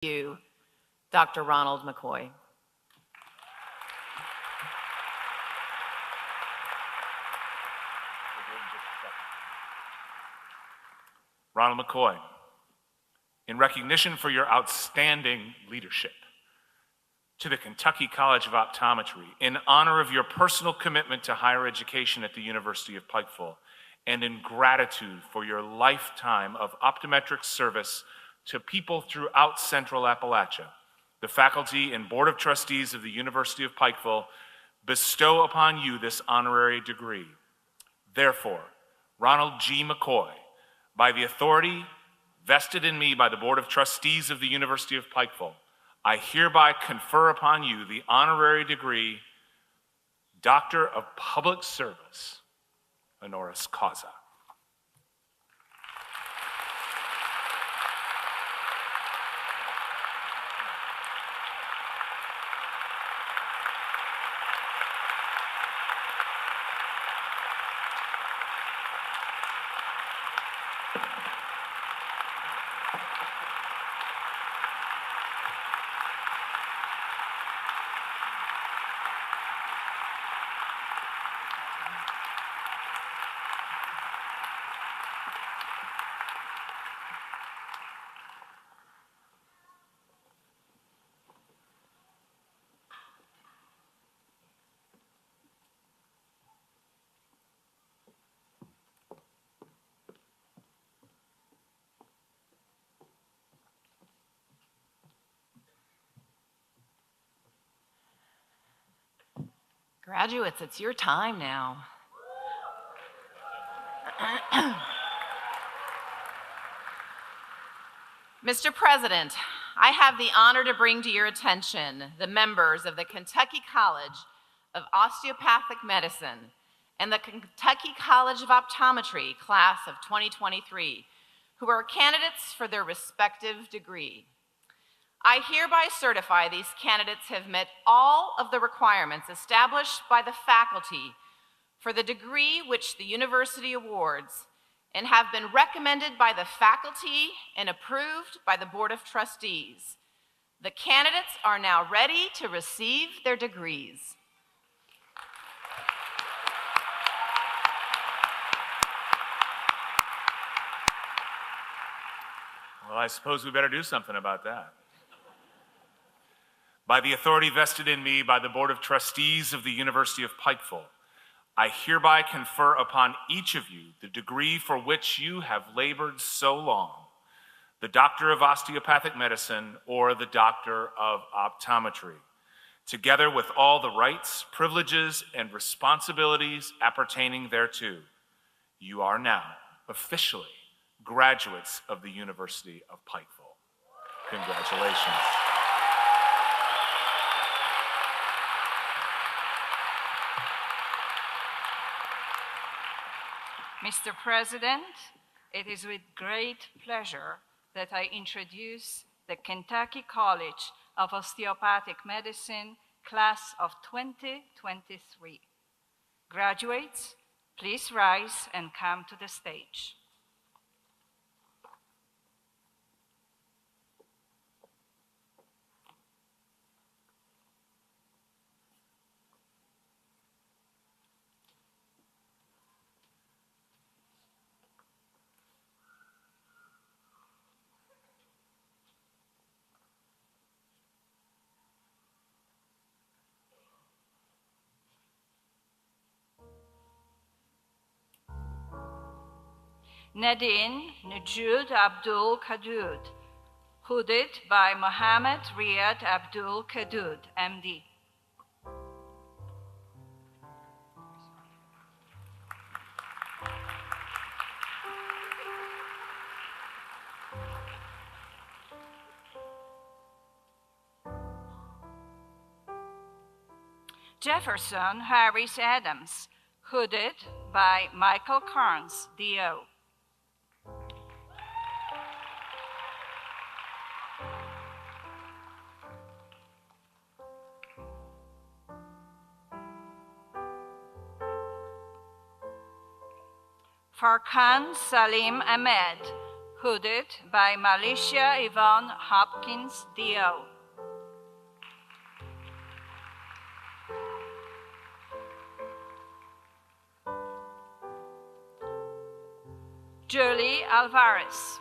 you, Dr. Ronald McCoy. Ronald McCoy, in recognition for your outstanding leadership to the Kentucky College of Optometry, in honor of your personal commitment to higher education at the University of Pikeville, and in gratitude for your lifetime of optometric service to people throughout Central Appalachia, the faculty and Board of Trustees of the University of Pikeville bestow upon you this honorary degree. Therefore, Ronald G. McCoy, by the authority vested in me by the Board of Trustees of the University of Pikeville, I hereby confer upon you the honorary degree Doctor of Public Service, honoris causa. Graduates, it's your time now. Mr. President, I have the honor to bring to your attention the members of the Kentucky College of Osteopathic Medicine and the Kentucky College of Optometry class of 2023, who are candidates for their respective degree. I hereby certify these candidates have met all of the requirements established by the faculty for the degree which the university awards and have been recommended by the faculty and approved by the Board of Trustees. The candidates are now ready to receive their degrees. Well, I suppose we better do something about that. By the authority vested in me by the Board of Trustees of the University of Pikeville, I hereby confer upon each of you the degree for which you have labored so long, the Doctor of Osteopathic Medicine or the Doctor of Optometry, together with all the rights, privileges, and responsibilities appertaining thereto. You are now officially graduates of the University of Pikeville. Congratulations. Mr. President, it is with great pleasure that I introduce the Kentucky College of Osteopathic Medicine class of 2023. Graduates, please rise and come to the stage. Nadine Najud Abdul Kadud, hooded by Mohammed Riyad Abdul Kadud, MD. Jefferson Harris Adams, hooded by Michael Carnes, DO. Farkan Salim Ahmed, hooded by Malicia Yvonne Hopkins, D.O. Julie Alvarez.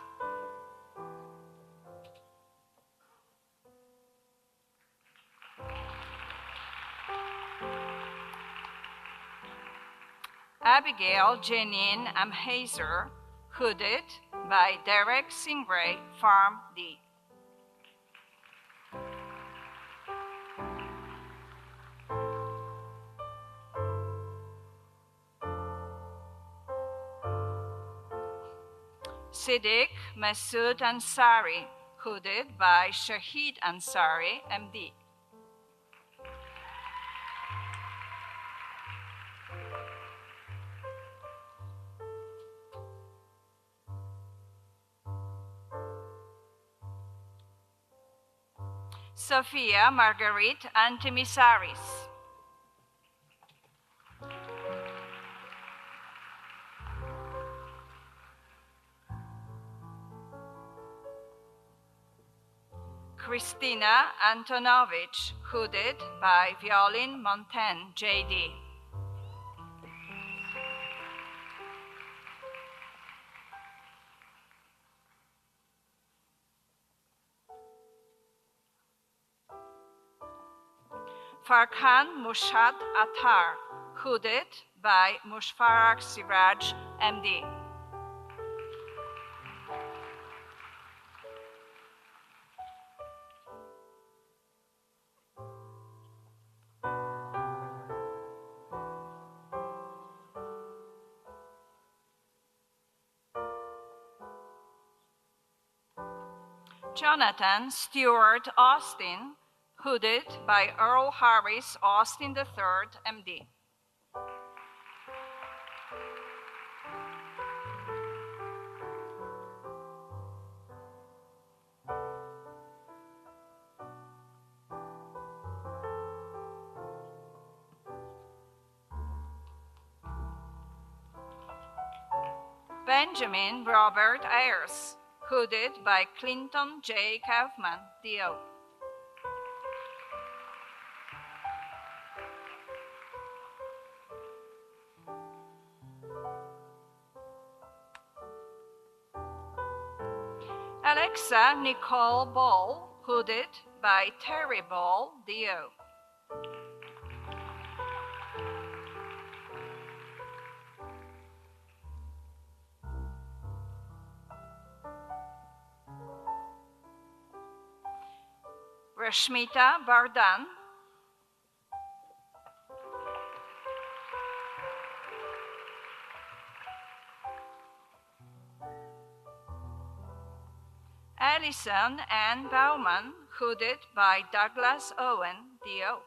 Abigail Janine Amhazer, hooded by Derek Singray, Farm D. Siddiq Masood Ansari, hooded by Shahid Ansari, MD. Sophia Marguerite Antimisaris. Christina Antonovich, hooded by Violin Montaigne, JD. Farkan Mushad Attar, hooded by Mushfarak Siraj, MD. Jonathan Stewart Austin, hooded by Earl Harris Austin III, MD. Benjamin Robert Ayers, hooded by Clinton J. Kaufman, D.O. Alexa Nicole Ball, hooded by Terry Ball, D.O. Rashmita Bardan, Alison Ann Bauman, hooded by Douglas Owen, D.O.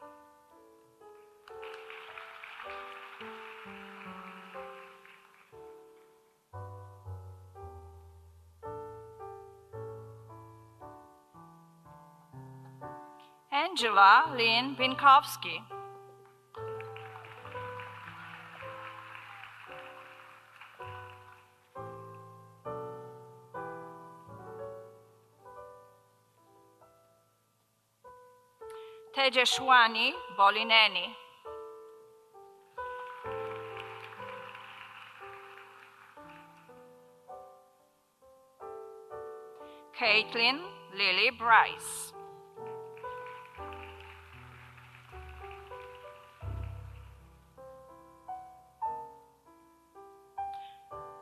Angela Lynn Binkowski. Tejashwani Bolineni. Caitlin Lily Bryce.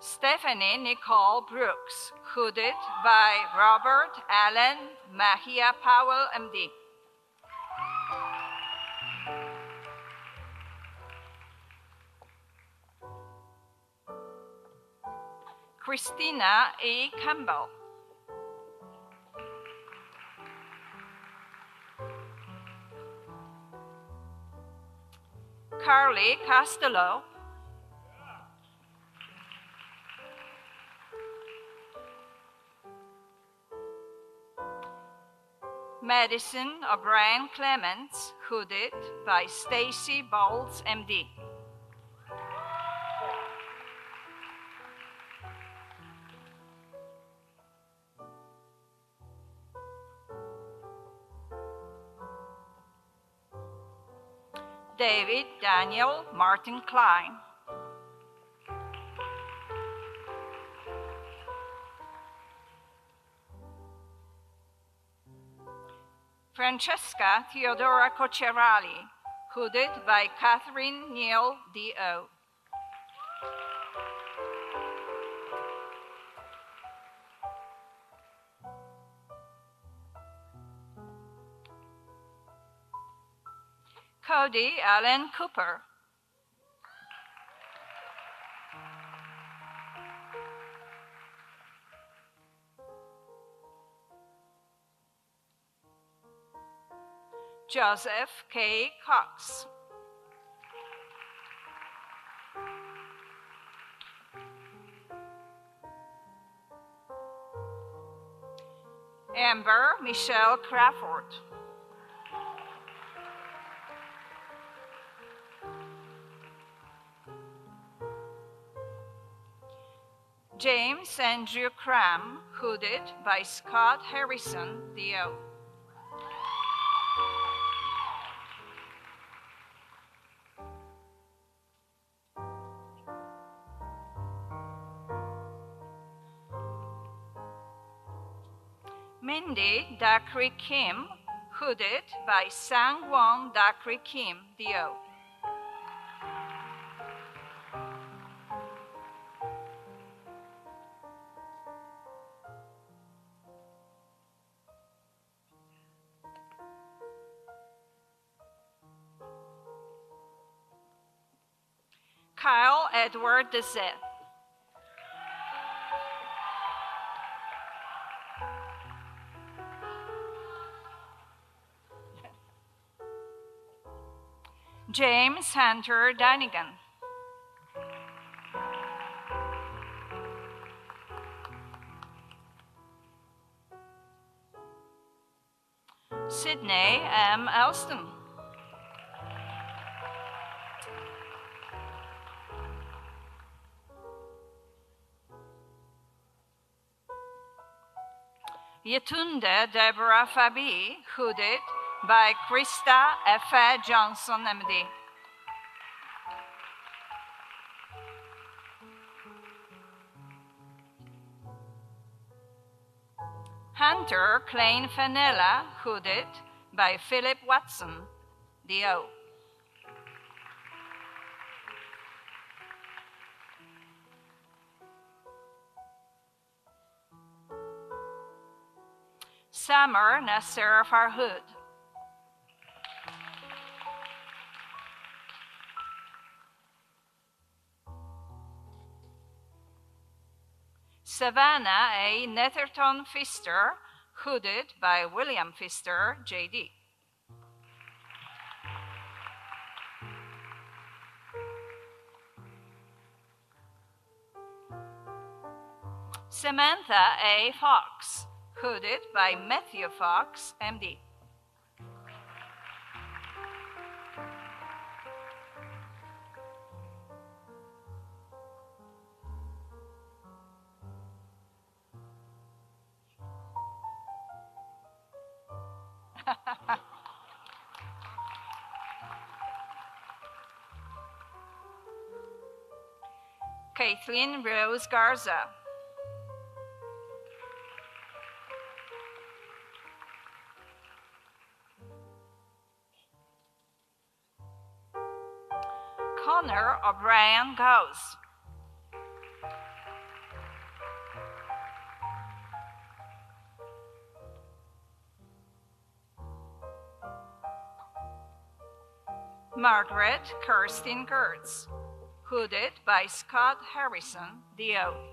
Stephanie Nicole Brooks, hooded by Robert Allen Mahia Powell, MD. Christina E. Campbell. Carly Costello. Madison O'Brien Clements, hooded by Stacy Bowles, MD. David Daniel Martin Klein. Francesca Theodora Coccerali, hooded by Catherine Neal D.O. Cody Allen Cooper. Joseph K. Cox. Amber Michelle Crawford. James Andrew Cram, hooded by Scott Harrison, D.O. Mindy Dakri Kim, hooded by Sang-Won Dakri Kim, D.O. Kyle Edward Dezet. James Hunter Danigan. Sydney M. Elston. Yetunde Deborah Fabi, hooded by Krista F. Johnson, MD. Hunter Klein Fenella, hooded by Philip Watson, D.O. Summer Nasser Farhood. Savannah A. Netherton Pfister, hooded by William Pfister, J.D. Samantha A. Fox, hooded by Matthew Fox, MD. Kathleen Rose Garza. Connor O'Brien Gauss. Margaret Kirsten Gertz, hooded by Scott Harrison, D.O.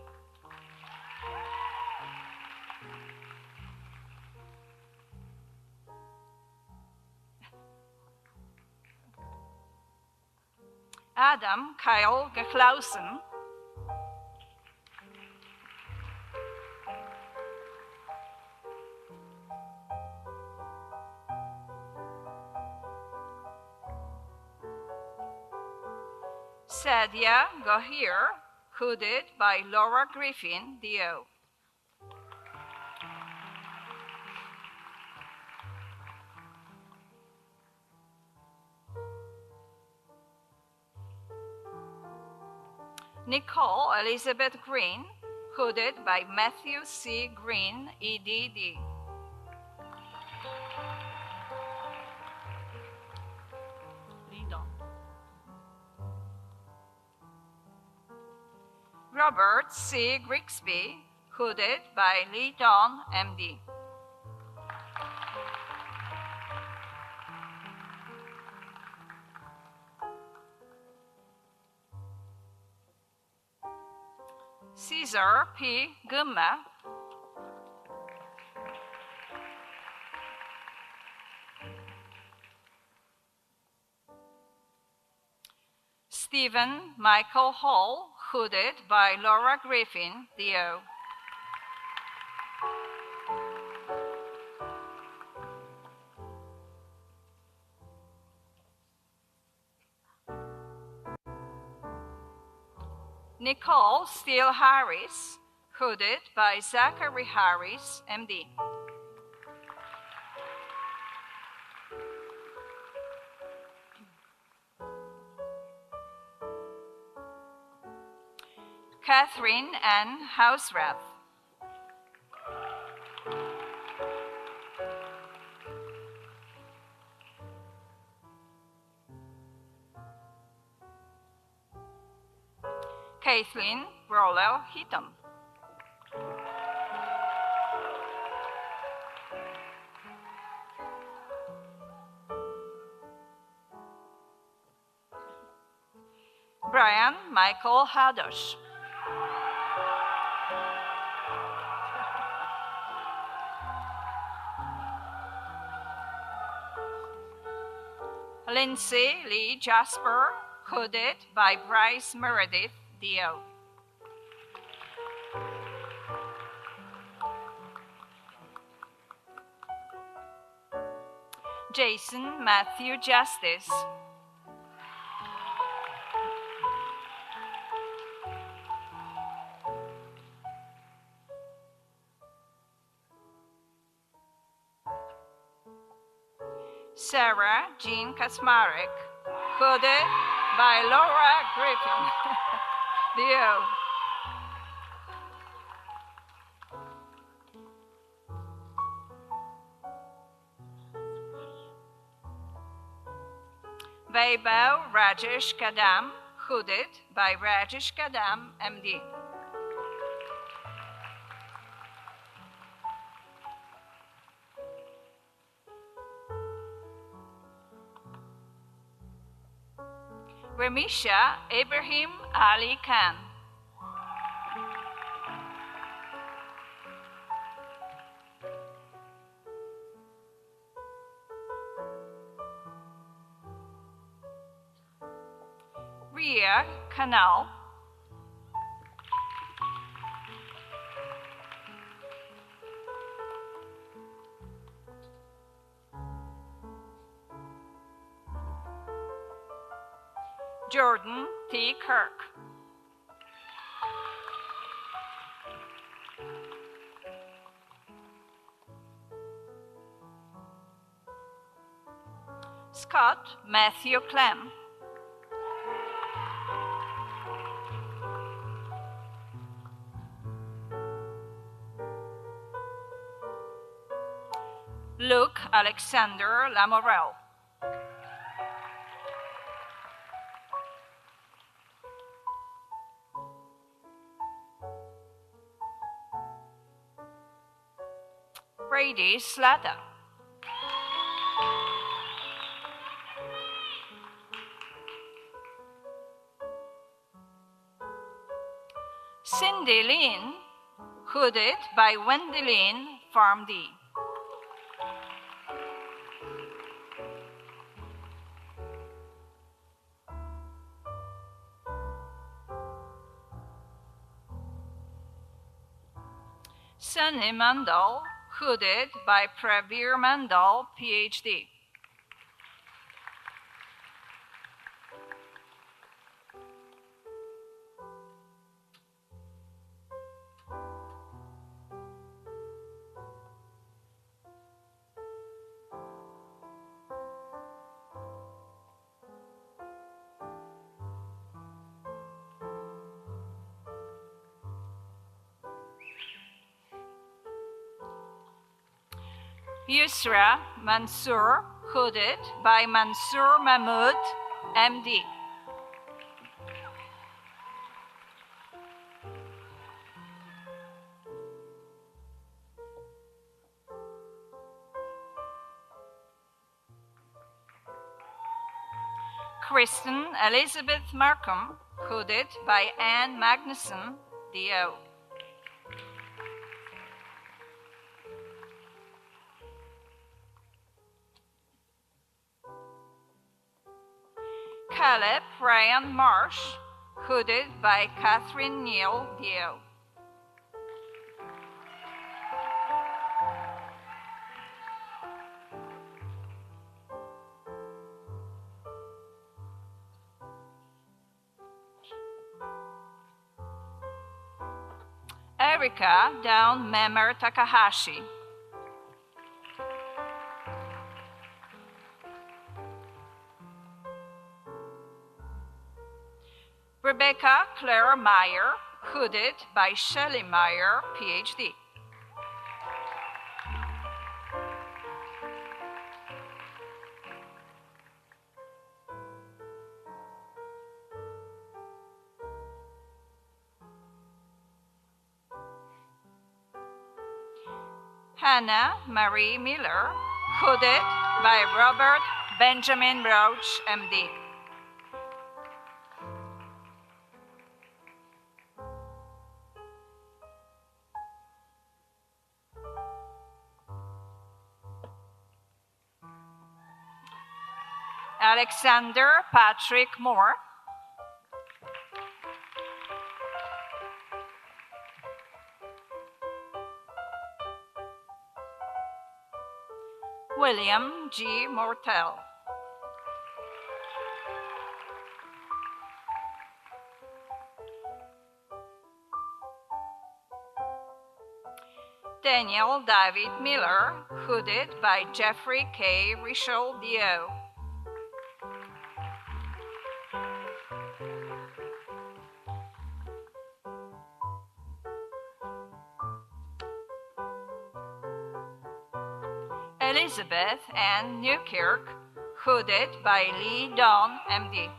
Adam Kyle Geklausen. Sadia Gohir, hooded by Laura Griffin, D.O. Nicole Elizabeth Green, hooded by Matthew C. Green, EDD. Robert C. Grigsby, hooded by Lee Don, MD. Caesar P. Gumma, Stephen Michael Hall, hooded by Laura Griffin, DO. Nicole Steele Harris, hooded by Zachary Harris, MD. Catherine Ann Houserath. Kathleen Rowell Heaton. Brian Michael Hadosh. Lindsay Lee Jasper, hooded by Bryce Meredith, DO. Jason Matthew Justice. Sarah Jean Kasmarek, hooded by Laura Griffin, DO. Vaibhav Rajesh Kadam, hooded by Rajesh Kadam, MD. Remisha Ibrahim Ali Khan. Ria Kanal. Jordan T. Kirk. Scott Matthew Clem. Luke Alexander Lamorel. Brady Slata. Cindy Lynn, hooded by Wendy Lynn, Farm D. Sunny Mandal, hooded by Pravir Mandal, PhD. Yusra Mansour, hooded by Mansour Mahmoud, MD. Kristen Elizabeth Markham, hooded by Anne Magnuson, DO. Caleb Ryan Marsh, hooded by Catherine Neal, DO. Erika Down Memer Takahashi. Rebecca Claire Meyer, hooded by Shelley Meyer, PhD. Hannah Marie Miller, hooded by Robert Benjamin Roach, MD. Alexander Patrick Moore. William G. Mortel. Daniel David Miller, hooded by Jeffrey K. Richel, DO. Elizabeth Ann Newkirk, hooded by Lee Dawn, MD.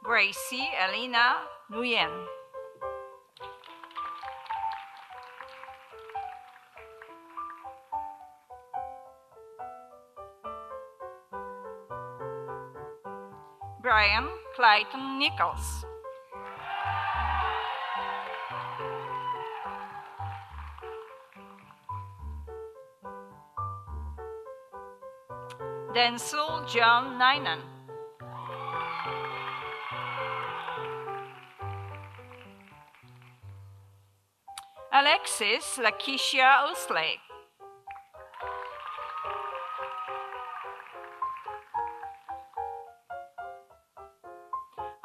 Gracie Elena Nguyen. Brian Clayton Nichols. Denzel John Ninan. Alexis Lakeisha Osley.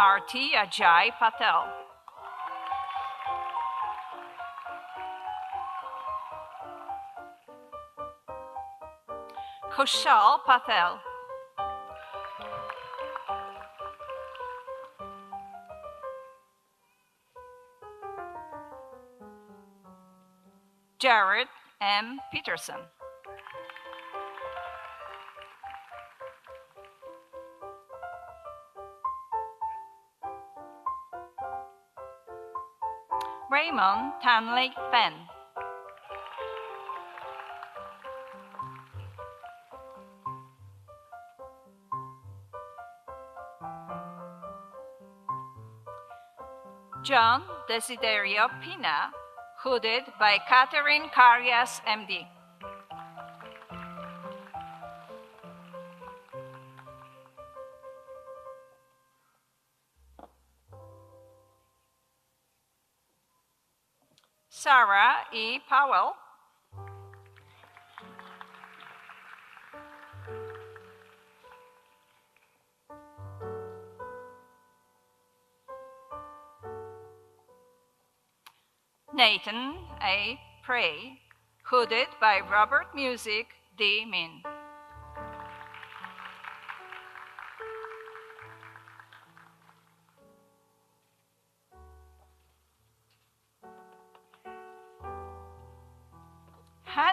Arti Ajay Patel. Kushal Patel. Jared M. Peterson. Raymond Tanley Penn. John Desiderio Pina, hooded by Catherine Carias, MD. Sarah E. Powell. Nathan A. Prey, hooded by Robert Music D. Min.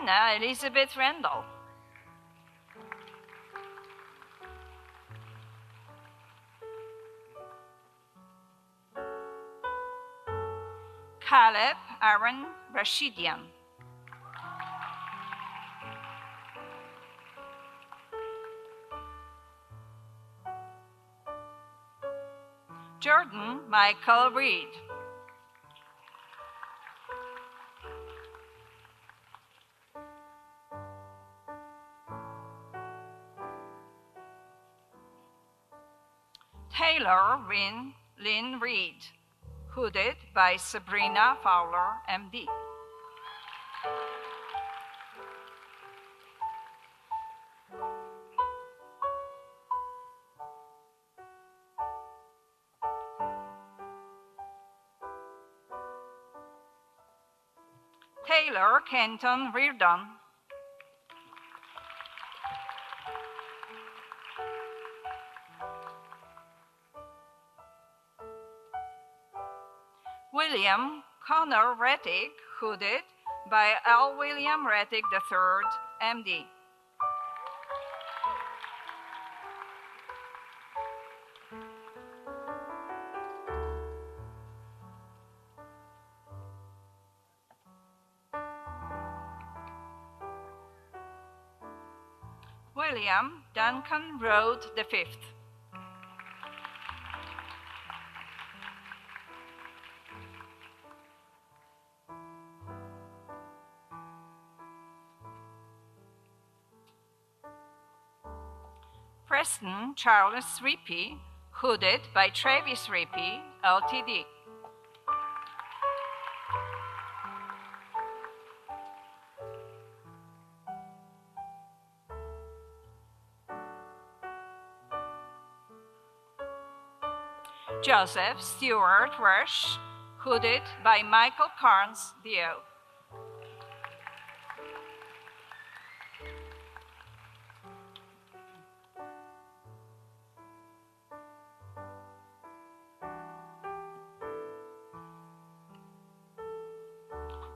Hannah Elizabeth Randall. Caleb Aaron Rashidian. Jordan Michael Reed. Taylor Lynn Reed, hooded by Sabrina Fowler, MD. Taylor Kenton Reardon. William Connor Rettig, hooded by L. William Rettig III, MD. William Duncan Rhodes V. Preston Charles Rippey, hooded by Travis Rippey, Ltd. Joseph Stewart Rush, hooded by Michael Carnes, DO.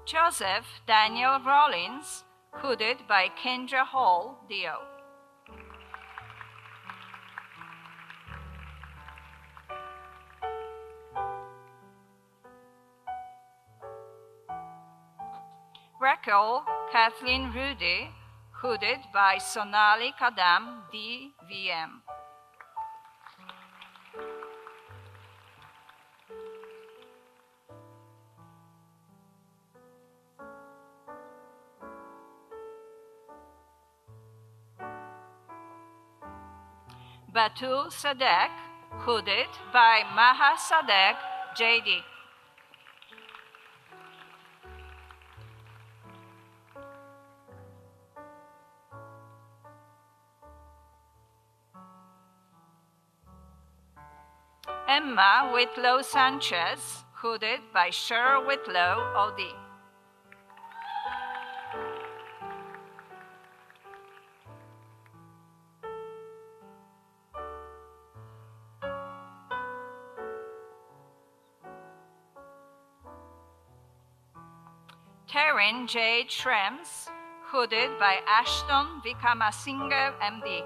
Joseph Daniel Rollins, hooded by Kendra Hall, DO. Raquel Kathleen Rudy, hooded by Sonali Kadam, DVM. Batul Sadek, hooded by Maha Sadek, JD. Emma Whitlow Sanchez, hooded by Cheryl Whitlow, OD. Taryn Jade Schrems, hooded by Ashton Vikramasinghe, MD.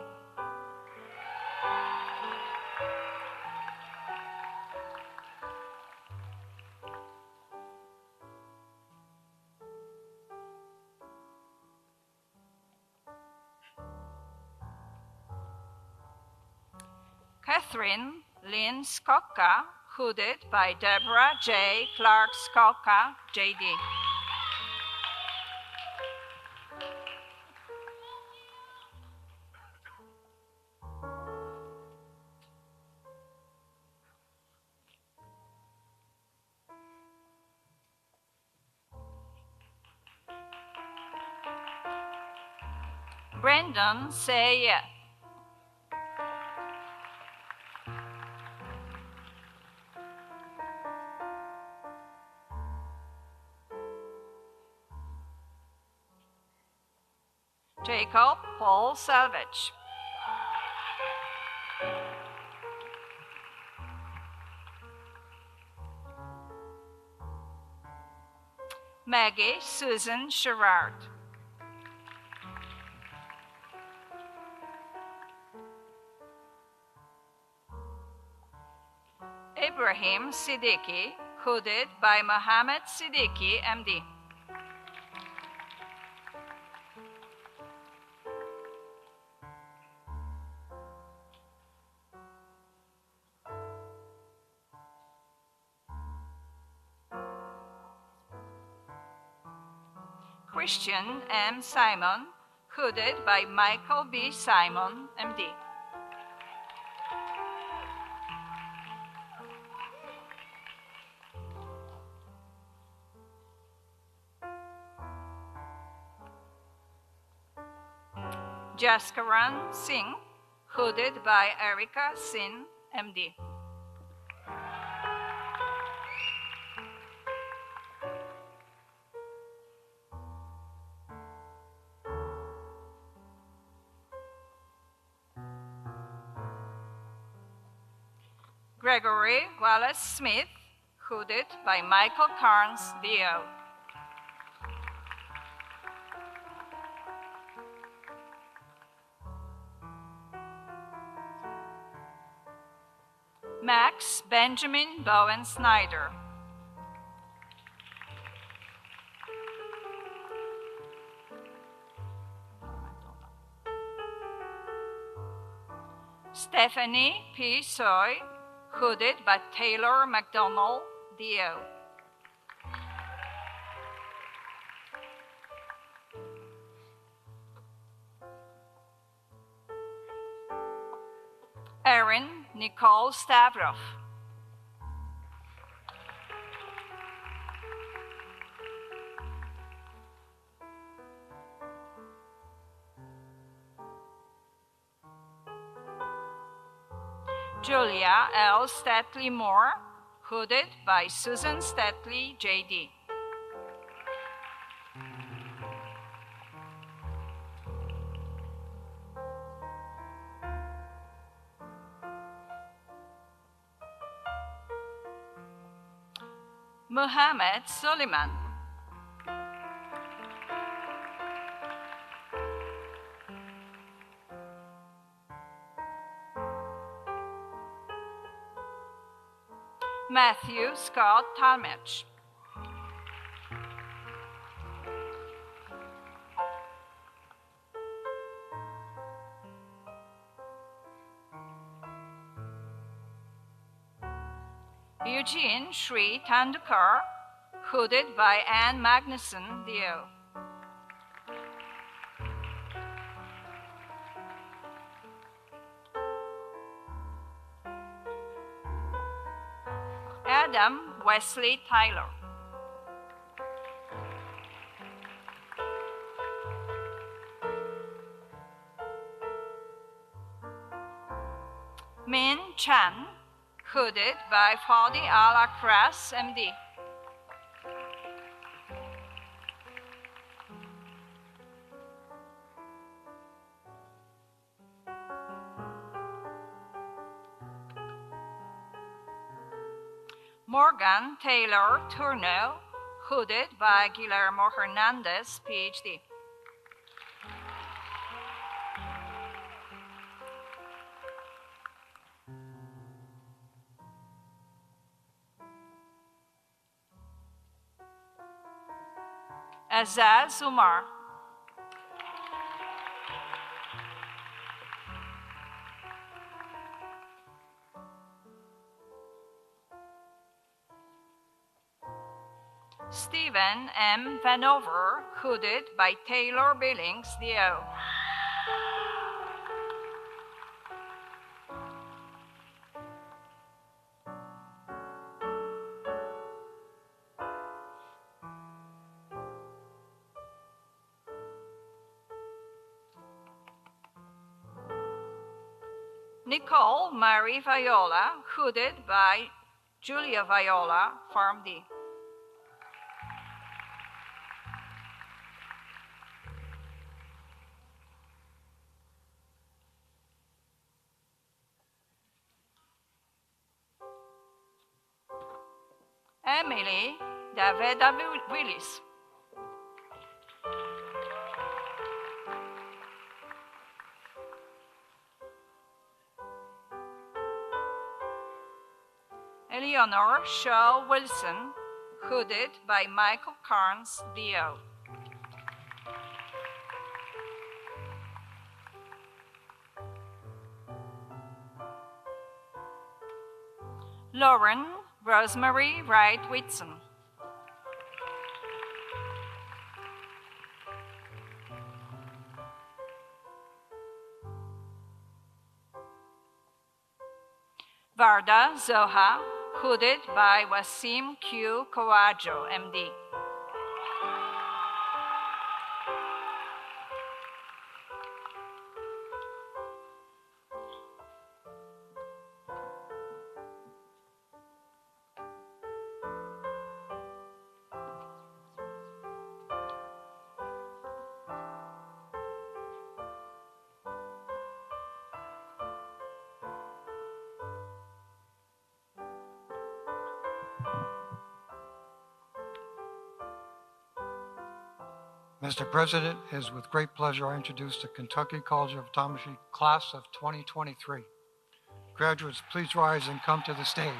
Catherine Lynn Skokka, hooded by Deborah J. Clark Skokka, JD. Brendan Say. Jacob Paul Salvage. Maggie Susan Sherrard. Ibrahim Siddiqui, hooded by Mohammed Siddiqui, MD. Christian M. Simon, hooded by Michael B. Simon, MD. Jaskaran Singh, hooded by Erica Sin, MD. Gregory Wallace Smith, hooded by Michael Carnes, DO. Max Benjamin Bowen Snyder. Stephanie P. Soy, hooded by Taylor McDonald, DO. Erin Nicole Stavrov. Julia L. Statley Moore, hooded by Susan Statley, JD. Muhammad Suleiman. Matthew Scott Talmadge. Eugene Sri Tandukar, hooded by Anne Magnuson, DO. Adam Wesley Tyler. Min Chan, hooded by Fadi Al-Akras, MD. Morgan Taylor Tourneau, hooded by Guillermo Hernandez, PhD. Azaz Umar. Stephen M. Vanover, hooded by Taylor Billings, DO. Nicole Marie Viola, hooded by Julia Viola, Farm D. Emily Daveda Willis. Eleanor Shaw Wilson, hooded by Michael Carnes, DO. Lauren Rosemary Wright Whitson. Varda Zoha, hooded by Wasim Q. Coajo, MD. Mr. President, it is with great pleasure I introduce the Kentucky College of Optometry class of 2023. Graduates, please rise and come to the stage.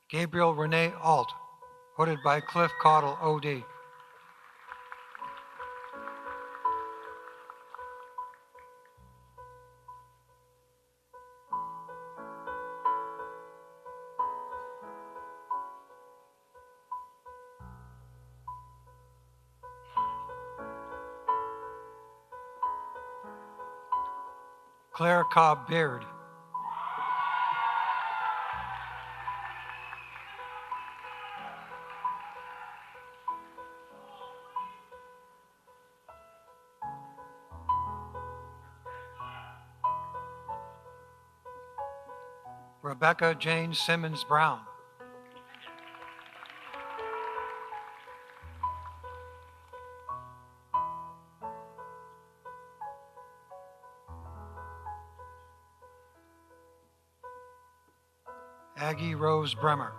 Gabriel Renee Alt, hooded by Cliff Caudle, OD. Claire Cobb Beard. Rebecca Jane Simmons Brown. Aggie Rose Bremer.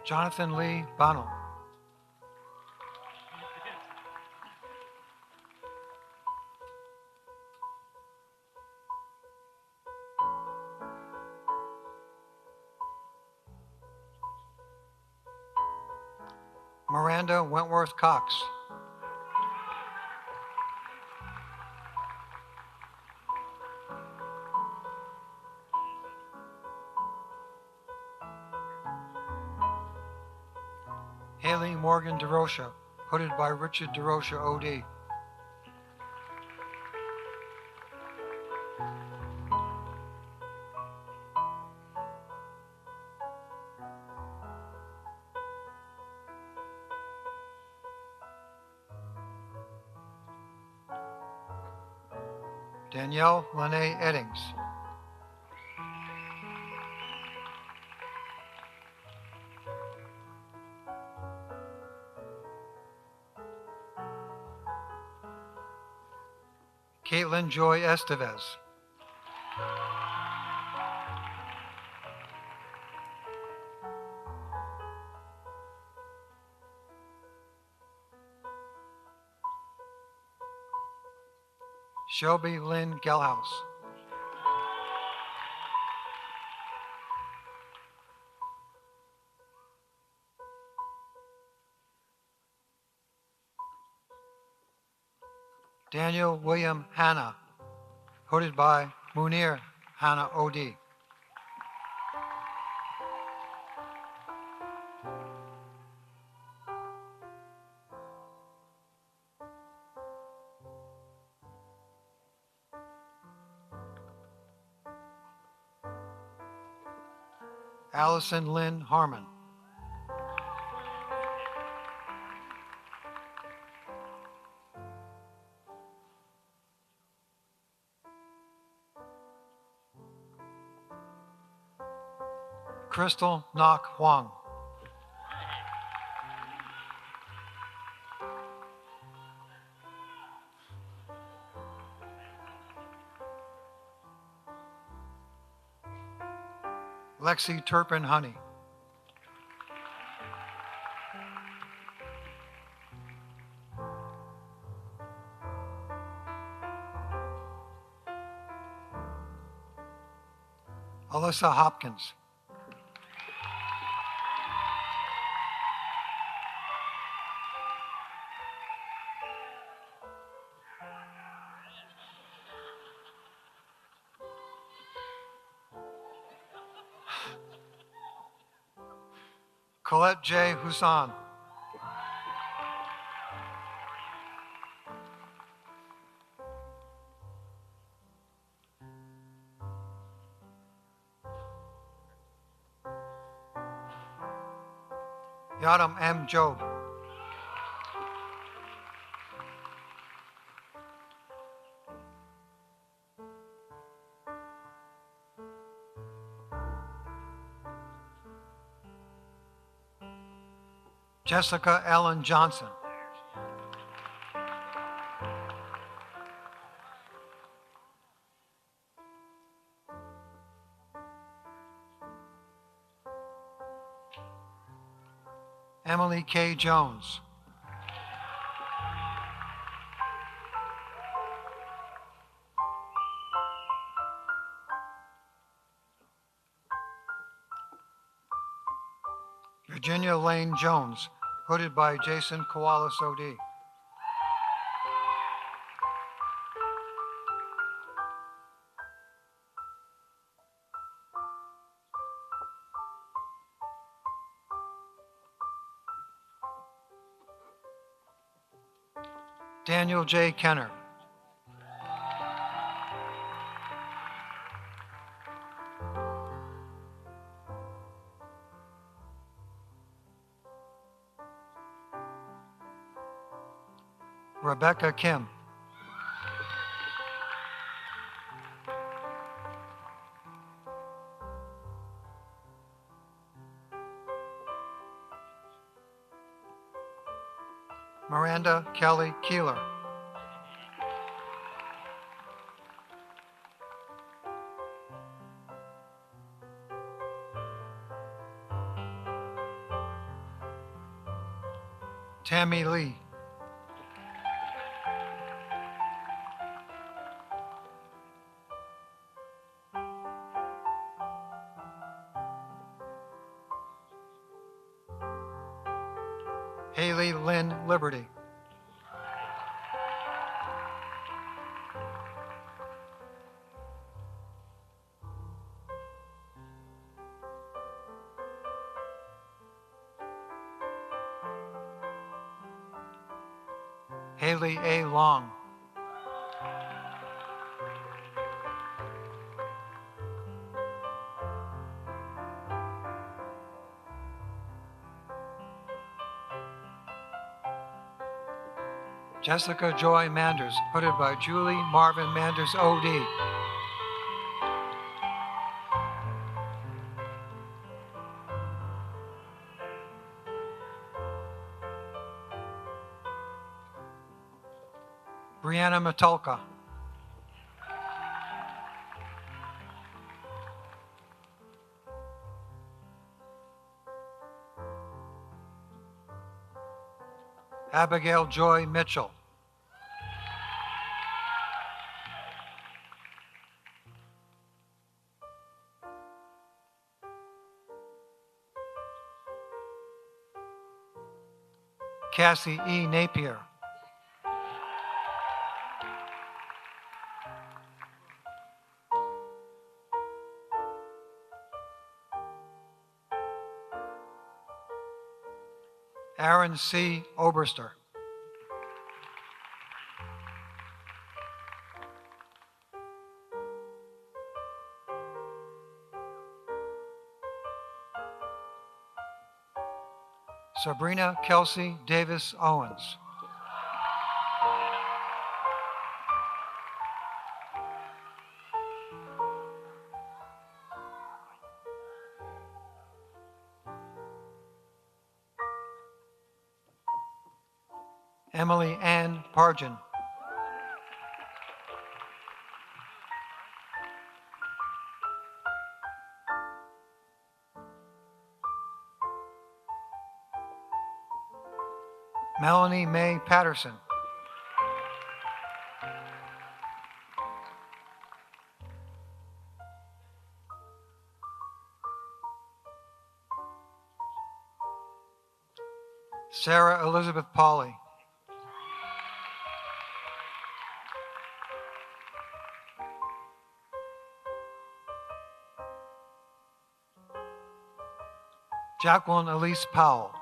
Jonathan Lee Bonnell. Miranda Wentworth Cox. Haley Morgan DeRocha, hooded by Richard DeRocha, OD. Danielle Lene Eddings. Caitlin Joy Estevez. Shelby Lynn Gelhaus. Daniel William Hanna, hooded by Munir Hanna, OD. Allison Lynn Harmon. Crystal Nok Huang. Lexi Turpin Honey. Alyssa Hopkins. Colette J. Husan. Yadam M. Job. Jessica Ellen Johnson. Emily K. Jones. Virginia Lane Jones, hooded by Jason Koalas OD. Daniel J. Kenner. Rebecca Kim. Miranda Kelly Keeler. Tammy Lee. Haley Lynn Liberty. Haley A. Long. Jessica Joy Manders, hooded by Julie Marvin Manders OD. Brianna Matulka. Abigail Joy Mitchell. Cassie E. Napier. Aaron C. Oberster. Sabrina Kelsey Davis Owens. Emily Ann Pargin. Melanie Mae Patterson. Sarah Elizabeth Pauley. Jacqueline Elise Powell.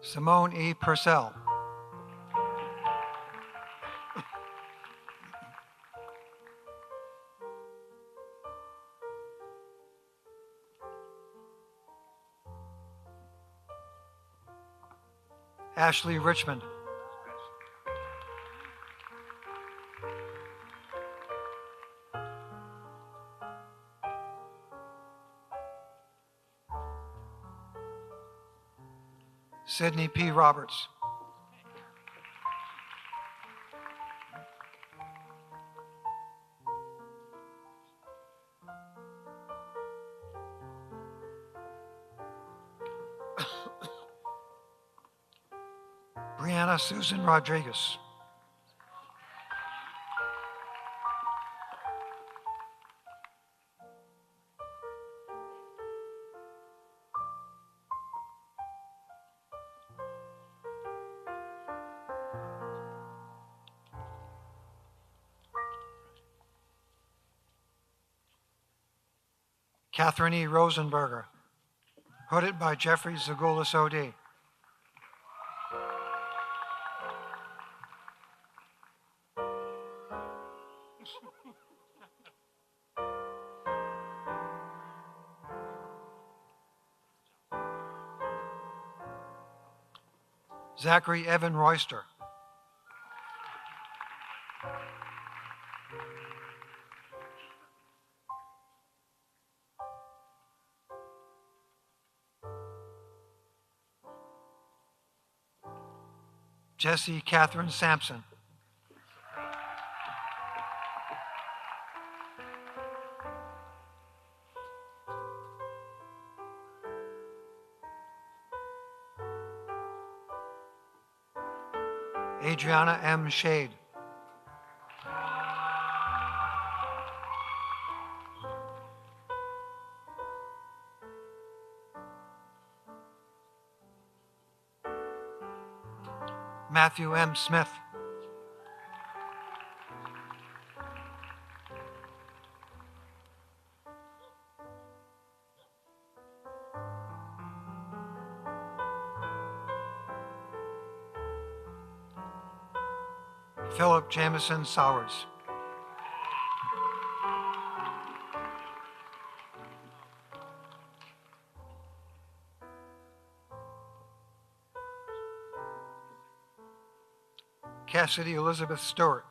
Simone E. Purcell. Ashley Richmond. Sydney P. Roberts. Brianna Susan Rodriguez. Catherine E. Rosenberger. Hooded by Jeffrey Zagulis, O.D. Zachary Evan Royster. Jessie Catherine Sampson. Adriana M. Shade. Matthew M. Smith. Philip Jamison Sowers. Cassidy Elizabeth Stewart.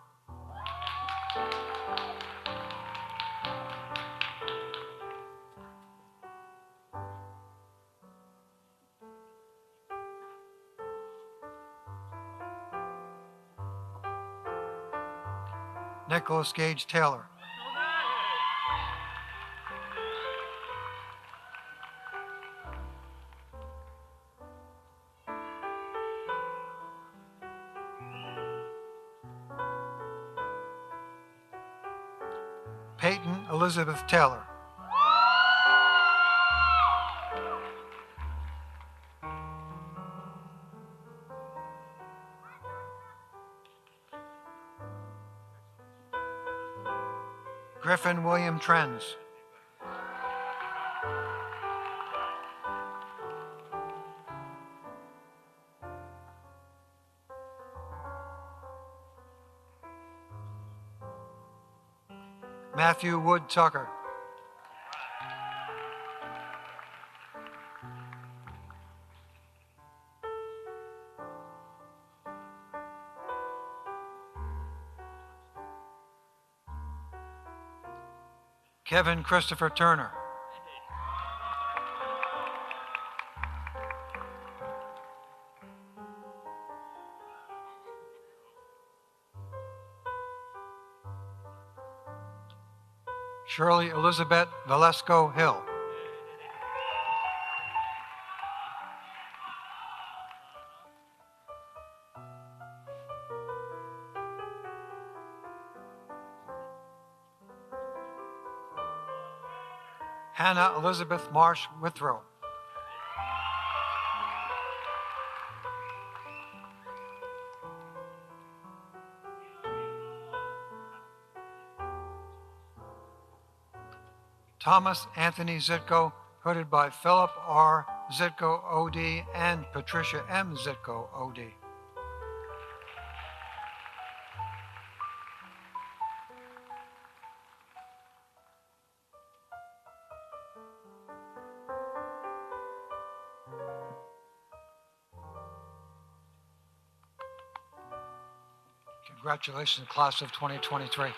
Nicholas Gage Taylor. Peyton Elizabeth Taylor. Griffin William Trends. Matthew Wood Tucker. Kevin Christopher Turner. Shirley Elizabeth Valesco Hill. Hannah Elizabeth Marsh Withrow. Thomas Anthony Zitko, hooded by Philip R. Zitko, OD, and Patricia M. Zitko, OD. Congratulations, class of 2023.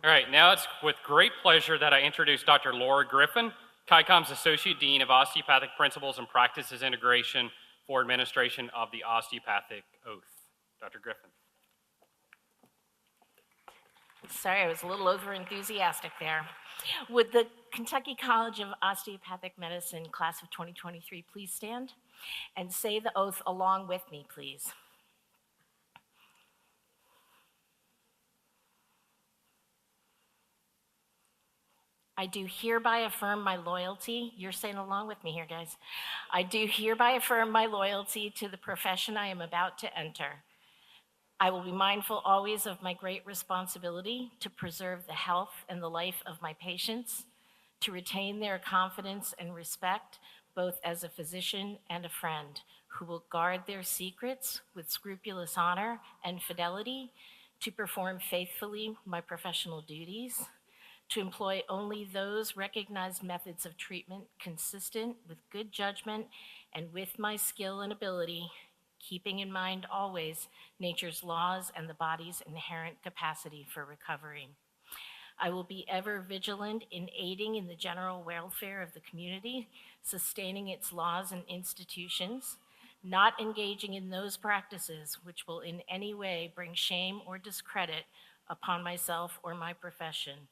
All right, now it's with great pleasure that I introduce Dr. Laura Griffin, CHICOM's Associate Dean of Osteopathic Principles and Practices Integration for administration of the Osteopathic Oath. Dr. Griffin. Sorry, I was a little over-enthusiastic there. Would the Kentucky College of Osteopathic Medicine class of 2023 please stand and say the oath along with me, please? I do hereby affirm my loyalty. You're saying along with me here, guys. I do hereby affirm my loyalty to the profession I am about to enter. I will be mindful always of my great responsibility to preserve the health and the life of my patients, to retain their confidence and respect, both as a physician and a friend, who will guard their secrets with scrupulous honor and fidelity, to perform faithfully my professional duties, to employ only those recognized methods of treatment consistent with good judgment and with my skill and ability, keeping in mind always nature's laws and the body's inherent capacity for recovery. I will be ever vigilant in aiding in the general welfare of the community, sustaining its laws and institutions, not engaging in those practices which will in any way bring shame or discredit upon myself or my profession.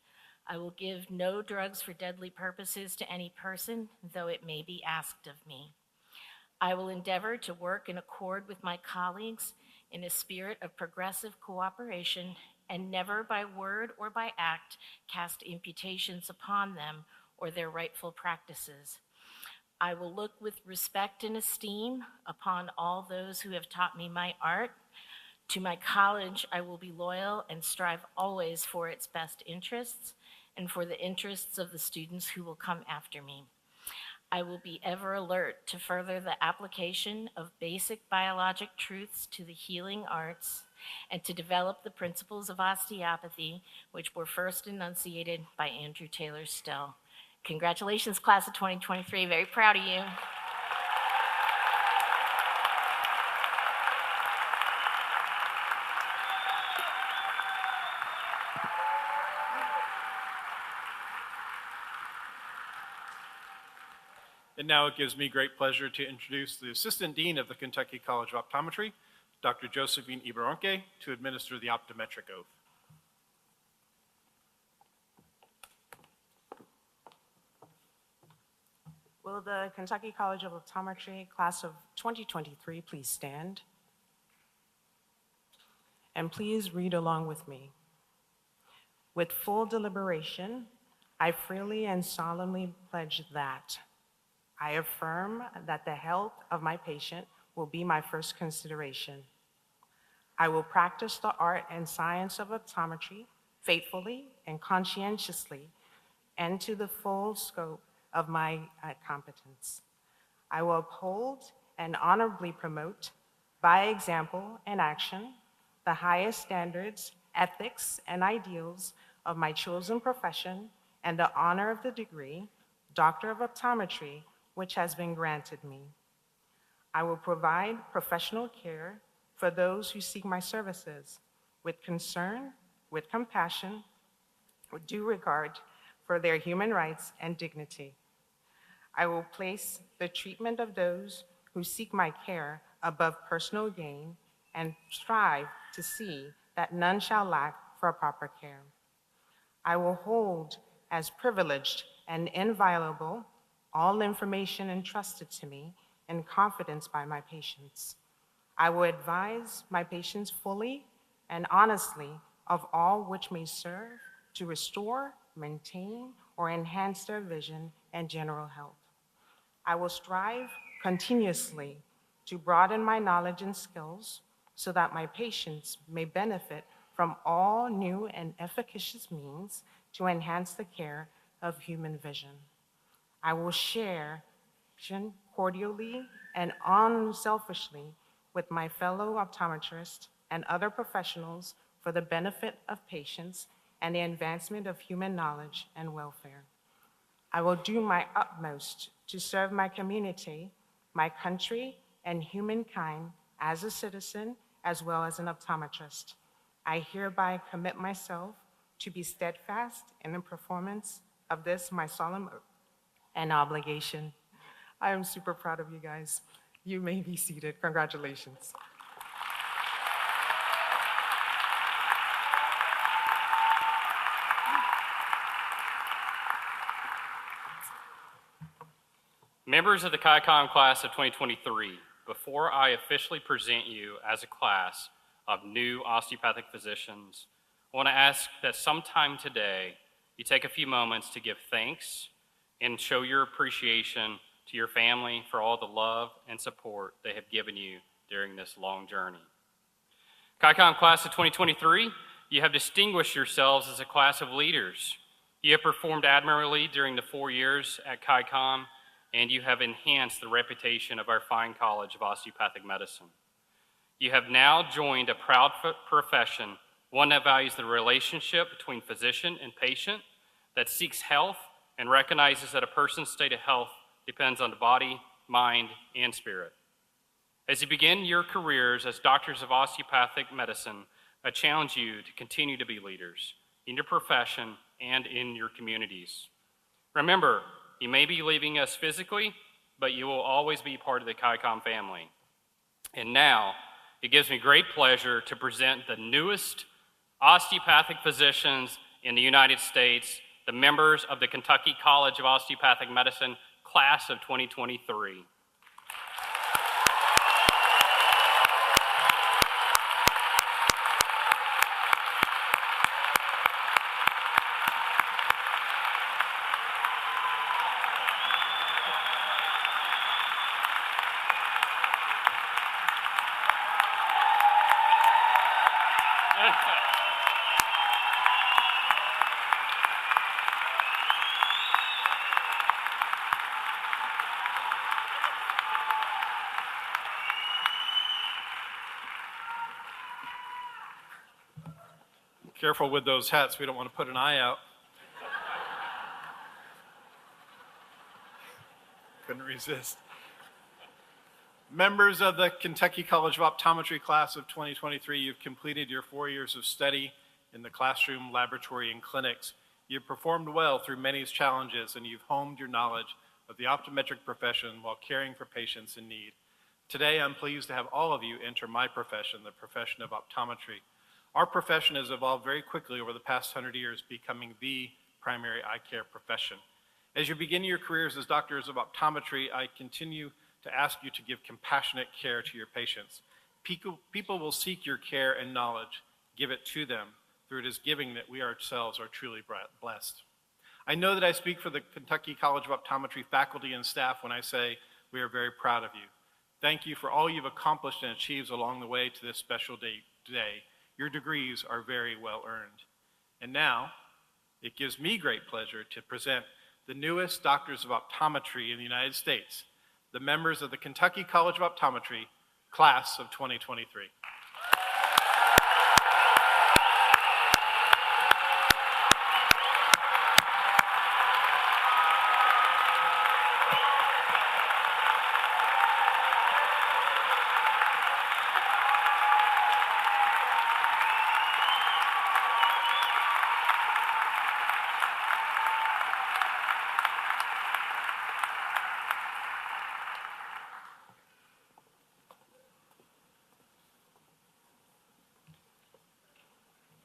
I will give no drugs for deadly purposes to any person, though it may be asked of me. I will endeavor to work in accord with my colleagues in a spirit of progressive cooperation and never by word or by act cast imputations upon them or their rightful practices. I will look with respect and esteem upon all those who have taught me my art. To my college, I will be loyal and strive always for its best interests and for the interests of the students who will come after me. I will be ever alert to further the application of basic biologic truths to the healing arts and to develop the principles of osteopathy, which were first enunciated by Andrew Taylor Still. Congratulations, class of 2023. Very proud of you. And now it gives me great pleasure to introduce the Assistant Dean of the Kentucky College of Optometry, Dr. Josephine Ibaronque, to administer the optometric oath. Will the Kentucky College of Optometry class of 2023 please stand? And please read along with me. With full deliberation, I freely and solemnly pledge that I affirm that the health of my patient will be my first consideration. I will practice the art and science of optometry faithfully and conscientiously and to the full scope of my competence. I will uphold and honorably promote, by example and action, the highest standards, ethics, and ideals of my chosen profession and the honor of the degree, Doctor of Optometry, which has been granted me. I will provide professional care for those who seek my services with concern, with compassion, with due regard for their human rights and dignity. I will place the treatment of those who seek my care above personal gain and strive to see that none shall lack for proper care. I will hold as privileged and inviolable all information entrusted to me in confidence by my patients. I will advise my patients fully and honestly of all which may serve to restore, maintain, or enhance their vision and general health. I will strive continuously to broaden my knowledge and skills so that my patients may benefit from all new and efficacious means to enhance the care of human vision. I will share cordially and unselfishly with my fellow optometrists and other professionals for the benefit of patients and the advancement of human knowledge and welfare. I will do my utmost to serve my community, my country, and humankind as a citizen as well as an optometrist. I hereby commit myself to be steadfast in the performance of this my solemn oath and obligation. I am super proud of you guys. You may be seated. Congratulations. Members of the ChiCom class of 2023, before I officially present you as a class of new osteopathic physicians, I want to ask that sometime today you take a few moments to give thanks and show your appreciation to your family for all the love and support they have given you during this long journey. ChiCom class of 2023, you have distinguished yourselves as a class of leaders. You have performed admirably during the 4 years at ChiCom, and you have enhanced the reputation of our fine College of Osteopathic Medicine. You have now joined a proud profession, one that values the relationship between physician and patient, that seeks health and recognizes that a person's state of health depends on the body, mind, and spirit. As you begin your careers as doctors of osteopathic medicine, I challenge you to continue to be leaders in your profession and in your communities. Remember, you may be leaving us physically, but you will always be part of the ChiCom family. And now, it gives me great pleasure to present the newest osteopathic physicians in the United States, the members of the Kentucky College of Osteopathic Medicine, class of 2023. Careful with those hats. We don't want to put an eye out. Couldn't resist. Members of the Kentucky College of Optometry class of 2023, you've completed your 4 years of study in the classroom, laboratory, and clinics. You've performed well through many challenges, and you've honed your knowledge of the optometric profession while caring for patients in need. Today, I'm pleased to have all of you enter my profession, the profession of optometry. Our profession has evolved very quickly over the past 100 years, becoming the primary eye care profession. As you begin your careers as doctors of optometry, I continue to ask you to give compassionate care to your patients. People will seek your care and knowledge. Give it to them. Through it is giving that we ourselves are truly blessed. I know that I speak for the Kentucky College of Optometry faculty and staff when I say we are very proud of you. Thank you for all you've accomplished and achieved along the way to this special day today. Your degrees are very well earned. And now, it gives me great pleasure to present the newest doctors of optometry in the United States, the members of the Kentucky College of Optometry, class of 2023.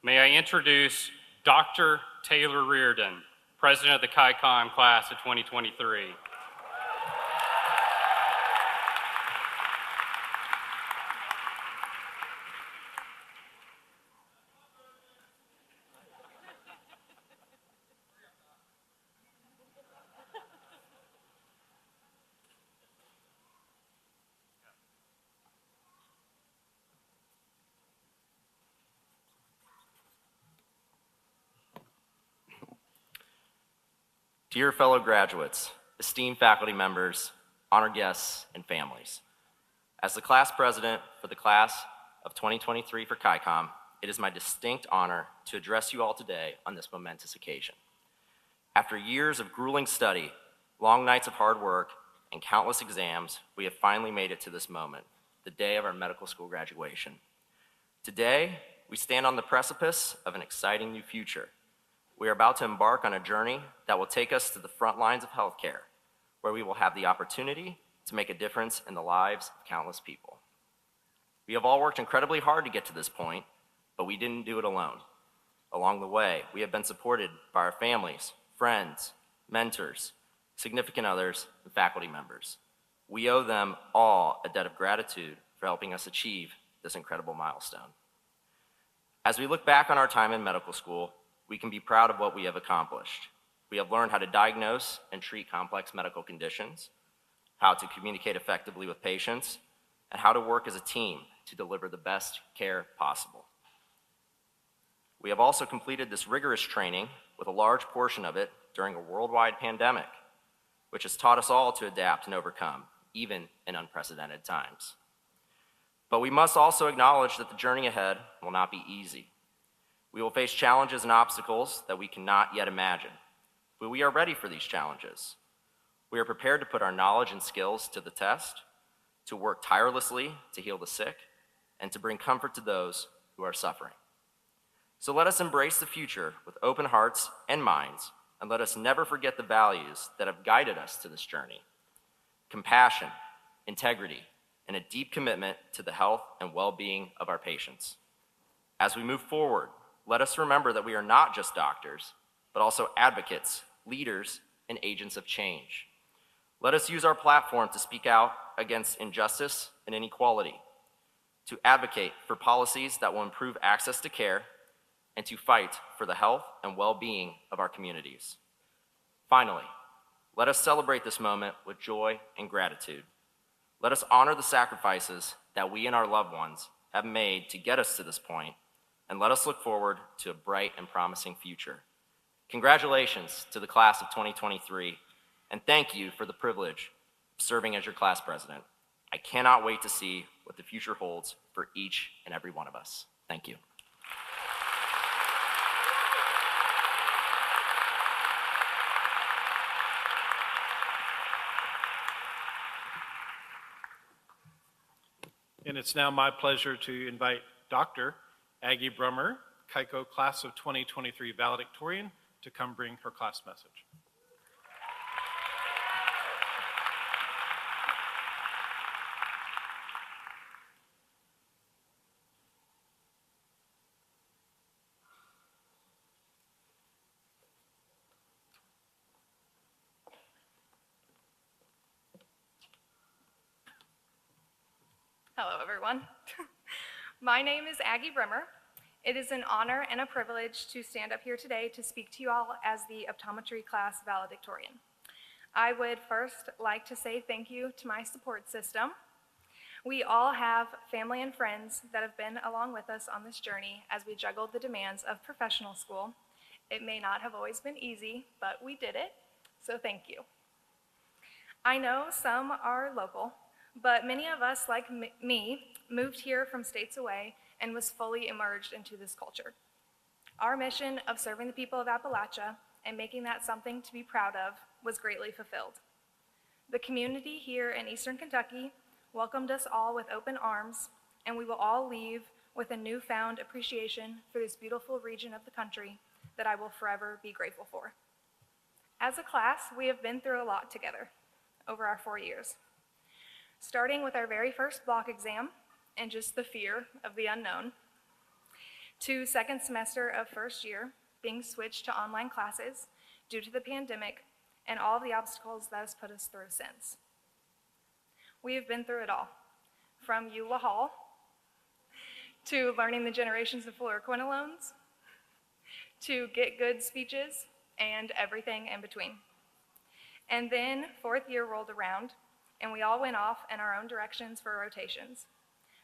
May I introduce Dr. Taylor Reardon, President of the ChiCom class of 2023. Dear fellow graduates, esteemed faculty members, honored guests, and families. As the class president for the class of 2023 for ChiCom, it is my distinct honor to address you all today on this momentous occasion. After years of grueling study, long nights of hard work, and countless exams, we have finally made it to this moment, the day of our medical school graduation. Today, we stand on the precipice of an exciting new future. We are about to embark on a journey that will take us to the front lines of healthcare, where we will have the opportunity to make a difference in the lives of countless people. We have all worked incredibly hard to get to this point, but we didn't do it alone. Along the way, we have been supported by our families, friends, mentors, significant others, and faculty members. We owe them all a debt of gratitude for helping us achieve this incredible milestone. As we look back on our time in medical school, we can be proud of what we have accomplished. We have learned how to diagnose and treat complex medical conditions, how to communicate effectively with patients, and how to work as a team to deliver the best care possible. We have also completed this rigorous training with a large portion of it during a worldwide pandemic, which has taught us all to adapt and overcome, even in unprecedented times. But we must also acknowledge that the journey ahead will not be easy. We will face challenges and obstacles that we cannot yet imagine, but we are ready for these challenges. We are prepared to put our knowledge and skills to the test, to work tirelessly to heal the sick, and to bring comfort to those who are suffering. So let us embrace the future with open hearts and minds, and let us never forget the values that have guided us to this journey: compassion, integrity, and a deep commitment to the health and well-being of our patients. As we move forward, let us remember that we are not just doctors, but also advocates, leaders, and agents of change. Let us use our platform to speak out against injustice and inequality, to advocate for policies that will improve access to care, and to fight for the health and well-being of our communities. Finally, let us celebrate this moment with joy and gratitude. Let us honor the sacrifices that we and our loved ones have made to get us to this point, and let us look forward to a bright and promising future. Congratulations to the class of 2023, and thank you for the privilege of serving as your class president. I cannot wait to see what the future holds for each and every one of us. Thank you. And it's now my pleasure to invite Dr. Aggie Brummer, KICO Class of 2023 valedictorian, to come bring her class message. Hello, everyone. My name is Aggie Brimmer. It is an honor and a privilege to stand up here today to speak to you all as the optometry class valedictorian. I would first like to say thank you to my support system. We all have family and friends that have been along with us on this journey as we juggled the demands of professional school. It may not have always been easy, but we did it, so thank you. I know some are local, but many of us, like me, moved here from states away and was fully immersed into this culture. Our mission of serving the people of Appalachia and making that something to be proud of was greatly fulfilled. The community here in Eastern Kentucky welcomed us all with open arms, and we will all leave with a newfound appreciation for this beautiful region of the country that I will forever be grateful for. As a class, we have been through a lot together over our 4 years, starting with our very first block exam and just the fear of the unknown, to second semester of first year being switched to online classes due to the pandemic and all of the obstacles that has put us through since. We have been through it all, from EULA Hall to learning the generations of fluoroquinolones to get good speeches and everything in between. And then fourth year rolled around and we all went off in our own directions for rotations.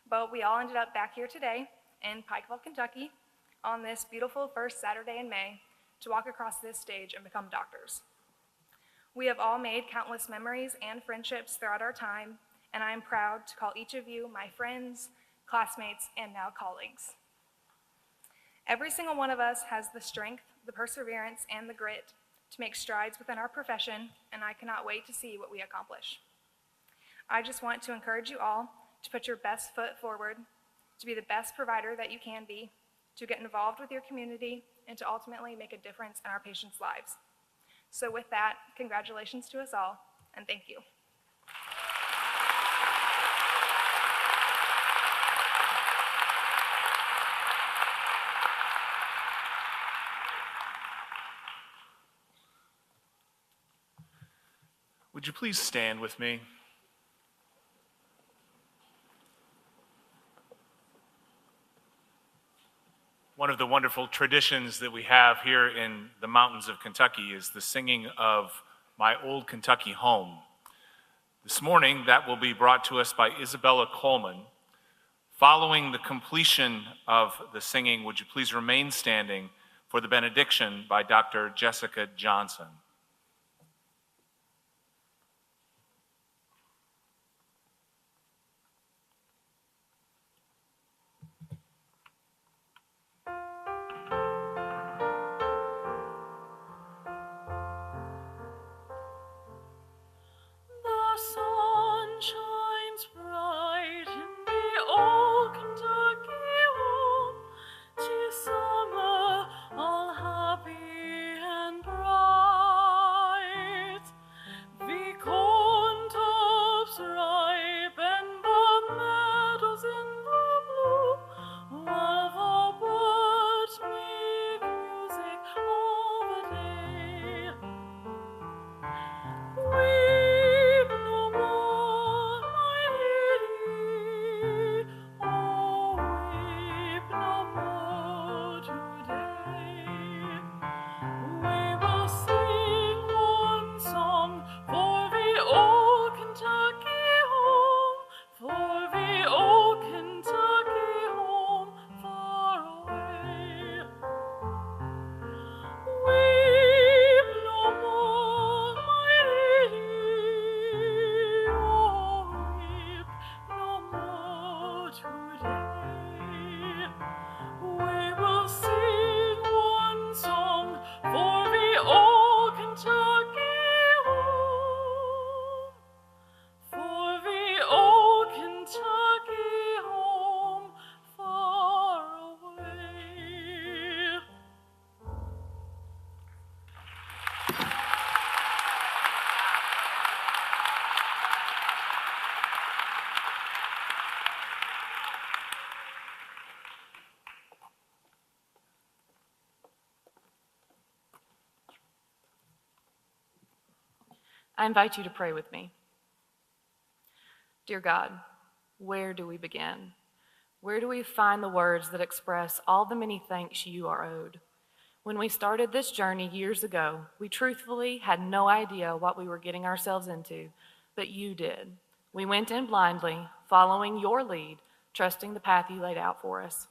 But we all ended up back here today in Pikeville, Kentucky on this beautiful first Saturday in May to walk across this stage and become doctors. We have all made countless memories and friendships throughout our time, and I am proud to call each of you my friends, classmates, and now colleagues. Every single one of us has the strength, the perseverance, and the grit to make strides within our profession, and I cannot wait to see what we accomplish. I just want to encourage you all to put your best foot forward, to be the best provider that you can be, to get involved with your community, and to ultimately make a difference in our patients' lives. So with that, congratulations to us all, and thank you. Would you please stand with me? One of the wonderful traditions that we have here in the mountains of Kentucky is the singing of My Old Kentucky Home. This morning, that will be brought to us by Isabella Coleman. Following the completion of the singing, would you please remain standing for the benediction by Dr. Jessica Johnson. I invite you to pray with me. Dear God, where do we begin? Where do we find the words that express all the many thanks you are owed? When we started this journey years ago, we truthfully had no idea what we were getting ourselves into, but you did. We went in blindly, following your lead, trusting the path you laid out for us.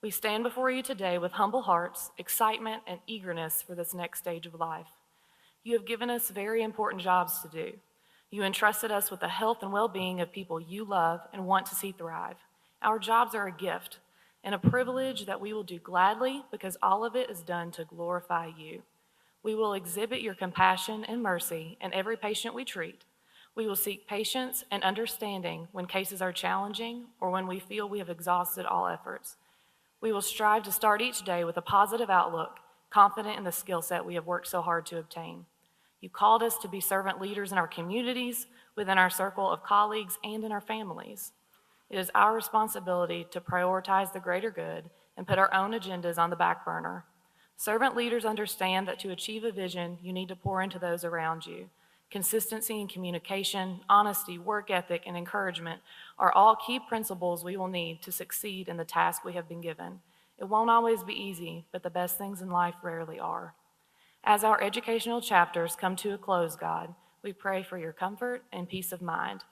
We stand before you today with humble hearts, excitement, and eagerness for this next stage of life. You have given us very important jobs to do. You entrusted us with the health and well-being of people you love and want to see thrive. Our jobs are a gift and a privilege that we will do gladly because all of it is done to glorify you. We will exhibit your compassion and mercy in every patient we treat. We will seek patience and understanding when cases are challenging or when we feel we have exhausted all efforts. We will strive to start each day with a positive outlook, confident in the skill set we have worked so hard to obtain. You called us to be servant leaders in our communities, within our circle of colleagues, and in our families. It is our responsibility to prioritize the greater good and put our own agendas on the back burner. Servant leaders understand that to achieve a vision, you need to pour into those around you. Consistency in communication, honesty, work ethic, and encouragement are all key principles we will need to succeed in the task we have been given. It won't always be easy, but the best things in life rarely are. As our educational chapters come to a close, God, we pray for your comfort and peace of mind.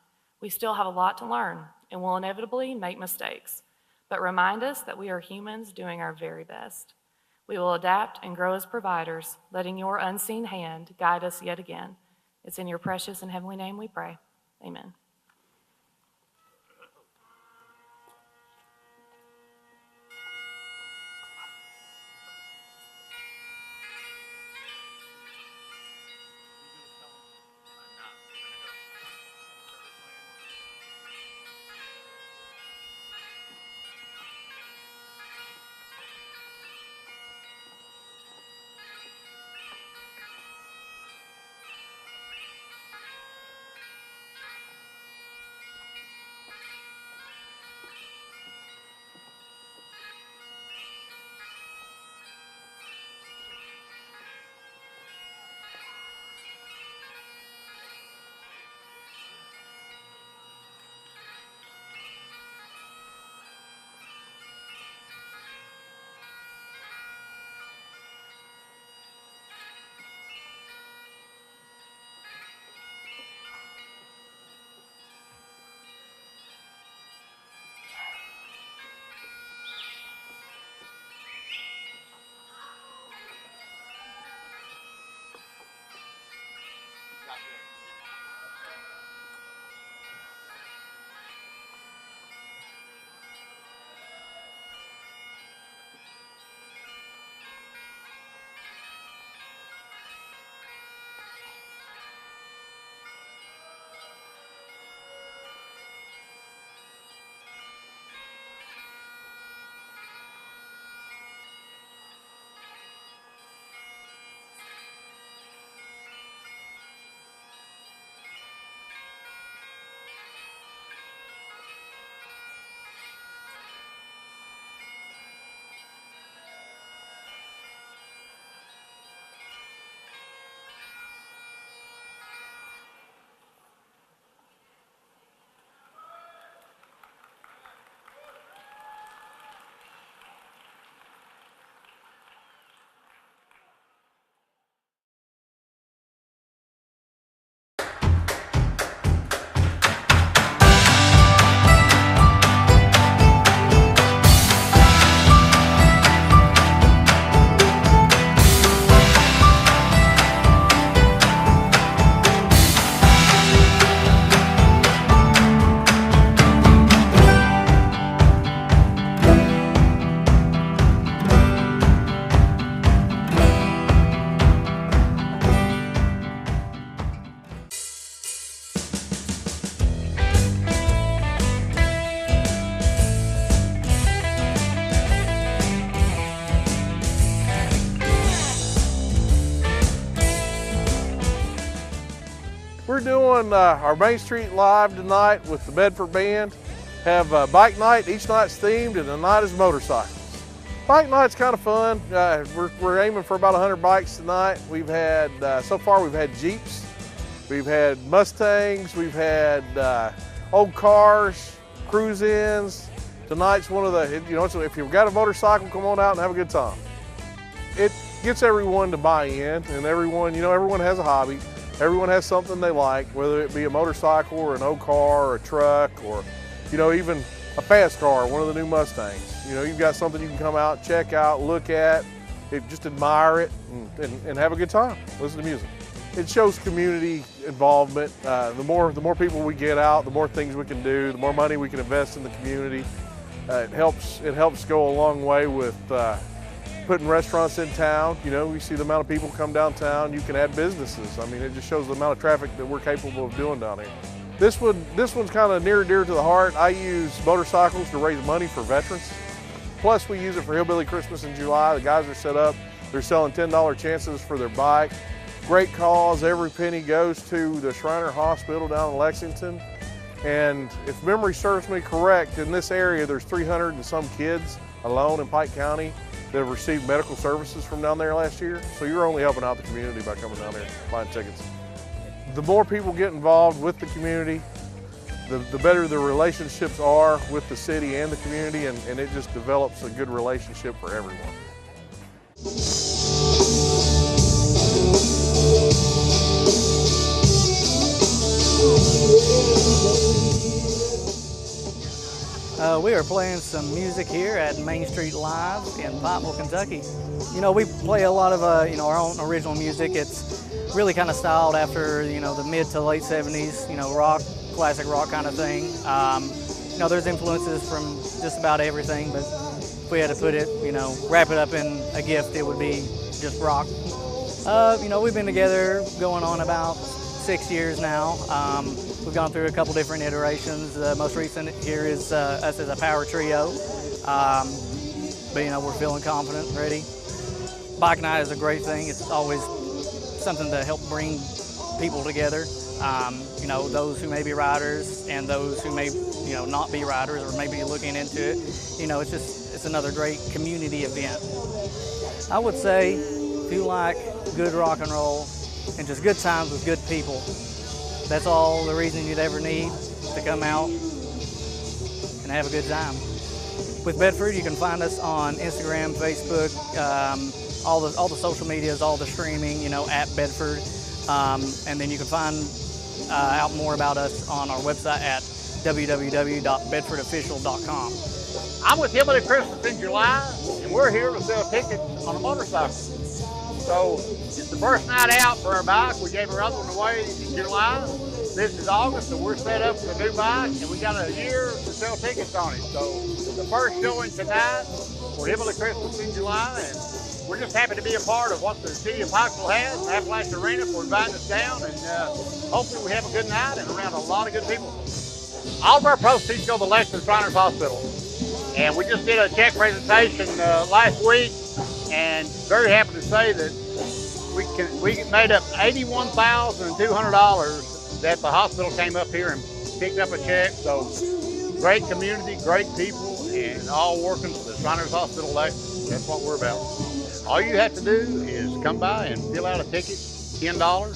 We still have a lot to learn and will inevitably make mistakes, but remind us that we are humans doing our very best. We will adapt and grow as providers, letting your unseen hand guide us yet again. It's in your precious and heavenly name we pray. Amen. We're doing our Main Street Live tonight with the Bedford Band. Have bike night, each night's themed, and the night is motorcycles. Bike night's kind of fun. We're aiming for about 100 bikes tonight. We've had, so far we've had Jeeps, we've had Mustangs, we've had old cars, cruise-ins. Tonight's one of the, you know, if you've got a motorcycle, come on out and have a good time. It gets everyone to buy in, and everyone, you know, everyone has a hobby. Everyone has something they like, whether it be a motorcycle or an old car or a truck or, you know, even a fast car, one of the new Mustangs. You know, you've got something you can come out, check out, look at, just admire it and have a good time, listen to music. it shows community involvement. The more people we get out, the more things we can do, the more money we can invest in the community. It helps go a long way with putting restaurants in town. You know, we see the amount of people come downtown. You can add businesses. I mean, it just shows the amount of traffic that we're capable of doing down here. This one's kind of near and dear to the heart. I use motorcycles to raise money for veterans. Plus, we use it for Hillbilly Christmas in July. The guys are set up. They're selling $10 chances for their bike. Great cause. Every penny goes to the Shriner Hospital down in Lexington. And if memory serves me correct, in this area, there's 300 and some kids alone in Pike County that have received medical services from down there last year. So you're only helping out the community by coming down there and buying tickets. The more people get involved with the community, the better the relationships are with the city and the community, and it just develops a good relationship for everyone. We are playing some music here at Main Street Live in Pikeville, Kentucky. You know, we play a lot of our own original music. It's really kind of styled after the mid to late 70s, rock, classic rock kind of thing. There's influences from just about everything, but if we had to put it, wrap it up in a gift, it would be just rock. We've been together going on about 6 years now. We've gone through a couple different iterations. The most recent here is us as a power trio. But we're feeling confident, ready. Bike night is a great thing. It's always something to help bring people together. Those who may be riders and those who may, not be riders or maybe looking into it. It's another great community event. I would say if you like good rock and roll and just good times with good people, that's all the reason you'd ever need to come out and have a good time. With Bedford, you can find us on Instagram, Facebook, all the social medias, all the streaming, at Bedford. And then you can find out more about us on our website at www.bedfordofficial.com. I'm with Hillbilly Christmas in July, and we're here to sell tickets on a motorcycle. So it's the first night out for our bike. We gave our other one away in July. This is August, so we're set up for the new bike, and we got a year to sell tickets on it. So the first showing tonight for Hillbilly Christmas in July, and we're just happy to be a part of what the city of Pikeville has, Appalachian Arena, for inviting us down, and hopefully we have a good night and around a lot of good people. All of our proceeds go to the Lexington Shriners Hospital, and we just did a check presentation last week, and very happy to say that we made up $81,200 that the hospital came up here and picked up a check. So great community, great people, and all working for the Shriners Hospital Lexington. That's what we're about. All you have to do is come by and fill out a ticket, $10.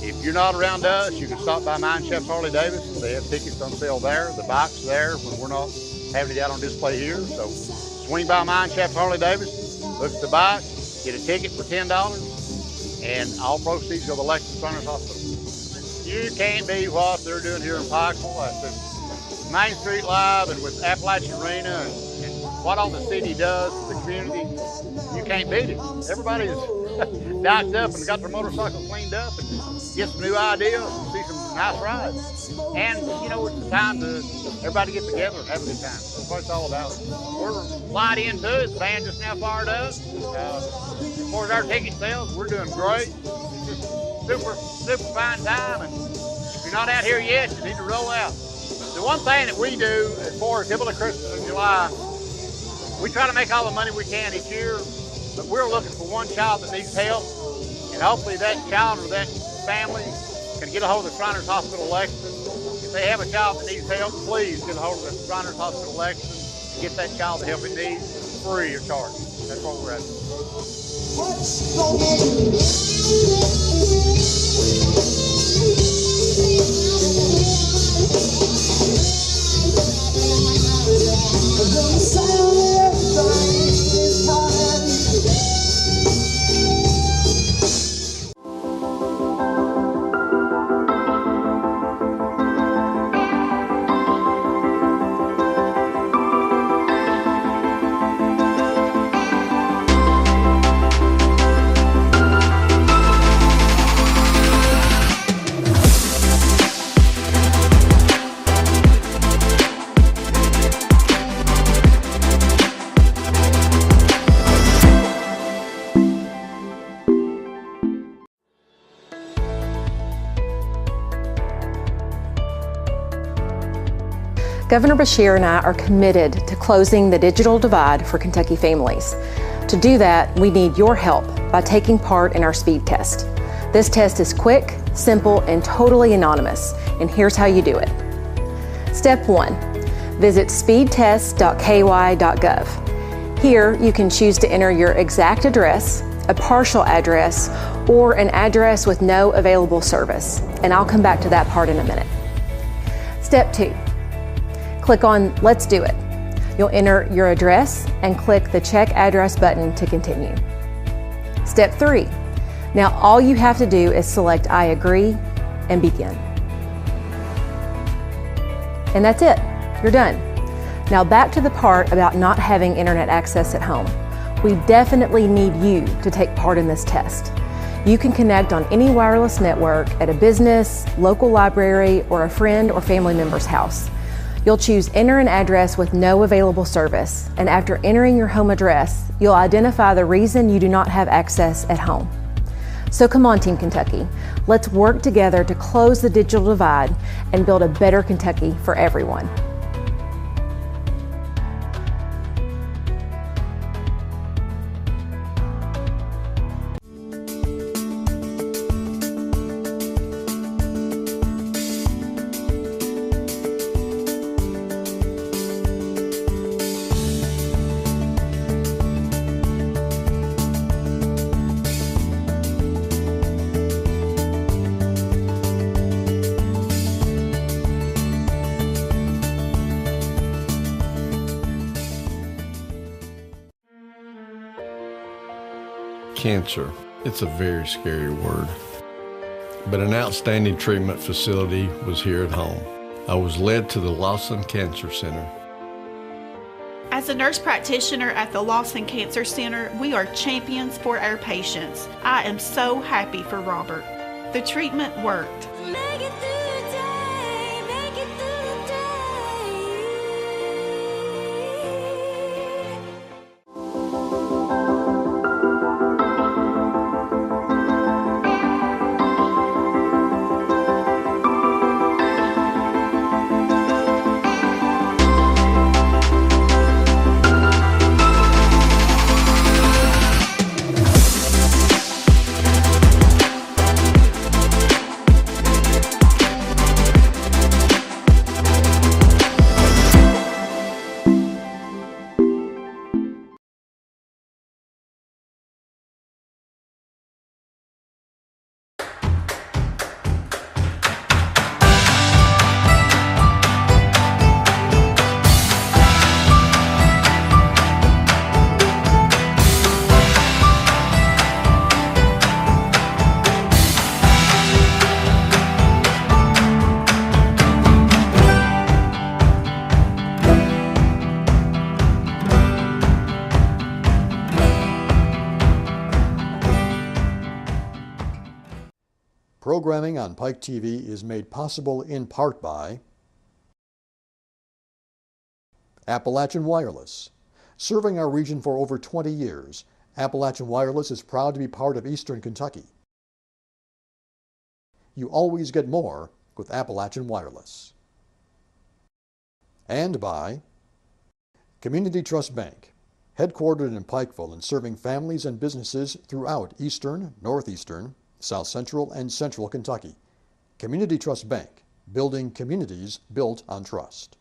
If you're not around us, you can stop by Mine Chef's Harley Davidson. They have tickets on sale there. The bike's there when we're not having it out on display here. So swing by Mine Chef's Harley Davidson, look at the bike, get a ticket for $10, and all proceeds go to the Lexington Shriners Hospital. You can't beat what they're doing here in Pikeville. That's Main Street Live and with Appalachian Arena and what all the city does for the community. You can't beat it. Everybody's diked up and got their motorcycle cleaned up and get some new ideas and see some nice rides. And, it's the time to everybody get together and have a good time. That's what it's all about. We're light into it. The band just now fired up. As far as our ticket sales, we're doing great. It's just super fine time. And if you're not out here yet, you need to roll out. The one thing that we do as far as Hillbilly Christmas in July, we try to make all the money we can each year, but we're looking for one child that needs help, and hopefully that child or that family can get a hold of the Shriners Hospital Lexington. If they have a child that needs help, please get a hold of the Shriners Hospital Lexington and get that child the help it needs, free of charge. That's what we're after. Governor Beshear and I are committed to closing the digital divide for Kentucky families. To do that, we need your help by taking part in our speed test. This test is quick, simple, and totally anonymous, and here's how you do it. Step 1, visit speedtest.ky.gov. Here, you can choose to enter your exact address, a partial address, or an address with no available service, and I'll come back to that part in a minute. Step 2, click on Let's Do It. You'll enter your address and click the Check Address button to continue. Step 3, now all you have to do is select I agree and begin. And that's it, you're done. Now back to the part about not having internet access at home. We definitely need you to take part in this test. You can connect on any wireless network at a business, local library, or a friend or family member's house. You'll choose Enter an address with no available service, and after entering your home address, you'll identify the reason you do not have access at home. So come on, Team Kentucky, let's work together to close the digital divide and build a better Kentucky for everyone. Cancer, it's a very scary word. But an outstanding treatment facility was here at home. I was led to the Lawson Cancer Center. As a nurse practitioner at the Lawson Cancer Center, we are champions for our patients. I am so happy for Robert. The treatment worked. Programming on Pike TV is made possible in part by Appalachian Wireless. Serving our region for over 20 years, Appalachian Wireless is proud to be part of Eastern Kentucky. You always get more with Appalachian Wireless. And by Community Trust Bank, headquartered in Pikeville and serving families and businesses throughout eastern, northeastern, South Central, and Central Kentucky. Community Trust Bank, building communities built on trust.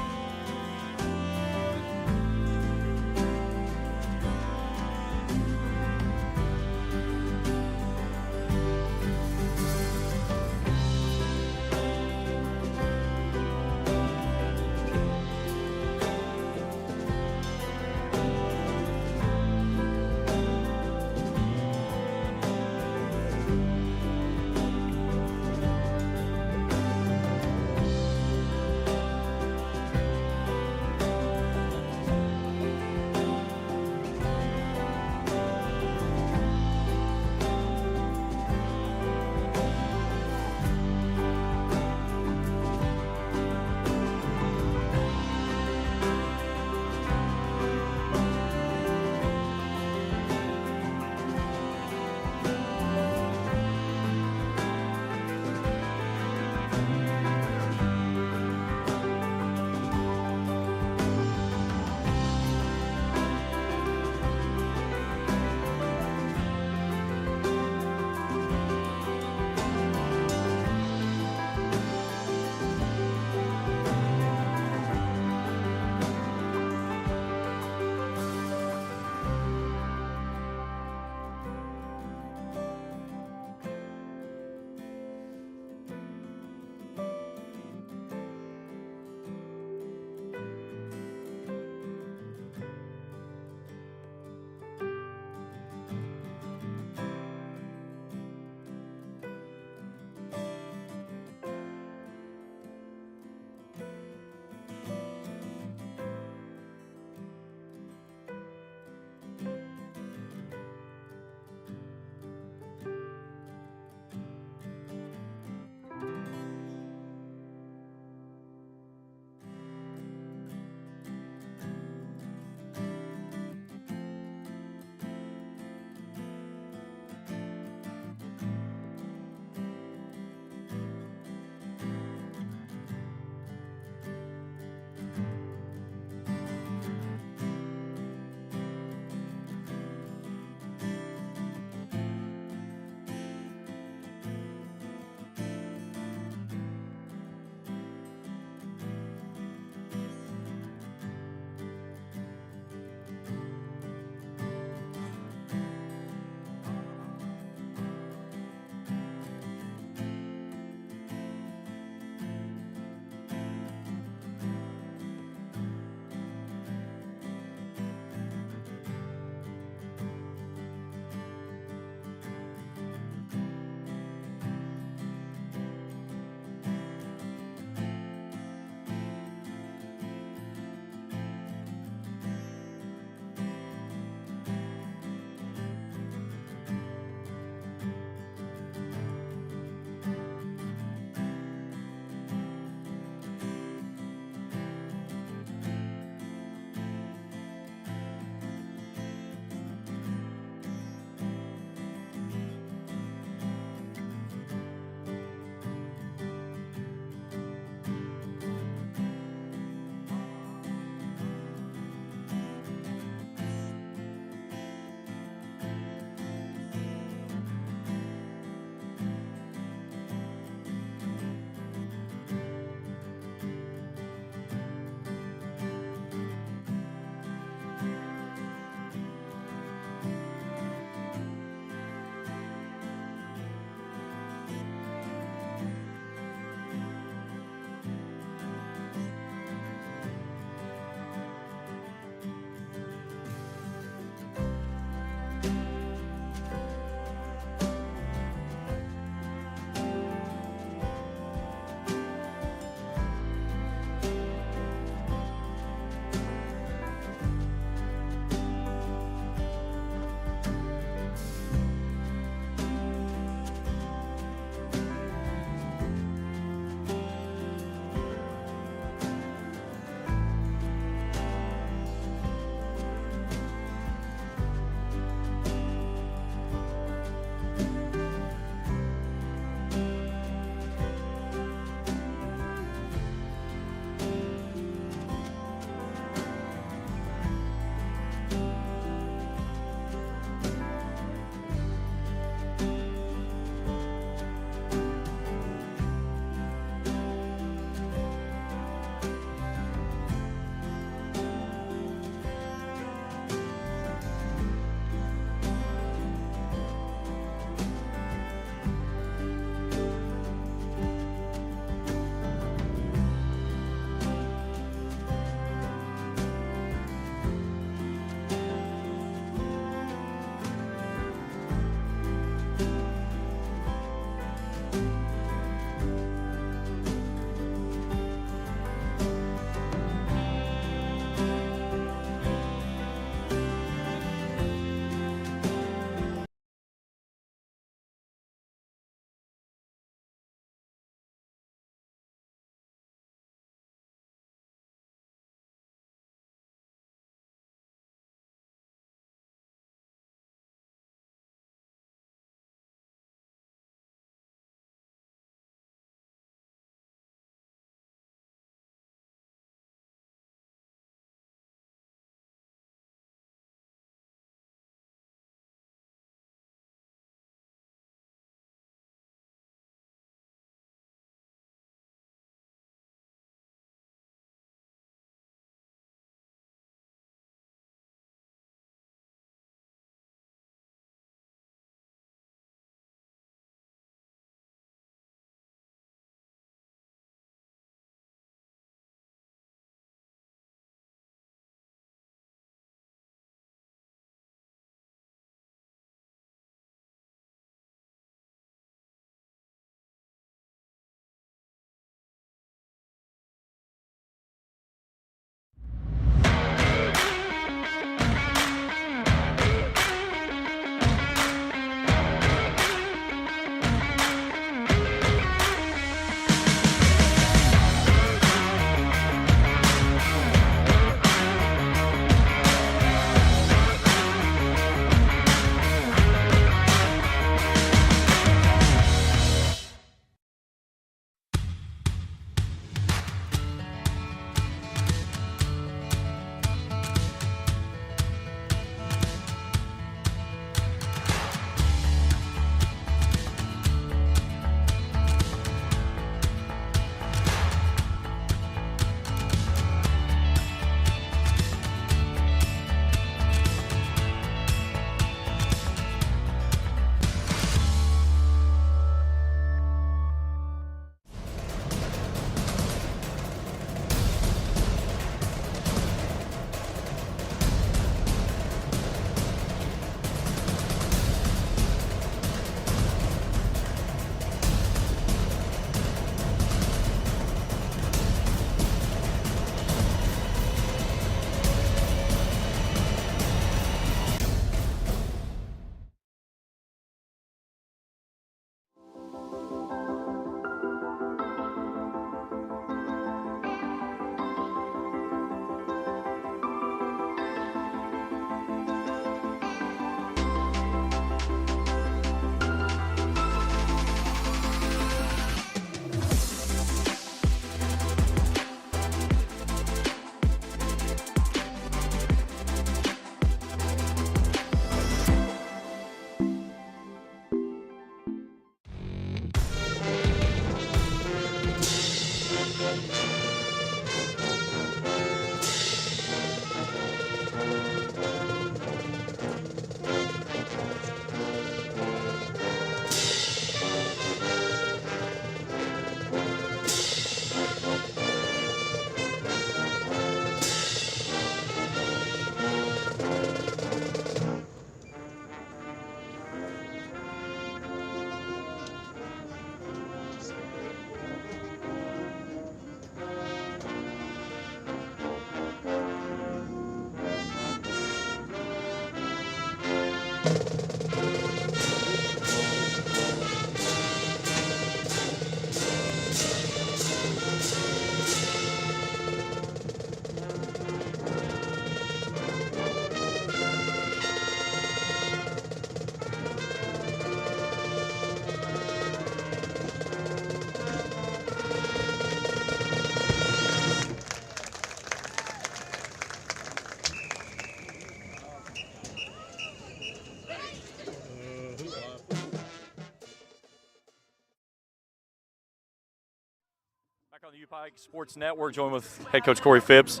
the UPike Sports Network, joined with head coach Corey Phipps.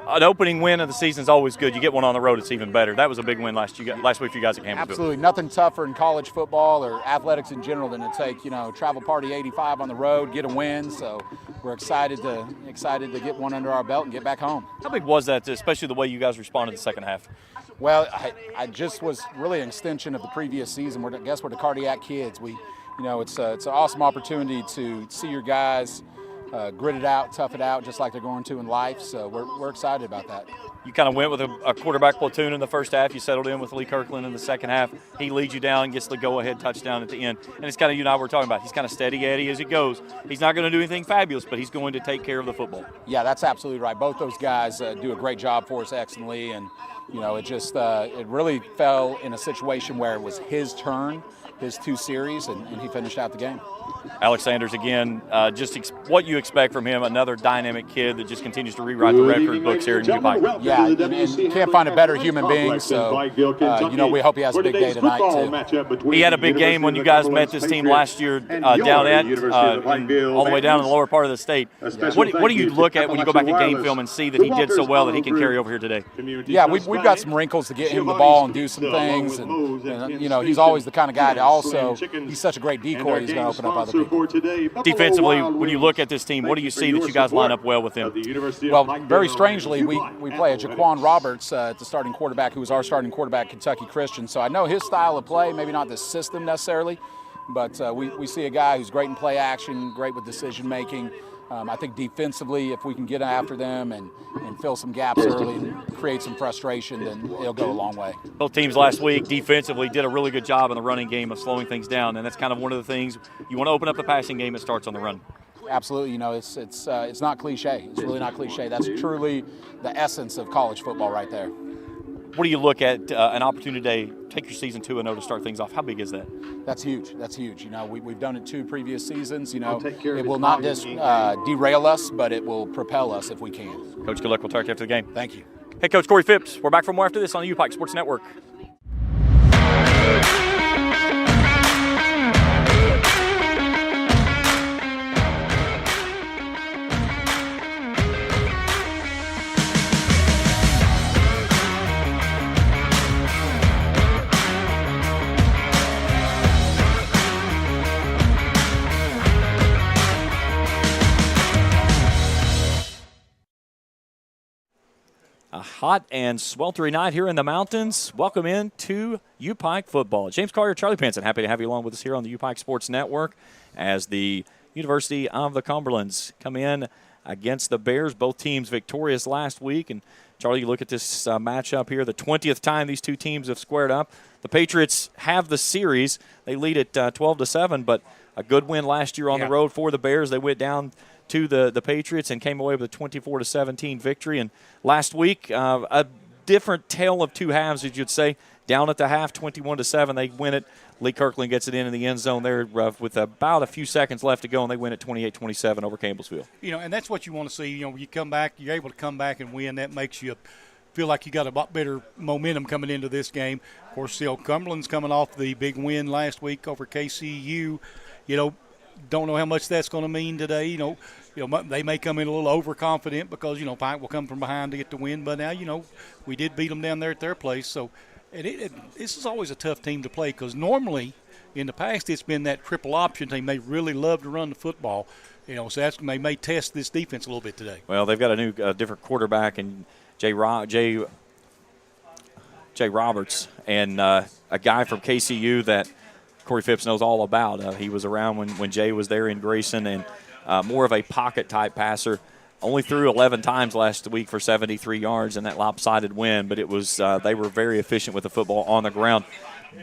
An opening win of the season is always good. You get one on the road, it's even better. That was a big win last week for you guys at Campbellsville. Absolutely. Nothing tougher in college football or athletics in general than to take, travel party 85 on the road, get a win. So we're excited to get one under our belt and get back home. How big was that, especially the way you guys responded in the second half? Well, I just was really an extension of the previous season. We're the cardiac kids. It's an awesome opportunity to see your guys grit it out, tough it out, just like they're going to in life. So we're excited about that. You kind of went with a quarterback platoon in the first half. You settled in with Lee Kirkland in the second half. He leads you down and gets the go-ahead touchdown at the end. And it's kind of you and I were talking about. He's kind of steady Eddie as he goes. He's not going to do anything fabulous, but he's going to take care of the football. Yeah, that's absolutely right. Both those guys do a great job for us excellently. And, it really fell in a situation where it was his turn, his 2 series, and he finished out the game. Alex Sanders, again, what you expect from him, another dynamic kid that just continues to rewrite the record books here in UPike. Yeah, and can't find a better human being, so, we hope he has a big day tonight, too. He had a big game when you guys met this team last year down at, all the way down in the lower part of the state. What do you look at when you go back at game film and see that he did so well that he can carry over here today? Yeah, we've got some wrinkles to get him the ball and do some things, and he's always the kind of guy to also, he's such a great decoy, he's going to open up other people. Defensively, when you look at this team, what do you see that you guys line up well with him? Well, very strangely, we play a Jaquan Roberts at the starting quarterback, who was our starting quarterback at Kentucky Christian. So I know his style of play, maybe not the system necessarily, but we see a guy who's great in play action, great with decision making. I think defensively, if we can get after them and fill some gaps early and create some frustration, then it'll go a long way. Both teams last week defensively did a really good job in the running game of slowing things down, and that's kind of one of the things. You want to open up the passing game, it starts on the run. Absolutely. It's not cliche. It's really not cliche. That's truly the essence of college football right there. What do you look at an opportunity today? Take your season 2-0 to start things off. How big is that? That's huge. That's huge. We've done it 2 previous seasons. It will not just derail us, but it will propel us if we can. Coach, good luck. We'll talk to you after the game. Thank you. Hey, Coach Corey Phipps. We're back for more after this on the UPike Sports Network. A hot and sweltering night here in the mountains. Welcome in to UPike football. James Collier, Charlie Panson, happy to have you along with us here on the UPike Sports Network as the University of the Cumberlands come in against the Bears. Both teams victorious last week. And Charlie, you look at this matchup here, the 20th time these two teams have squared up. The Patriots have the series. They lead at 12-7, but a good win last year on the road for the Bears. They went down to the Patriots and came away with a 24-17 victory. And last week, a different tale of 2 halves, as you'd say. Down at the half, 21-7, they win it. Lee Kirkland gets it in the end zone there with about a few seconds left to go, and they win it 28-27 over Campbellsville. And that's what you want to see. You come back, you're able to come back and win. That makes you feel like you got a lot better momentum coming into this game. Of course, Cumberland's coming off the big win last week over KCU. Don't know how much that's going to mean today. They may come in a little overconfident because, Pike will come from behind to get the win. But now, we did beat them down there at their place. So this is always a tough team to play because normally in the past it's been that triple option team. They really love to run the football. So they may test this defense a little bit today. Well, they've got a different quarterback in Jay Roberts and a guy from KCU that Corey Phipps knows all about. He was around when Jay was there in Grayson and more of a pocket-type passer. Only threw 11 times last week for 73 yards in that lopsided win, but it was they were very efficient with the football on the ground.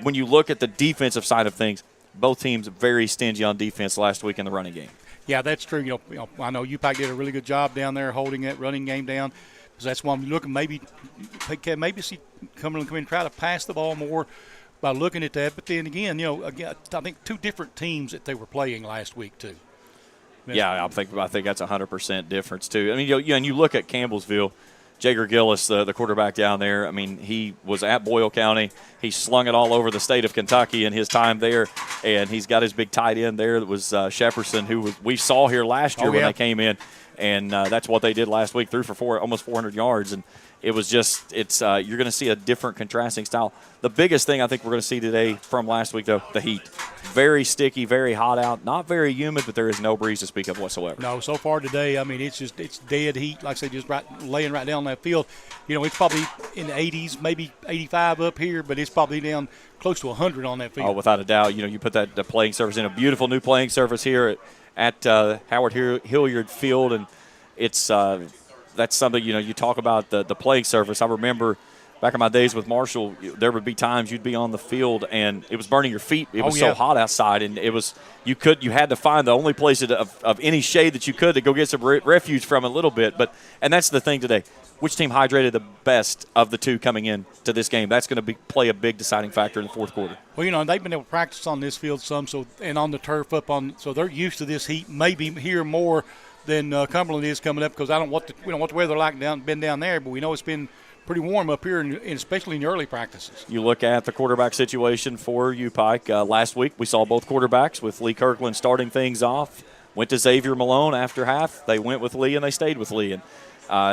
When you look at the defensive side of things, both teams very stingy on defense last week in the running game. Yeah, that's true. I know UPike did a really good job down there holding that running game down. So that's why I'm looking maybe see Cumberland come in and try to pass the ball more by looking at that. But then again, I think 2 different teams that they were playing last week too. Yeah, I think that's 100% difference too. I mean, and you look at Campbellsville, Jager Gillis, the quarterback down there, I mean, he was at Boyle County. He slung it all over the state of Kentucky in his time there, and he's got his big tight end there that was Shepperson, who we saw here last year when they came in, and that's what they did last week, threw for almost 400 yards, and it was just you're going to see a different contrasting style. The biggest thing I think we're going to see today from last week, though, the heat. Very sticky, very hot out, not very humid, but there is no breeze to speak of whatsoever. No, so far today, I mean, it's dead heat, like I say, just laying right down that field. You know, it's probably in the 80s, maybe 85 up here, but it's probably down close to 100 on that field. Oh, without a doubt. You know, you put the playing surface in, a beautiful new playing surface here at Howard Hilliard Field, and it's that's something, you know, you talk about the playing surface. I remember back in my days with Marshall, there would be times you'd be on the field and it was burning your feet. It was so hot outside, and it was you had to find the only place of any shade that you could to go get some refuge from a little bit. And that's the thing today. Which team hydrated the best of the two coming in to this game? That's going to play a big deciding factor in the fourth quarter. Well, you know, they've been able to practice on this field some, and on the turf so they're used to this heat, maybe here more than Cumberland is coming up, because we don't know what the weather like been down there, but we know it's been pretty warm up here, and especially in the early practices. You look at the quarterback situation for UPike. Last week we saw both quarterbacks with Lee Kirkland starting things off. Went to Xavier Malone after half. They went with Lee, and they stayed with Lee. And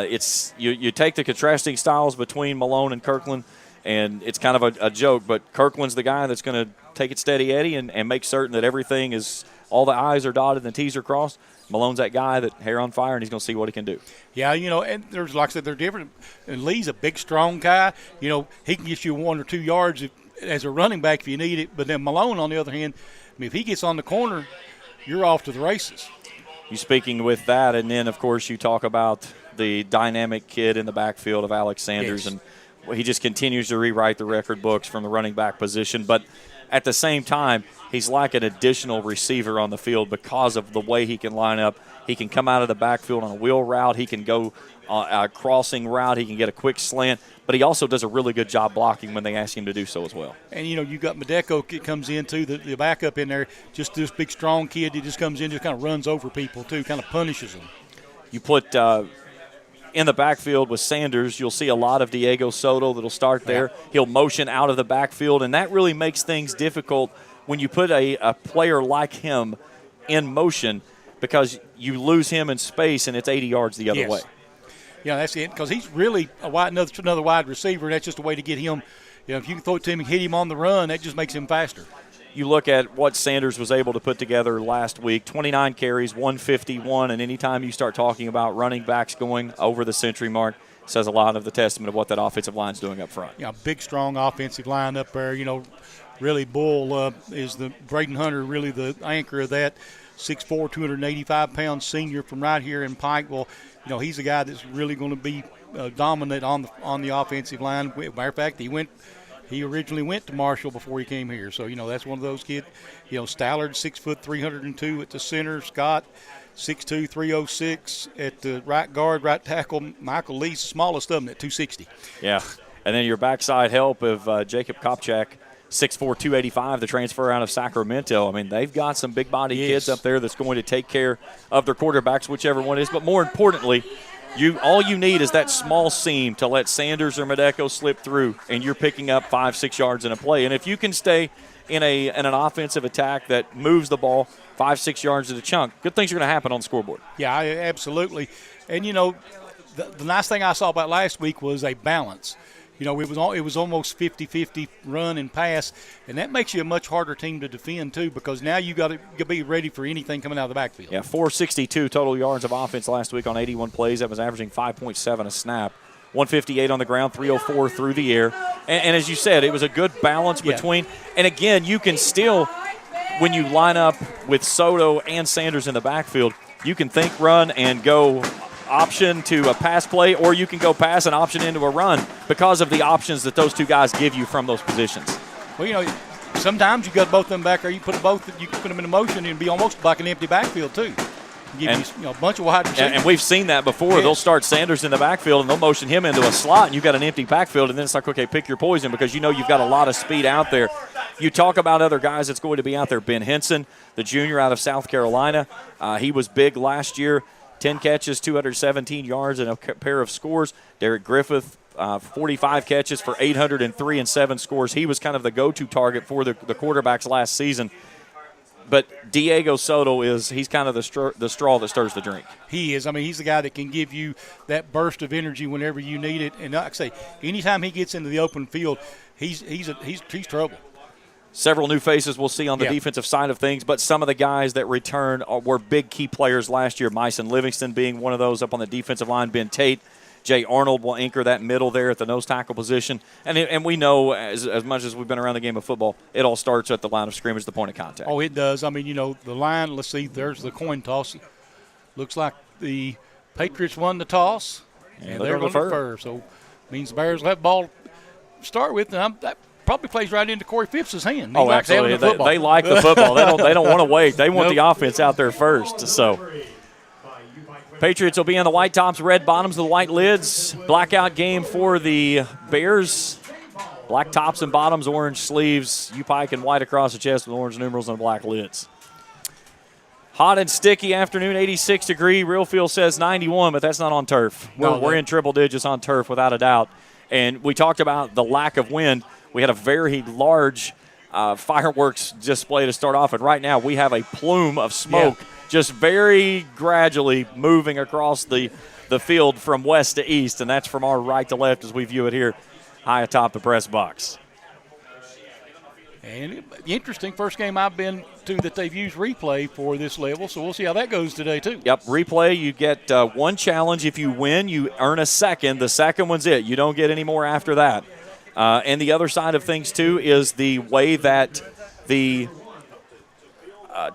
it's you take the contrasting styles between Malone and Kirkland, and it's kind of a joke, but Kirkland's the guy that's going to take it steady Eddie and make certain that everything is, all the I's are dotted and the T's are crossed. Malone's that guy that hair on fire, and he's going to see what he can do. Yeah, you know, and there's, like I said, they're different. And Lee's a big, strong guy. You know, he can get you 1 or 2 yards as a running back if you need it. But then Malone, on the other hand, I mean, if he gets on the corner, you're off to the races. You speaking with that, and then, of course, you talk about the dynamic kid in the backfield of Alex Sanders, and he just continues to rewrite the record books from the running back position. But at the same time, he's like an additional receiver on the field because of the way he can line up. He can come out of the backfield on a wheel route. He can go a crossing route. He can get a quick slant. But he also does a really good job blocking when they ask him to do so as well. And, you know, you got Medeco comes in, too, the backup in there, just this big, strong kid. He just comes in, just kind of runs over people, too, kind of punishes them. You put in the backfield with Sanders, you'll see a lot of Diego Soto that'll start there. Yeah. He'll motion out of the backfield, and that really makes things difficult when you put a player like him in motion, because you lose him in space and it's 80 yards the other way. Yeah, that's it, because he's really another wide receiver, and that's just a way to get him. You know, if you can throw it to him and hit him on the run, that just makes him faster. You look at what Sanders was able to put together last week, 29 carries, 151, and anytime you start talking about running backs going over the century mark, says a lot of the testament of what that offensive line's doing up front. Yeah, big, strong offensive line up there. You know, really Bull is Braden Hunter, really the anchor of that. 6'4", 285-pound senior from right here in Pikeville. You know, he's a guy that's really going to be dominant on the offensive line. Matter of fact, he originally went to Marshall before he came here. So, you know, that's one of those kids. You know, Stallard, 6 foot 302 at the center. Scott, 6'2", 306 at the right guard, right tackle. Michael Lee's the smallest of them at 260. Yeah. And then your backside help of Jacob Kopchak, 6'4", 285, the transfer out of Sacramento. I mean, they've got some big-bodied kids up there that's going to take care of their quarterbacks, whichever one it is. But more importantly, all you need is that small seam to let Sanders or Medeco slip through, and you're picking up 5-6 yards in a play. And if you can stay in an offensive attack that moves the ball 5-6 yards at a chunk, good things are going to happen on the scoreboard. Yeah, absolutely. And, you know, the nice thing I saw about last week was a balance. You know, it was almost 50-50 run and pass, and that makes you a much harder team to defend, too, because now you got to be ready for anything coming out of the backfield. Yeah, 462 total yards of offense last week on 81 plays. That was averaging 5.7 a snap. 158 on the ground, 304 through the air. And as you said, it was a good balance between. And, again, you can still, when you line up with Soto and Sanders in the backfield, you can think run and go option to a pass play, or you can go pass and option into a run because of the options that those two guys give you from those positions. Well, you know, sometimes you got both of them back there. You can put them in motion and be almost like an empty backfield too. Give you a bunch of wide receivers. And we've seen that before. Yes. They'll start Sanders in the backfield and they'll motion him into a slot, and you've got an empty backfield, and then it's like, okay, pick your poison, because you know you've got a lot of speed out there. You talk about other guys that's going to be out there. Ben Henson, the junior out of South Carolina, he was big last year. 10 catches, 217 yards, and a pair of scores. Derek Griffith, 45 catches for 803 and 7 scores. He was kind of the go-to target for the quarterbacks last season. But Diego Soto he's kind of the straw that stirs the drink. He is. I mean, he's the guy that can give you that burst of energy whenever you need it. And like I say, anytime he gets into the open field, he's trouble. Several new faces we'll see on the defensive side of things, but some of the guys that return were big key players last year. Myson Livingston being one of those up on the defensive line. Ben Tate, Jay Arnold will anchor that middle there at the nose tackle position. And we know, as much as we've been around the game of football, it all starts at the line of scrimmage, the point of contact. Oh, it does. I mean, the line, let's see, there's the coin toss. Looks like the Patriots won the toss, and they're going to defer. So means the Bears will have the ball to start with, and that probably plays right into Corey Phipps' hand. Oh, absolutely. They like the football. They don't want to wait. They want the offense out there first. So Patriots will be on the white tops, red bottoms, the white lids. Blackout game for the Bears. Black tops and bottoms, orange sleeves, U-Pike and white across the chest with orange numerals and black lids. Hot and sticky afternoon, 86 degree. Real feel says 91, but that's not on turf. We're in triple digits on turf without a doubt. And we talked about the lack of wind. We had a very large fireworks display to start off, and right now we have a plume of smoke just very gradually moving across the field from west to east, and that's from our right to left as we view it here high atop the press box. And interesting, first game I've been to that they've used replay for this level, so we'll see how that goes today too. Yep, replay, you get one challenge. If you win, you earn a second. The second one's it. You don't get any more after that. And the other side of things, too, is the way that the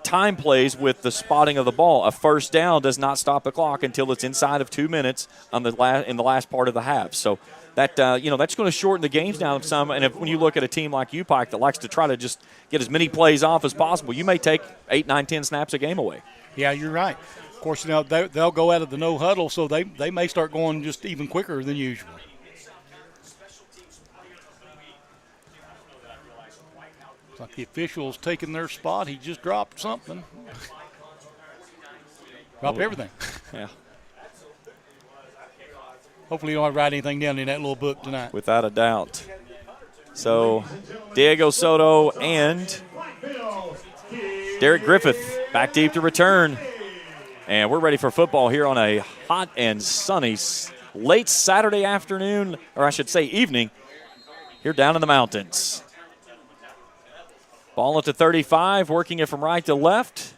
time plays with the spotting of the ball. A first down does not stop the clock until it's inside of 2 minutes in the last part of the half. So that that's going to shorten the games down some. And when you look at a team like U-Pike that likes to try to just get as many plays off as possible, you may take 8, 9, 10 snaps a game away. Yeah, you're right. Of course, they'll go out of the no huddle, so they may start going just even quicker than usual. Like the official's taking their spot. He just dropped something. Dropped everything. Yeah. Hopefully you don't have to write anything down in that little book tonight. Without a doubt. So Diego Soto and Derek Griffith back deep to return. And we're ready for football here on a hot and sunny late Saturday afternoon, or I should say evening, here down in the mountains. Ball at the 35, working it from right to left.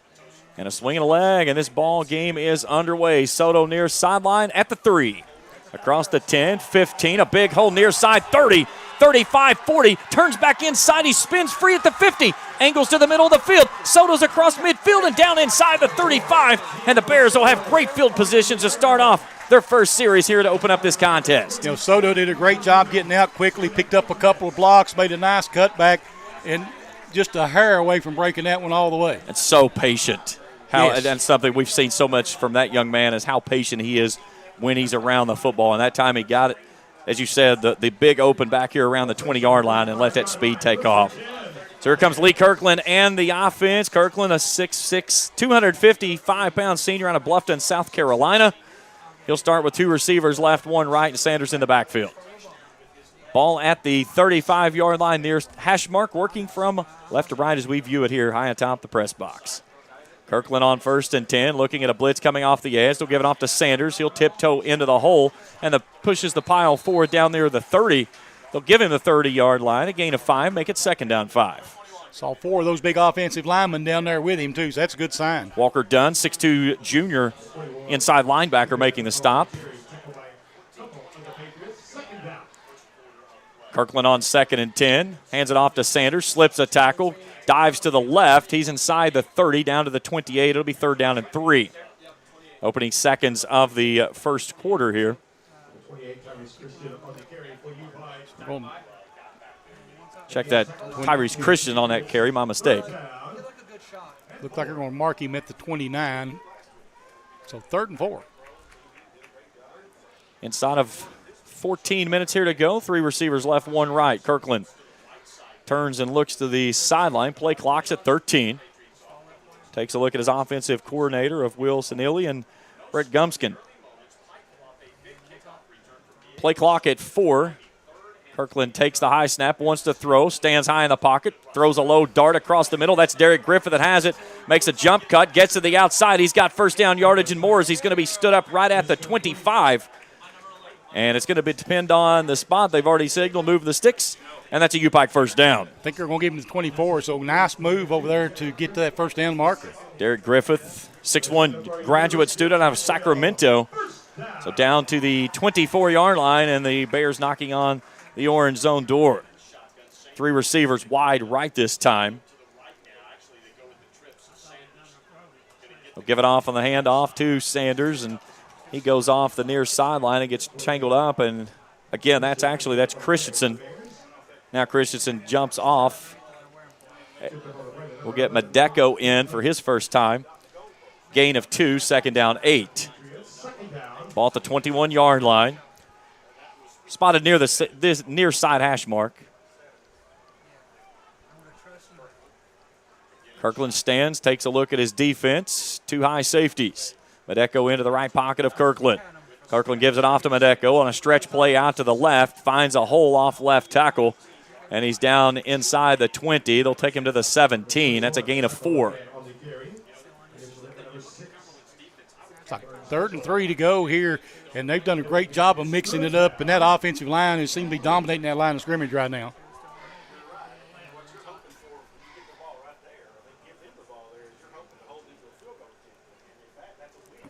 And a swing and a leg, and this ball game is underway. Soto near sideline at the 3. Across the 10, 15, a big hole near side, 30, 35, 40. Turns back inside, he spins free at the 50. Angles to the middle of the field. Soto's across midfield and down inside the 35. And the Bears will have great field positions to start off their first series here to open up this contest. Soto did a great job getting out quickly, picked up a couple of blocks, made a nice cutback, and just a hair away from breaking that one all the way. And so patient. Yes. That's something we've seen so much from that young man, is how patient he is when he's around the football. And that time he got it, as you said, the big open back here around the 20-yard line and let that speed take off. So here comes Lee Kirkland and the offense. Kirkland, a 6'6", 255-pound senior out of Bluffton, South Carolina. He'll start with 2 receivers left, 1 right, and Sanders in the backfield. Ball at the 35-yard line near hash mark, working from left to right as we view it here high atop the press box. Kirkland on 1st and 10, looking at a blitz coming off the edge. They'll give it off to Sanders. He'll tiptoe into the hole and pushes the pile forward down near the 30. They'll give him the 30-yard line, a gain of 5, make it 2nd down 5. Saw 4 of those big offensive linemen down there with him, too, so that's a good sign. Walker Dunn, 6'2", junior inside linebacker, making the stop. Kirkland on 2nd and 10, hands it off to Sanders, slips a tackle, dives to the left. He's inside the 30, down to the 28. It'll be 3rd down and 3. Opening seconds of the first quarter here. Check that, Tyrese Christian on that carry, my mistake. Looks like they're going to mark him at the 29. So 3rd and 4. Inside of 14 minutes here to go. 3 receivers left, 1 right. Kirkland turns and looks to the sideline. Play clock's at 13. Takes a look at his offensive coordinator of Will Sanilli and Brett Gumskin. Play clock at 4. Kirkland takes the high snap, wants to throw, stands high in the pocket, throws a low dart across the middle. That's Derek Griffith that has it, makes a jump cut, gets to the outside. He's got first down yardage and more as he's going to be stood up right at the 25. And it's going to depend on the spot. They've already signaled, move the sticks, and that's a U-Pike first down. I think they're going to give him the 24, so nice move over there to get to that first down marker. Derek Griffith, 6'1" graduate student out of Sacramento. So down to the 24-yard line, and the Bears knocking on the orange zone door. 3 receivers wide right this time. They'll give it off on the handoff to Sanders, and he goes off the near sideline and gets tangled up. And again, that's Christensen. Now Christensen jumps off. We'll get Madeko in for his first time. Gain of 2, second down 8. Ball at the 21-yard line. Spotted near this near side hash mark. Kirkland stands, takes a look at his defense. 2 high safeties. Madeko into the right pocket of Kirkland. Kirkland gives it off to Madeko on a stretch play out to the left. Finds a hole off left tackle. And he's down inside the 20. They'll take him to the 17. That's a gain of 4. It's like 3rd and 3 to go here, and they've done a great job of mixing it up. And that offensive line has seemed to be dominating that line of scrimmage right now.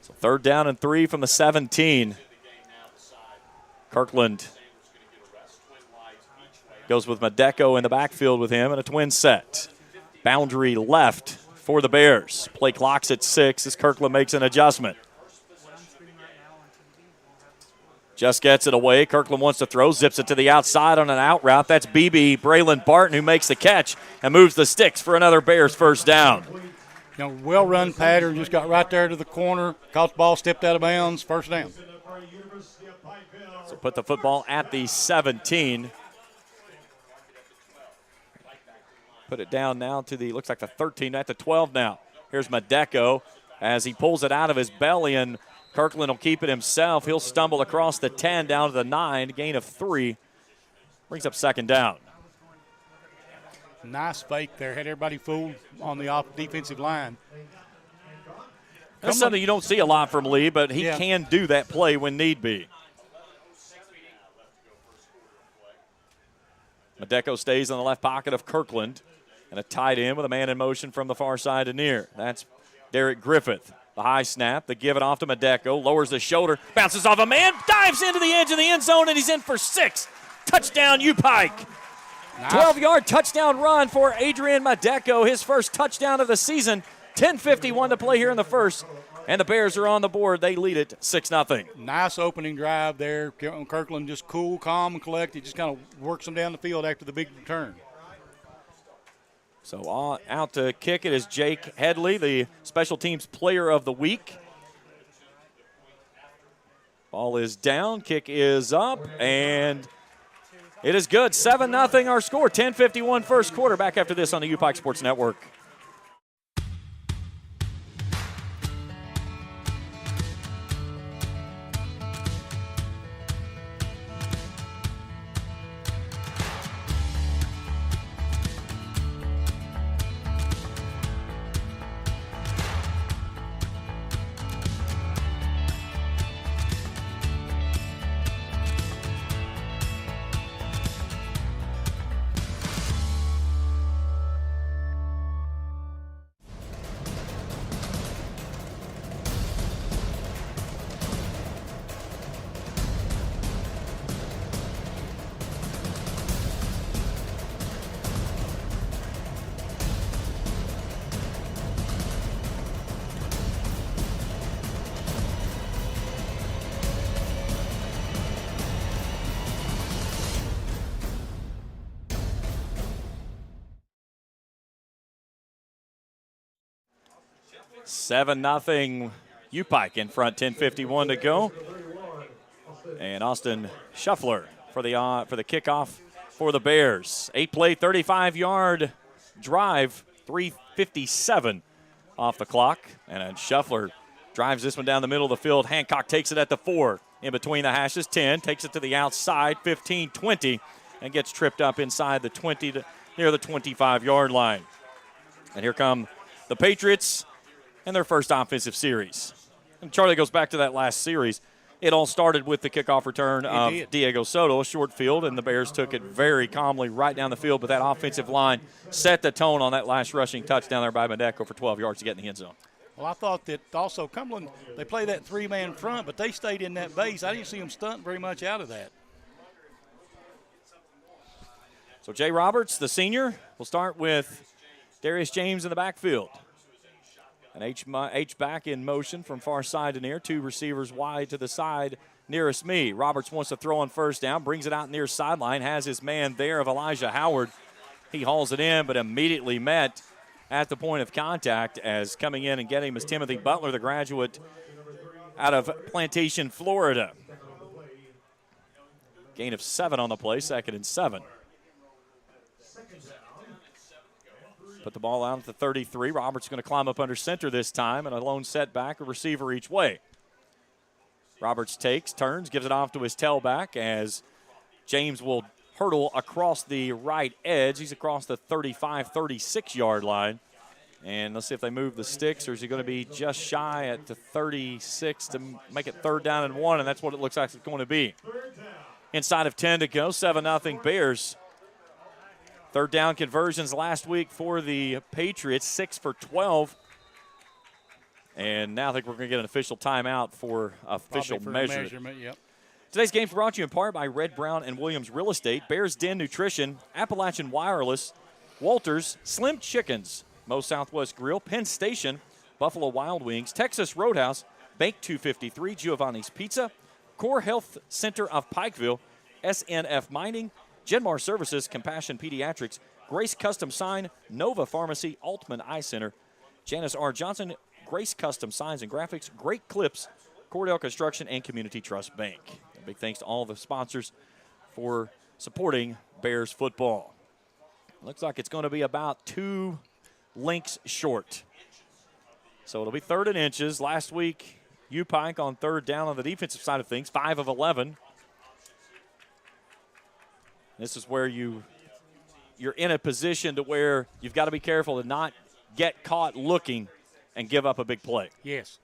So 3rd down and 3 from the 17. Kirkland goes with Madeko in the backfield with him in a twin set. Boundary left for the Bears. Play clock's at 6 as Kirkland makes an adjustment. Just gets it away. Kirkland wants to throw, zips it to the outside on an out route. That's BB Braylon Barton who makes the catch and moves the sticks for another Bears first down. You know, well-run pattern, just got right there to the corner, caught the ball, stepped out of bounds, first down. So put the football at the 17. Put it down now to looks like the 13, at the 12 now. Here's Madeko as he pulls it out of his belly, and Kirkland will keep it himself. He'll stumble across the 10 down to the 9, gain of 3. Brings up second down. Nice fake there, had everybody fooled on the defensive line. That's something you don't see a lot from Lee, but he can do that play when need be. Madeko stays in the left pocket of Kirkland. And a tight end with a man in motion from the far side to near. That's Derek Griffith. The high snap, the give it off to Madeko, lowers the shoulder, bounces off a man, dives into the edge of the end zone, and he's in for 6. Touchdown, U-Pike. Nice. 12-yard touchdown run for Adrian Madeko, his first touchdown of the season. 10:51 to play here in the first, and the Bears are on the board. They lead it 6-0. Nice opening drive there. Kirkland just cool, calm, and collected. Just kind of works them down the field after the big return. So out to kick it is Jake Headley, the special teams player of the week. Ball is down, kick is up, and it is good. 7-0 our score. 10:51 first quarter. Back after this on the U-Pike Sports Network. Seven 7-0 U-Pike in front, 10:51 to go. And Austin Shuffler for the kickoff for the Bears. 8-play, 35-yard drive, 3:57 off the clock. And Shuffler Drives this one down the middle of the field. Hancock takes it at the 4. In between the hashes, 10. Takes it to the outside, 15, 20. And gets tripped up inside the 20 to near the 25-yard line. And here come the Patriots and their first offensive series. And Charlie goes back to that last series. It all started with the kickoff return of Diego Soto, a short field, and the Bears took it very calmly right down the field. But that offensive line set the tone on that last rushing touchdown there by Medeco for 12 yards to get in the end zone. Well, I thought that also Cumberland, they play that three-man front, but they stayed in that base. I didn't see them stunt very much out of that. So Jay Roberts, the senior, will start with Darius James in the backfield. An H-back in motion from far side to near. 2 receivers wide to the side nearest me. Roberts wants to throw on first down, brings it out near sideline, has his man there of Elijah Howard. He hauls it in, but immediately met at the point of contact as coming in and getting him is Timothy Butler, the graduate out of Plantation, Florida. Gain of 7 on the play, 2nd and 7. Put the ball out at the 33. Roberts going to climb up under center this time, and a lone setback, a receiver each way. Roberts takes, turns, gives it off to his tailback as James will hurdle across the right edge. He's across the 35, 36-yard line. And let's see if they move the sticks, or is he going to be just shy at the 36 to make it 3rd down and 1, and that's what it looks like it's going to be. Inside of 10 to go, 7-0 Bears. 3rd down conversions last week for the Patriots, 6 for 12. And now I think we're going to get an official timeout for official measurement. Yep. Today's game is brought to you in part by Red, Brown, and Williams Real Estate, Bears Den Nutrition, Appalachian Wireless, Walters, Slim Chickens, Mo Southwest Grill, Penn Station, Buffalo Wild Wings, Texas Roadhouse, Bank 253, Giovanni's Pizza, Core Health Center of Pikeville, SNF Mining, Genmar Services, Compassion Pediatrics, Grace Custom Sign, Nova Pharmacy, Altman Eye Center, Janice R. Johnson, Grace Custom Signs and Graphics, Great Clips, Cordell Construction, and Community Trust Bank. A big thanks to all the sponsors for supporting Bears football. Looks like it's going to be about 2 lengths short. So it'll be 3rd and inches. Last week, U-Pike on 3rd down on the defensive side of things, 5 of 11. This is where you're in a position to where you've got to be careful to not get caught looking and give up a big play. Yes.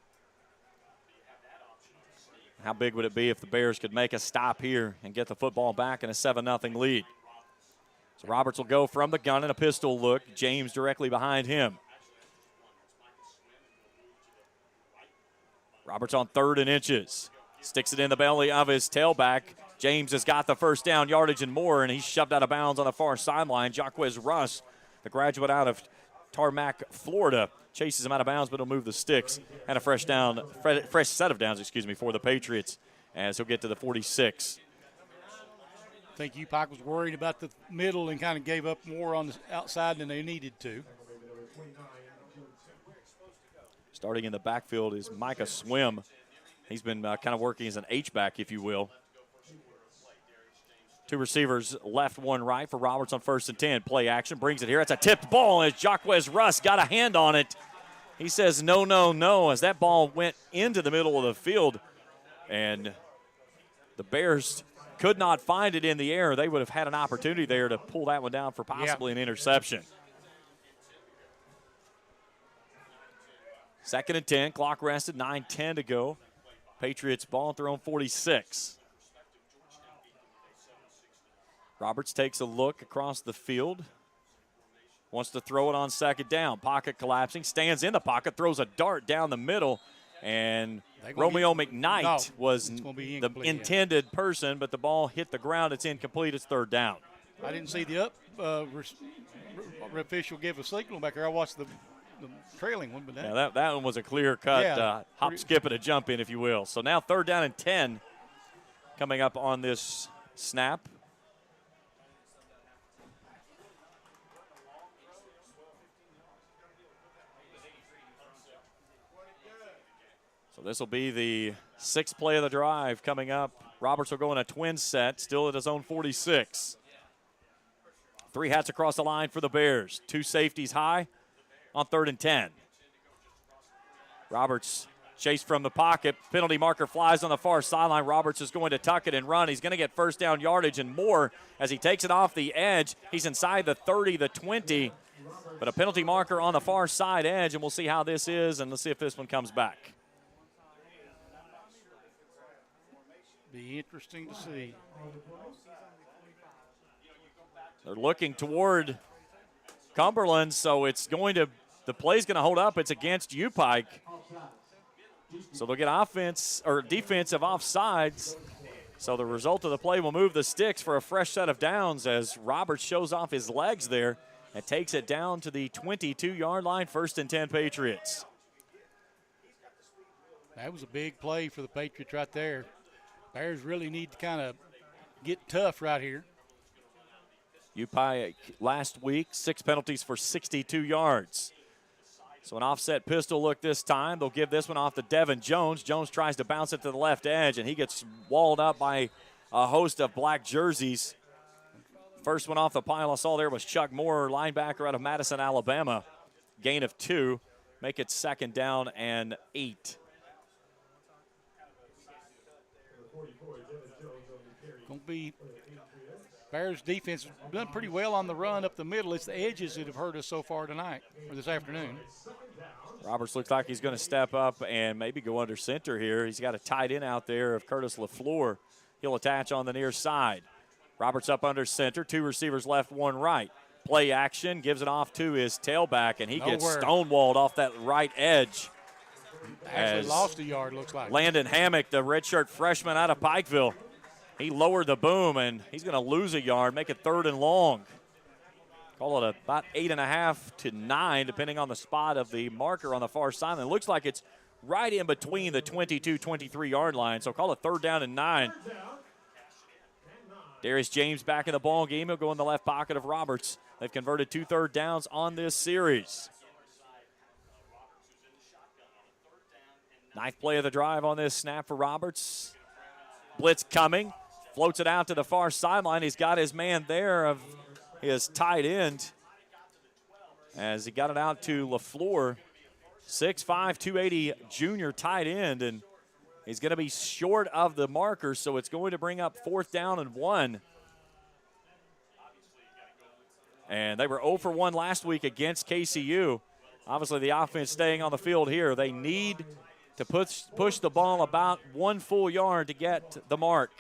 How big would it be if the Bears could make a stop here and get the football back in a 7-0 lead? So Roberts will go from the gun in a pistol look. James directly behind him. Roberts on 3rd and inches. Sticks it in the belly of his tailback. James has got the first down yardage and more, and he's shoved out of bounds on the far sideline. Jaquez Russ, the graduate out of Tarmac, Florida, chases him out of bounds, but he'll move the sticks. And a fresh set of downs, for the Patriots as he'll get to the 46. I think U-Pike was worried about the middle and kind of gave up more on the outside than they needed to. Starting in the backfield is Micah Swim. He's been kind of working as an H-back, if you will. 2 receivers left, 1 right for Roberts on 1st and 10. Play action, brings it here. It's a tipped ball, and Jaquez Russ got a hand on it. He says no, no, no, as that ball went into the middle of the field. And the Bears could not find it in the air. They would have had an opportunity there to pull that one down for possibly an interception. 2nd and 10, clock rested, 9:10 to go. Patriots ball at their own 46. Roberts takes a look across the field. Wants to throw it on 2nd down. Pocket collapsing. Stands in the pocket. Throws a dart down the middle. And Romeo McKnight was the intended person, but the ball hit the ground. It's incomplete. It's 3rd down. I didn't see the official give a signal back there. I watched the trailing one. But that one was a clear-cut hop, skip, and a jump in, if you will. So now 3rd down and 10 coming up on this snap. So this will be the 6th play of the drive coming up. Roberts will go in a twin set, still at his own 46. 3 hats across the line for the Bears. 2 safeties high on 3rd and 10. Roberts Chase from the pocket. Penalty marker flies on the far sideline. Roberts is going to tuck it and run. He's going to get first down yardage and more as he takes it off the edge. He's inside the 30, the 20. But a penalty marker on the far side edge, and we'll see how this is, and let's see if this one comes back. Be interesting to see. They're looking toward Cumberland, so it's going to – the play's going to hold up. It's against UPike. So they'll get offense or defensive offsides. So the result of the play will move the sticks for a fresh set of downs as Roberts shows off his legs there and takes it down to the 22-yard line, 1st and 10 Patriots. That was a big play for the Patriots right there. Bears really need to kind of get tough right here. UPike last week, 6 penalties for 62 yards. So an offset pistol look this time. They'll give this one off to Devin Jones. Jones tries to bounce it to the left edge, and he gets walled up by a host of black jerseys. First one off the pile I saw there was Chuck Moore, linebacker out of Madison, Alabama. Gain of 2. Make it 2nd down and 8. Going to be Bears defense done pretty well on the run up the middle. It's the edges that have hurt us so far tonight or this afternoon. Roberts looks like he's going to step up and maybe go under center here. He's got a tight end out there of Curtis LaFleur. He'll attach on the near side. Roberts up under center. 2 receivers left, 1 right. Play action, gives it off to his tailback, and he gets stonewalled off that right edge. Actually lost a yard, looks like. Landon Hammock, the redshirt freshman out of Pikeville. He lowered the boom, and he's going to lose a yard, make it 3rd and long. Call it about 8.5 to 9, depending on the spot of the marker on the far side. And it looks like it's right in between the 22, 23-yard line, so call it 3rd down and 9. Darius James back in the ball game. He'll go in the left pocket of Roberts. They've converted 2 third downs on this series. 9th play of the drive on this snap for Roberts. Blitz coming. Floats it out to the far sideline. He's got his man there of his tight end as he got it out to LaFleur. 6'5", 280 junior tight end, and he's going to be short of the marker, so it's going to bring up 4th down and 1. And they were 0 for 1 last week against KCU. Obviously, the offense staying on the field here. They need to push the ball about 1 full yard to get the mark.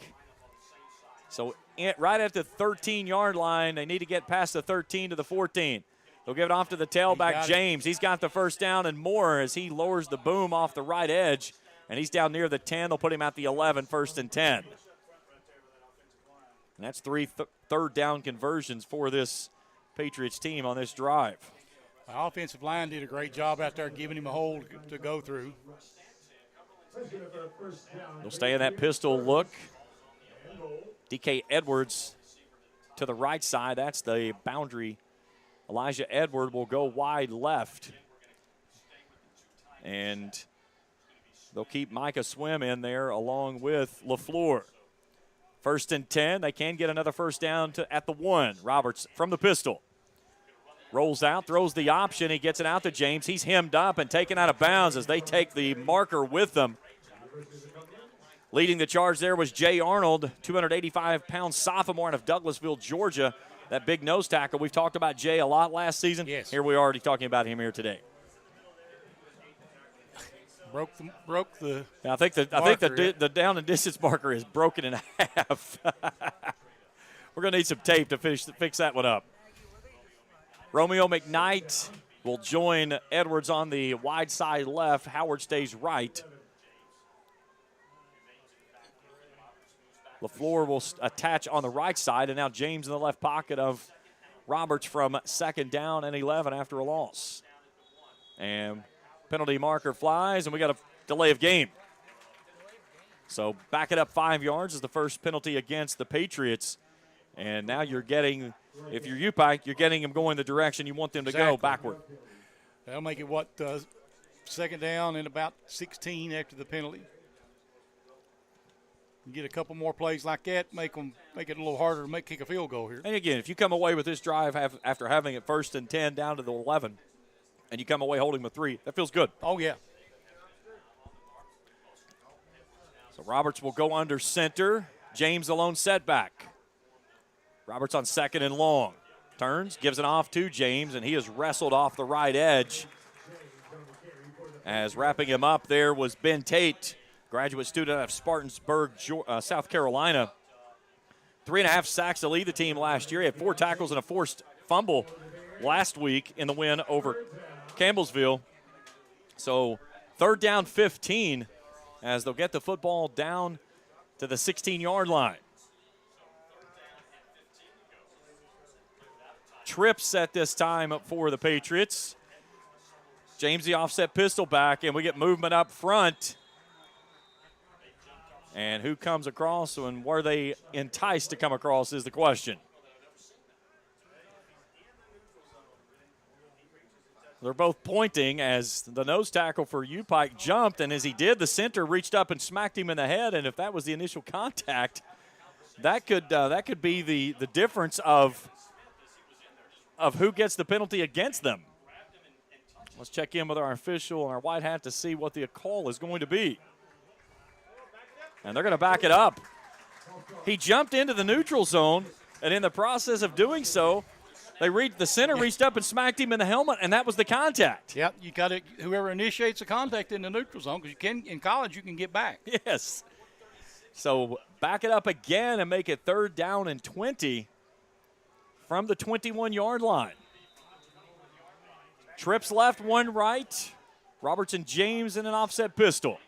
So right at the 13-yard line, they need to get past the 13 to the 14. They'll give it off to the tailback, James. He's got the 1st down and more as he lowers the boom off the right edge, and he's down near the 10. They'll put him at the 11, 1st and 10. And that's 3 third down conversions for this Patriots team on this drive. The offensive line did a great job out there giving him a hole to go through. They'll stay in that pistol look. DK Edwards to the right side. That's the boundary. Elijah Edward will go wide left. And they'll keep Micah Swim in there along with LaFleur. 1st and 10. They can get another 1st down at the 1. Roberts from the pistol. Rolls out, throws the option. He gets it out to James. He's hemmed up and taken out of bounds as they take the marker with them. Leading the charge there was Jay Arnold, 285-pound sophomore out of Douglasville, Georgia. That big nose tackle. We've talked about Jay a lot last season. Yes. Here we are already talking about him here today. Broke the. I think the down and distance marker is broken in half. We're going to need some tape to fix that one up. Romeo McKnight will join Edwards on the wide side left. Howard stays right. LaFleur will attach on the right side, and now James in the left pocket of Roberts from 2nd down and 11 after a loss. And penalty marker flies, and we got a delay of game. So back it up 5 yards is the first penalty against the Patriots. And now you're getting, if you're UPike, you're getting them going the direction you want them to go, backward. That'll make it, 2nd down and about 16 after the penalty. Get a couple more plays like that, make it a little harder to kick a field goal here. And again, if you come away with this drive after having it 1st and 10 down to the 11, and you come away holding the 3, that feels good. Oh, yeah. So Roberts will go under center. James alone setback. Roberts on second and long. Turns, gives it off to James, and he is wrestled off the right edge. As wrapping him up there was Ben Tate, graduate student out of Spartansburg, South Carolina. 3.5 sacks to lead the team last year. He had 4 tackles and a forced fumble last week in the win over Campbellsville. So 3rd down 15 as they'll get the football down to the 16-yard line. Trips at this time for the Patriots. James the offset pistol back, and we get movement up front. And who comes across and were they enticed to come across is the question. They're both pointing as the nose tackle for U-Pike jumped, and as he did, the center reached up and smacked him in the head, and if that was the initial contact, that could be the difference of who gets the penalty against them. Let's check in with our official and our white hat to see what the call is going to be. And they're going to back it up. He jumped into the neutral zone, and in the process of doing so, the center reached up and smacked him in the helmet, and that was the contact. Yep, you got it. Whoever initiates a contact in the neutral zone, because in college you can get back. Yes. So back it up again and make it 3rd down and 20 from the 21-yard line. Trips left, 1 right. Robertson James in an offset pistol.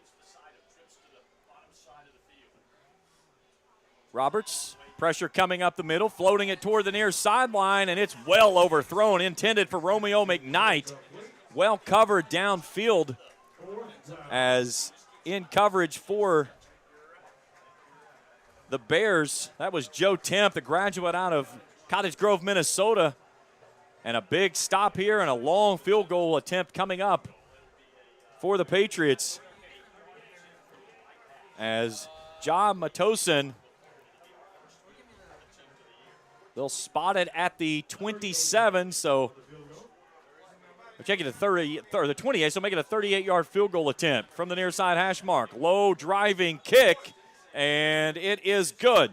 Roberts, pressure coming up the middle, floating it toward the near sideline, and it's well overthrown, intended for Romeo McKnight. Well covered downfield as in coverage for the Bears. That was Joe Temp, the graduate out of Cottage Grove, Minnesota. And a big stop here and a long field goal attempt coming up for the Patriots. As John Matosin, they'll spot it at the 27, so we're checking the 30, or the 28, so make it a 38-yard field goal attempt from the near side hash mark. Low driving kick, and it is good.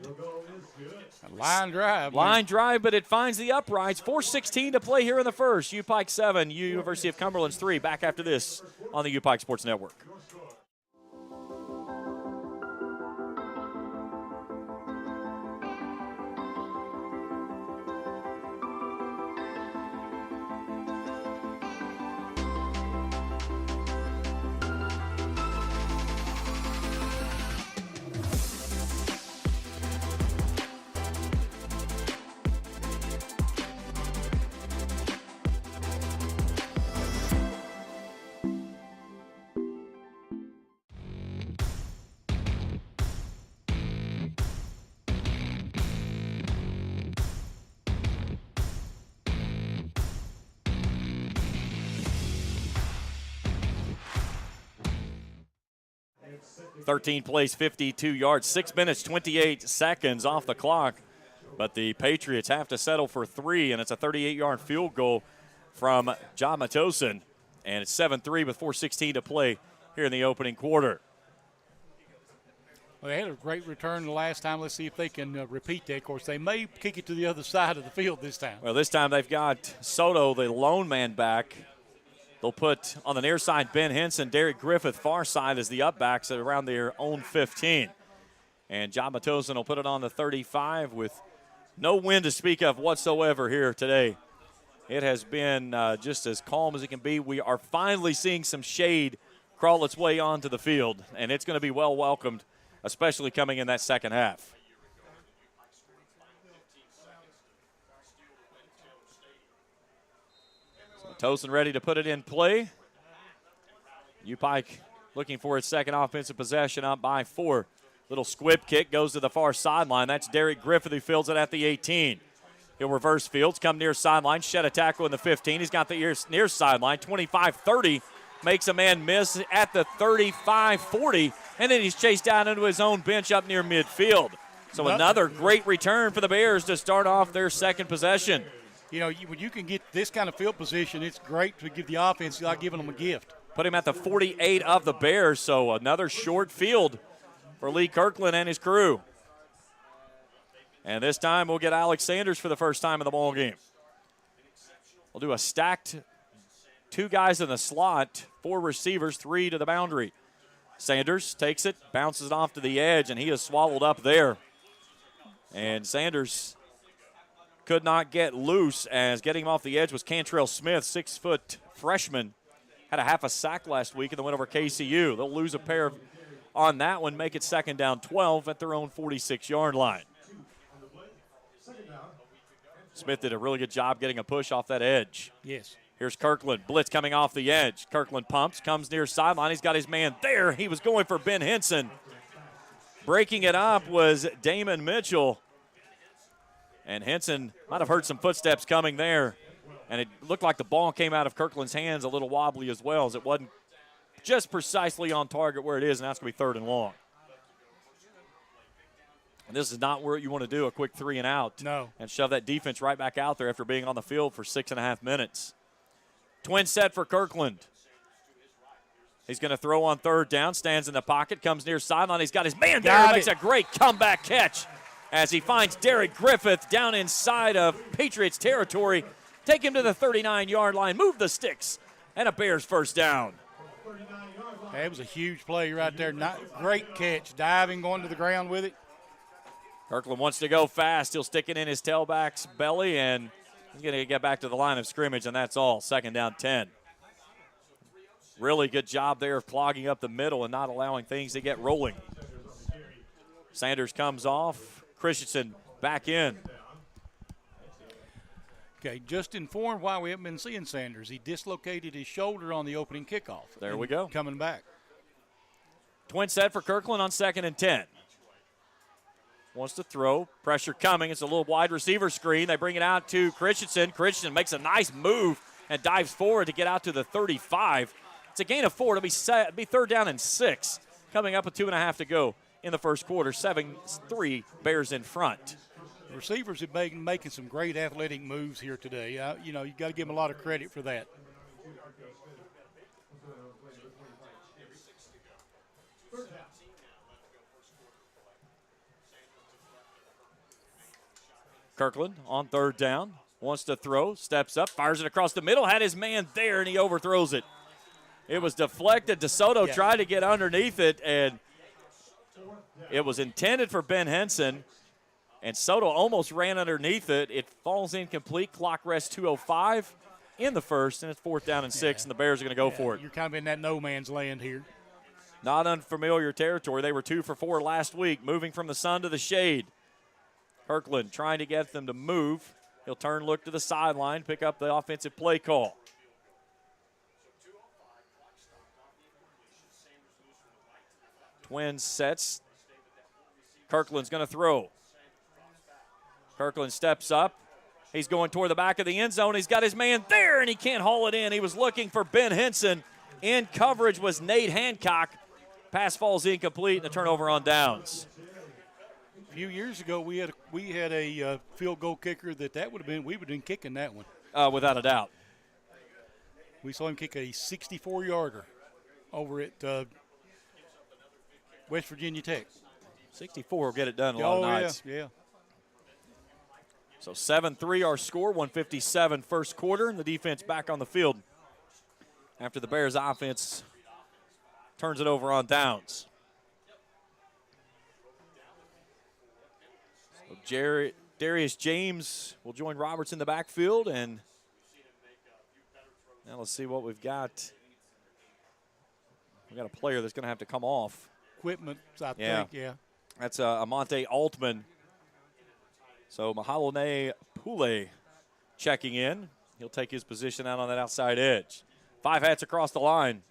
Line drive. Line drive, but it finds the uprights. 4:16 to play here in the first. U-Pike 7, University of Cumberland's 3. Back after this on the U-Pike Sports Network. Thirteen plays, 52 yards, 6 minutes, 28 seconds off the clock. But the Patriots have to settle for 3, and it's a 38-yard field goal from John Matosin. And it's 7-3 with 4:16 to play here in the opening quarter. Well, they had a great return the last time. Let's see if they can repeat that. Of course, they may kick it to the other side of the field this time. Well, this time they've got Soto, the lone man, back. They'll put on the near side Ben Henson, Derek Griffith, far side as the upbacks at around their own 15. And John Matosin will put it on the 35 with no wind to speak of whatsoever here today. It has been just as calm as it can be. We are finally seeing some shade crawl its way onto the field, and it's going to be well welcomed, especially coming in that second half. Tosin ready to put it in play. U-Pike looking for its second offensive possession, up by 4. Little squib kick goes to the far sideline. That's Derek Griffith who fields it at the 18. He'll reverse fields, come near sideline, shed a tackle in the 15. He's got the near sideline, 25-30. Makes a man miss at the 35-40, and then he's chased down into his own bench up near midfield. So another great return for the Bears to start off their second possession. You know, when you can get this kind of field position, it's great to give the offense like giving them a gift. Put him at the 48 of the Bears, so another short field for Lee Kirkland and his crew. And this time we'll get Alex Sanders for the first time in the ball game. We'll do a stacked 2 guys in the slot, 4 receivers, 3 to the boundary. Sanders takes it, bounces it off to the edge, and he is swallowed up there. And Sanders could not get loose, as getting him off the edge was Cantrell Smith, 6-foot freshman. Had a half a sack last week in the win over KCU. They'll lose a pair on that one, make it 2nd down 12 at their own 46-yard line. Smith did a really good job getting a push off that edge. Yes. Here's Kirkland. Blitz coming off the edge. Kirkland pumps, comes near sideline. He's got his man there. He was going for Ben Henson. Breaking it up was Damon Mitchell. And Henson might have heard some footsteps coming there. And it looked like the ball came out of Kirkland's hands a little wobbly as well, as it wasn't just precisely on target where it is, and that's going to be 3rd and long. And this is not where you want to do a quick 3 and out. No. And shove that defense right back out there after being on the field for 6.5 minutes. Twin set for Kirkland. He's going to throw on 3rd down, stands in the pocket, comes near sideline. He's got his man there, makes a great comeback catch as he finds Derek Griffith down inside of Patriots territory. Take him to the 39-yard line, move the sticks, and a Bears first down. That was a huge play right there. Great catch, diving, going to the ground with it. Kirkland wants to go fast. He'll stick it in his tailback's belly, and he's going to get back to the line of scrimmage, and that's all. 2nd down 10. Really good job there of clogging up the middle and not allowing things to get rolling. Sanders comes off. Christensen back in. Okay, just informed why we haven't been seeing Sanders. He dislocated his shoulder on the opening kickoff. There we go. Coming back. Twin set for Kirkland on 2nd and 10. Wants to throw. Pressure coming. It's a little wide receiver screen. They bring it out to Christensen. Christensen makes a nice move and dives forward to get out to the 35. It's a gain of 4. It'll be 3rd down and 6. Coming up with 2.5 to go in the first quarter. 7-3 Bears in front. The receivers have been making some great athletic moves here today. You got to give them a lot of credit for that. Kirkland on 3rd down, wants to throw, steps up, fires it across the middle, had his man there, and he overthrows it. It was deflected. DeSoto tried to get underneath it, and it was intended for Ben Henson, and Soto almost ran underneath it. It falls incomplete. Clock rest 2:05 in the first, and it's 4th down and 6, and the Bears are going to go for it. You're kind of in that no man's land here. Not unfamiliar territory. They were 2 for 4 last week, moving from the sun to the shade. Kirkland trying to get them to move. He'll turn, look to the sideline, pick up the offensive play call. Twins sets. Kirkland's going to throw. Kirkland steps up. He's going toward the back of the end zone. He's got his man there, and he can't haul it in. He was looking for Ben Henson. In coverage was Nate Hancock. Pass falls incomplete, and a turnover on downs. A few years ago, we had a field goal kicker we would have been kicking that one. Without a doubt. We saw him kick a 64-yarder over at West Virginia Tech. 64 will get it done a lot of nights. Yeah. So 7-3 our score, 157 first quarter, and the defense back on the field after the Bears offense turns it over on downs. So Darius James will join Roberts in the backfield, and now let's see what we've got. We've got a player that's going to have to come off. Equipment, I think, yeah. That's Amonte Altman. So Mahalone Pule checking in. He'll take his position out on that outside edge. 5 hats across the line.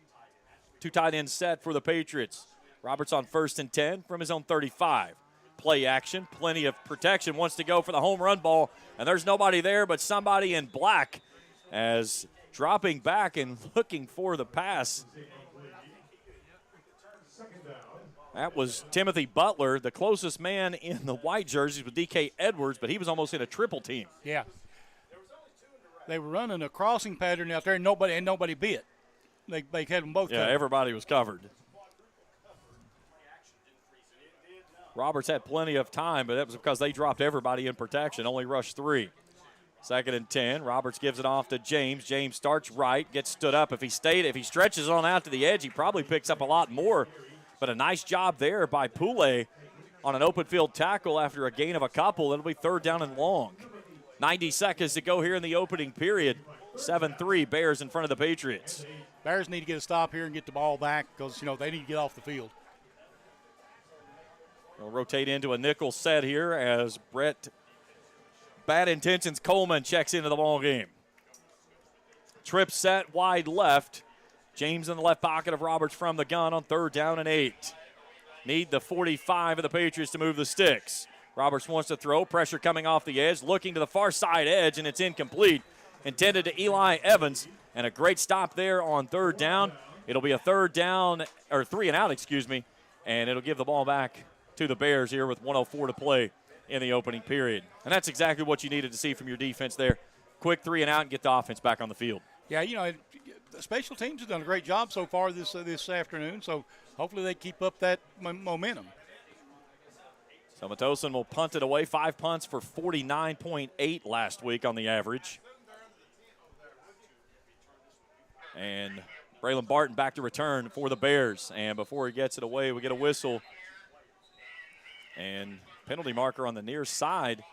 2 tight ends set for the Patriots. Roberts on 1st and 10 from his own 35. Play action, plenty of protection. Wants to go for the home run ball, and there's nobody there but somebody in black as dropping back and looking for the pass. That was Timothy Butler, the closest man in the white jerseys with DK Edwards, but he was almost in a triple team. Yeah. They were running a crossing pattern out there, and nobody bit. They had them both covered. Yeah, everybody was covered. Roberts had plenty of time, but that was because they dropped everybody in protection, only rushed 3. 2nd and 10. Roberts gives it off to James. James starts right, gets stood up. If he stretches on out to the edge, he probably picks up a lot more. But a nice job there by Poulet on an open field tackle after a gain of a couple. It'll be 3rd down and long. 90 seconds to go here in the opening period. 7-3 Bears in front of the Patriots. Bears need to get a stop here and get the ball back because, they need to get off the field. We'll rotate into a nickel set here as Brett Bad Intentions Coleman checks into the ball game. Trip set wide left. James in the left pocket of Roberts from the gun on 3rd down and 8. Need the 45 of the Patriots to move the sticks. Roberts wants to throw. Pressure coming off the edge. Looking to the far side edge, and it's incomplete. Intended to Eli Evans. And a great stop there on 3rd down. It'll be a 3rd down, or 3 and out, and it'll give the ball back to the Bears here with 1:04 to play in the opening period. And that's exactly what you needed to see from your defense there. Quick 3 and out and get the offense back on the field. Yeah, the special teams have done a great job so far this afternoon, so hopefully they keep up that momentum. So Matosin will punt it away. 5 punts for 49.8 last week on the average. And Braylon Barton back to return for the Bears. And before he gets it away, we get a whistle. And penalty marker on the near side.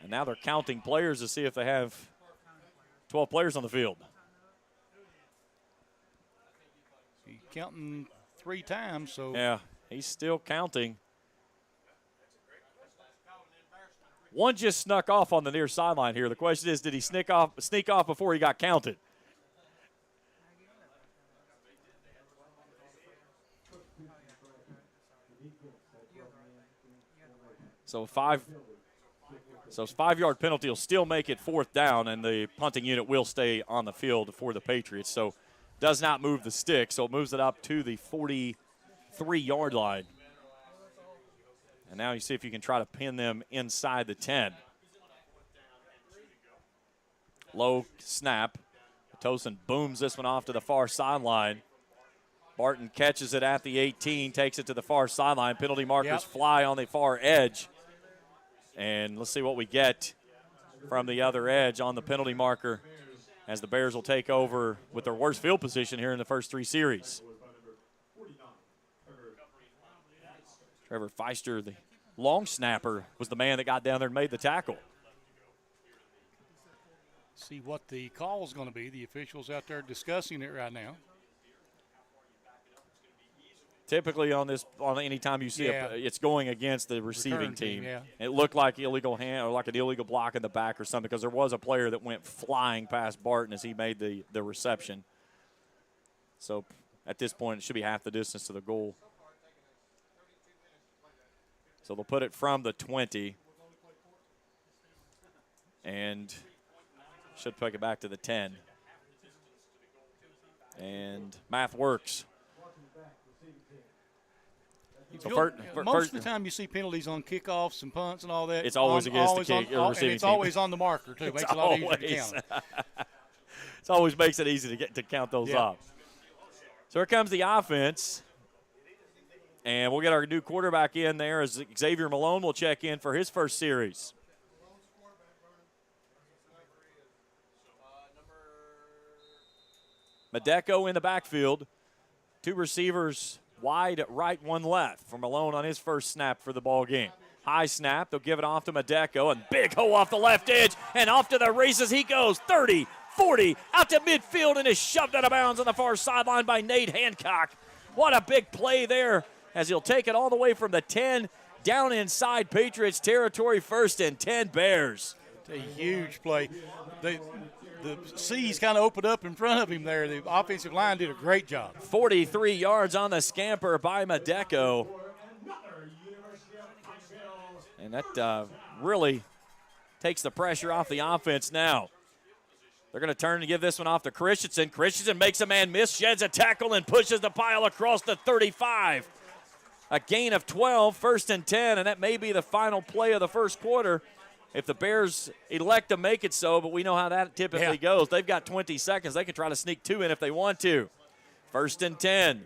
And now they're counting players to see if they have 12 players on the field. He's counting 3 times, so. Yeah, he's still counting. One just snuck off on the near sideline here. The question is, did he sneak off before he got counted? So 5-yard penalty will still make it 4th down, and the punting unit will stay on the field for the Patriots. So does not move the stick, so it moves it up to the 43-yard line. And now you see if you can try to pin them inside the 10. Low snap. Tosin booms this one off to the far sideline. Barton catches it at the 18, takes it to the far sideline. Penalty markers fly on the far edge. And let's see what we get from the other edge on the penalty marker as the Bears will take over with their worst field position here in the first 3 series. Trevor Feister, the long snapper, was the man that got down there and made the tackle. See what the call is going to be. The officials out there discussing it right now. Typically on any time you see it's going against the receiving team. Yeah. It looked like illegal hand or like an illegal block in the back or something because there was a player that went flying past Barton as he made the reception. So at this point, it should be half the distance to the goal. So they'll put it from the 20 and should take it back to the 10. And math works. So most of the time you see penalties on kickoffs and punts and all that. It's always against the receiving team. It's always on the marker, too. It makes it a lot easier to count. It always makes it easy to count those off. So here comes the offense. And we'll get our new quarterback in there as Xavier Malone will check in for his first series. Medeco in the backfield. 2 receivers wide right, 1 left for Malone on his first snap for the ball game. High snap. They'll give it off to Medeco. And big hole off the left edge. And off to the races he goes. 30, 40, out to midfield and is shoved out of bounds on the far sideline by Nate Hancock. What a big play there as he'll take it all the way from the 10 down inside Patriots territory. 1st and 10 Bears. It's a huge play. The C's kind of opened up in front of him there. The offensive line did a great job. 43 yards on the scamper by Medeco. And that really takes the pressure off the offense now. They're going to turn and give this one off to Christensen. Christensen makes a man miss, sheds a tackle, and pushes the pile across the 35. A gain of 12, 1st and 10, and that may be the final play of the first quarter if the Bears elect to make it so, but we know how that typically goes. They've got 20 seconds. They can try to sneak 2 in if they want to. 1st and 10.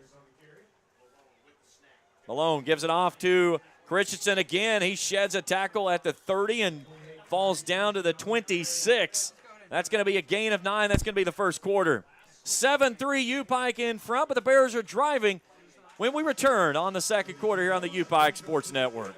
Malone gives it off to Christensen again, he sheds a tackle at the 30 and falls down to the 26. That's going to be a gain of 9. That's going to be the first quarter. 7-3 U-Pike in front, but the Bears are driving when we return on the second quarter here on the U-Pike Sports Network.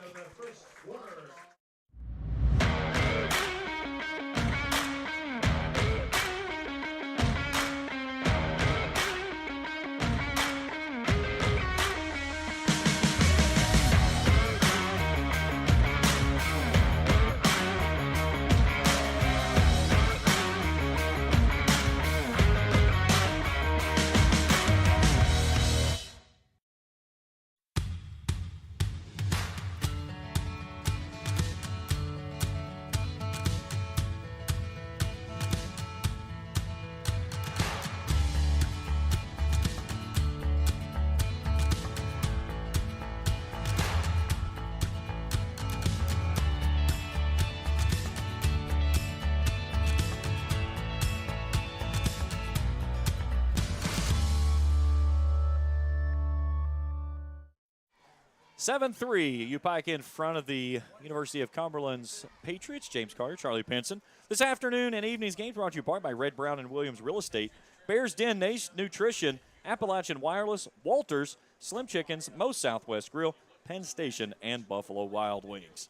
U-Pike in front of the University of Cumberland's Patriots. James Carter, Charlie Pinson. This afternoon and evening's game brought to you by Red, Brown, and Williams Real Estate, Bears Den Nutrition, Appalachian Wireless, Walters, Slim Chickens, Moe's Southwest Grill, Penn Station, and Buffalo Wild Wings.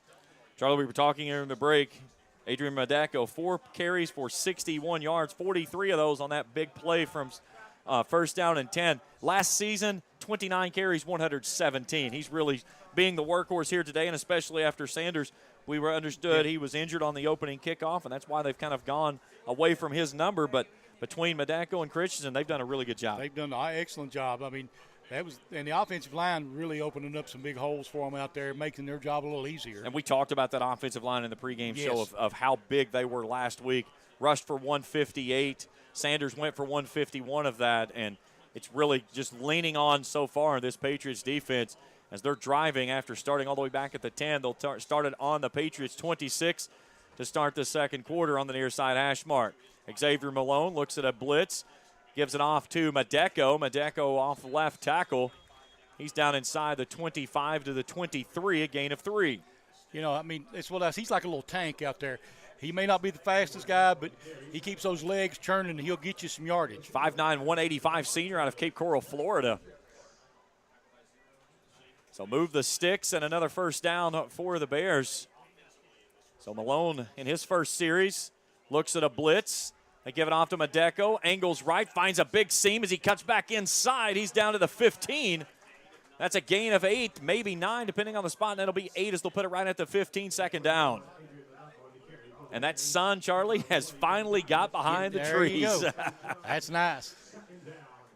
Charlie, we were talking here in the break. Adrian Madako, 4 carries for 61 yards, 43 of those on that big play from first down and 10. Last season, 29 carries, 117. He's really being the workhorse here today, and especially after Sanders, we were understood he was injured on the opening kickoff, and that's why they've kind of gone away from his number. But between Madako and Christensen, they've done a really good job. They've done an excellent job. I mean, and the offensive line really opening up some big holes for them out there, making their job a little easier. And we talked about that offensive line in the pregame show of how big they were last week. Rushed for 158. Sanders went for 151 of that, and it's really just leaning on so far this Patriots defense as they're driving after starting all the way back at the 10. They'll start it on the Patriots 26 to start the second quarter on the near side hash mark. Xavier Malone looks at a blitz, gives it off to Madeko. Madeko off left tackle. He's down inside the 25 to the 23, a gain of 3. You know, I mean, it's what else. He's like a little tank out there. He may not be the fastest guy, but he keeps those legs churning, and he'll get you some yardage. 5'9", 185 senior out of Cape Coral, Florida. So move the sticks and another first down for the Bears. So Malone in his first series looks at a blitz. They give it off to Madeko. Angles right, finds a big seam as he cuts back inside. He's down to the 15. That's a gain of 8, maybe 9, depending on the spot, and it'll be 8 as they'll put it right at the 15, second down. And that sun, Charlie, has finally got behind the trees. You go. That's nice.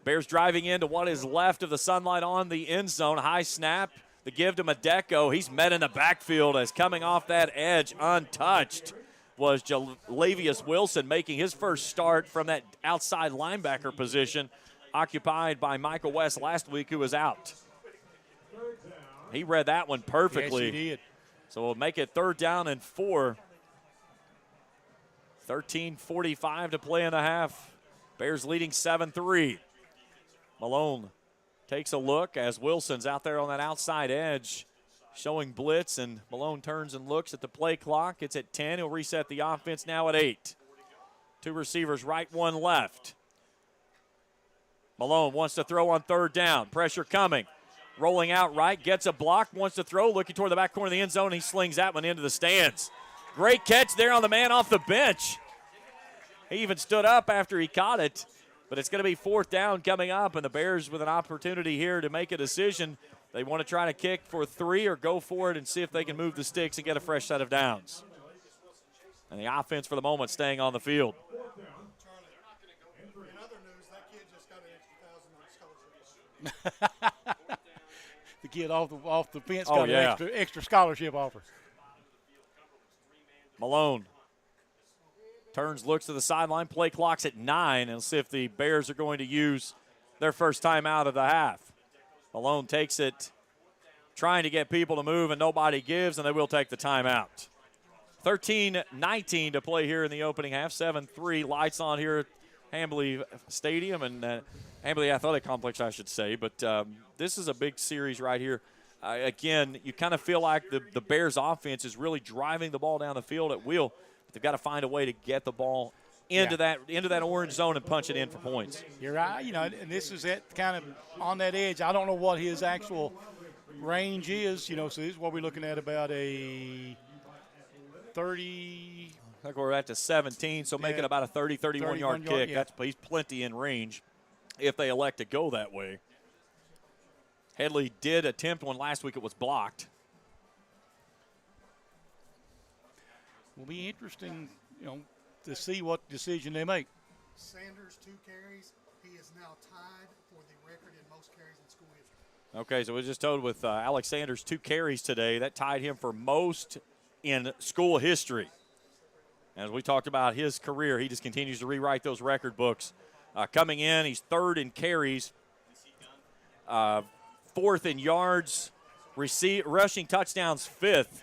Bears driving into what is left of the sunlight on the end zone. High snap, the give to Madeko. He's met in the backfield as coming off that edge untouched was Jalavius Wilson, making his first start from that outside linebacker position occupied by Michael West last week, who was out. He read that one perfectly. Yes, he did. So we'll make it 3rd down and 4. 13:45 to play in the half. Bears leading 7-3. Malone takes a look as Wilson's out there on that outside edge showing blitz, and Malone turns and looks at the play clock. It's at 10. He'll reset the offense now at 8. 2 receivers right, 1 left. Malone wants to throw on 3rd down. Pressure coming. Rolling out right, gets a block, wants to throw, looking toward the back corner of the end zone. He slings that one into the stands. Great catch there on the man off the bench. He even stood up after he caught it, but it's going to be 4th down coming up, and the Bears with an opportunity here to make a decision. They want to try to kick for 3 or go for it and see if they can move the sticks and get a fresh set of downs. And the offense for the moment staying on the field. The kid off the fence got an extra scholarship offer. Malone turns, looks to the sideline. Play clock's at 9, and see if the Bears are going to use their first time out of the half. Malone takes it, trying to get people to move, and nobody gives, and they will take the timeout. 13:19 to play here in the opening half. 7-3, lights on here at Hambly Stadium and Hambly Athletic Complex, I should say. But this is a big series right here. again, you kind of feel like the Bears offense is really driving the ball down the field at will, but they've got to find a way to get the ball into that orange zone and punch it in for points. You're right. And this is it kind of on that edge. I don't know what his actual range is, so this is what we're looking at, about a 30. I think we're at the 17, so making about a 30, 31-yard kick. Yeah. He's plenty in range if they elect to go that way. Headley did attempt one last week. It was blocked. Will be interesting, to see what decision they make. Sanders, 2 carries. He is now tied for the record in most carries in school history. Okay, so we just told with Alex Sanders 2 carries today. That tied him for most in school history. As we talked about his career, he just continues to rewrite those record books. Coming in, he's 3rd in carries, 4th in yards, rushing touchdowns 5th.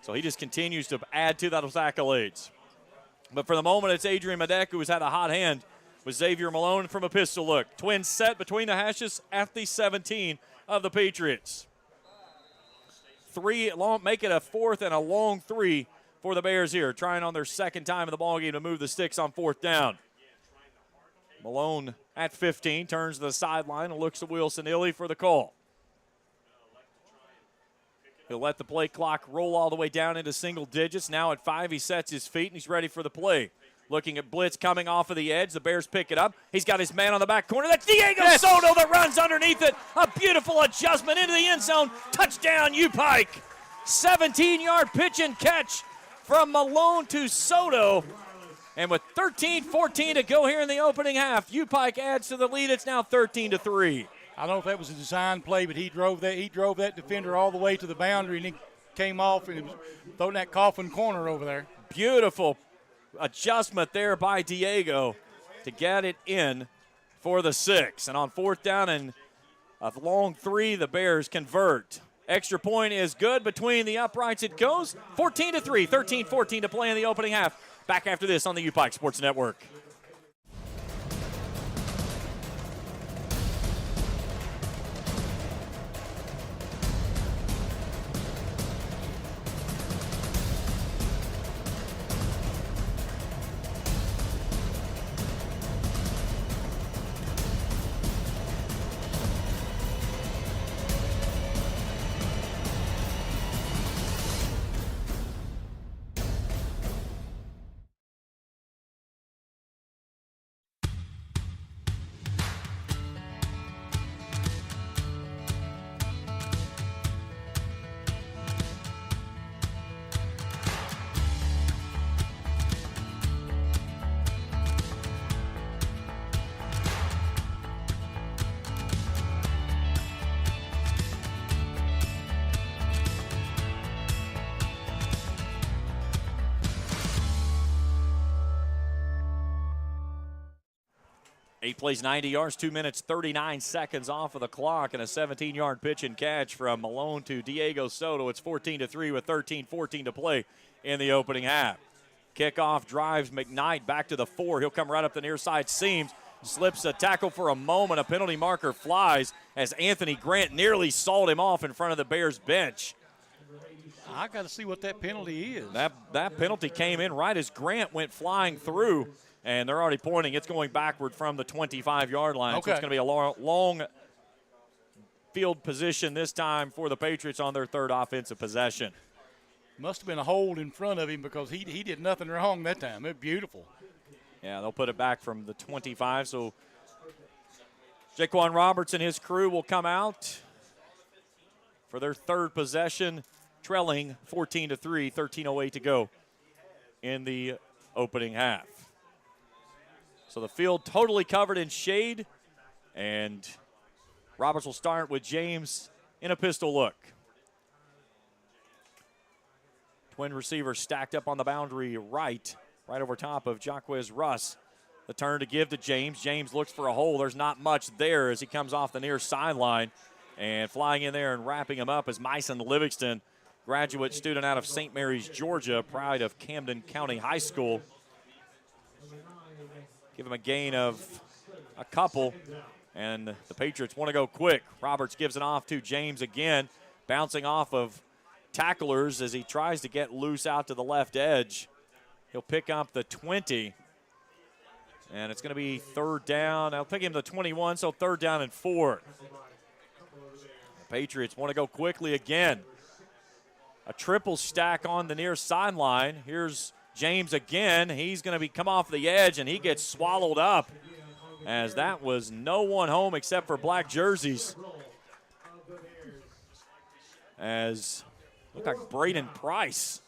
So he just continues to add to those accolades. But for the moment, it's Adrian Madek who's had a hot hand with Xavier Malone from a pistol look. Twins set between the hashes at the 17 of the Patriots. 3 long, make it a 4th and a long 3 for the Bears here, trying on their 2nd time in the ballgame to move the sticks on 4th down. Malone at 15 turns to the sideline and looks to Wilson Illy for the call. He'll let the play clock roll all the way down into single digits. Now at 5, he sets his feet and he's ready for the play. Looking at blitz coming off of the edge. The Bears pick it up. He's got his man on the back corner. That's Diego Soto that runs underneath it. A beautiful adjustment into the end zone. Touchdown, U-Pike. 17-yard pitch and catch from Malone to Soto. And with 13-14 to go here in the opening half, U-Pike adds to the lead. It's now 13-3. I don't know if that was a design play, but he drove that defender all the way to the boundary, and he came off and was throwing that coffin corner over there. Beautiful adjustment there by Diego to get it in for the 6. And on 4th down and a long 3, the Bears convert. Extra point is good. Between the uprights it goes. 14-3, 13-14 to play in the opening half. Back after this on the U-Pike Sports Network. He plays 90 yards, 2 minutes, 39 seconds off of the clock, and a 17-yard pitch and catch from Malone to Diego Soto. It's 14-3 with 13-14 to play in the opening half. Kickoff drives McKnight back to the 4. He'll come right up the near side seams, slips a tackle for a moment. A penalty marker flies as Anthony Grant nearly sawed him off in front of the Bears bench. I got to see what that penalty is. That penalty came in right as Grant went flying through. And they're already pointing. It's going backward from the 25-yard line. Okay. So it's going to be a long field position this time for the Patriots on their 3rd offensive possession. Must have been a hold in front of him because he did nothing wrong that time. It's beautiful. Yeah, they'll put it back from the 25. So Jaquan Roberts and his crew will come out for their 3rd possession, trailing 14-3, 13:08 to go in the opening half. So the field totally covered in shade, and Roberts will start with James in a pistol look. Twin receivers stacked up on the boundary right over top of Jaquez Russ. The turn to give to James. James looks for a hole. There's not much there as he comes off the near sideline. And flying in there and wrapping him up is Myson Livingston, graduate student out of St. Mary's, Georgia, pride of Camden County High School. Give him a gain of a couple, and the Patriots want to go quick. Roberts gives it off to James again. bouncing off of tacklers as he tries to get loose out to the left edge. He'll pick up the 20. And it's going to be third down. I'll pick him the 21, so third down and 4. The Patriots want to go quickly again. A triple stack on the near sideline. Here's James again. He's going to come off the edge, and he gets swallowed up as that was no one home except for black jerseys. As looked like Braden Price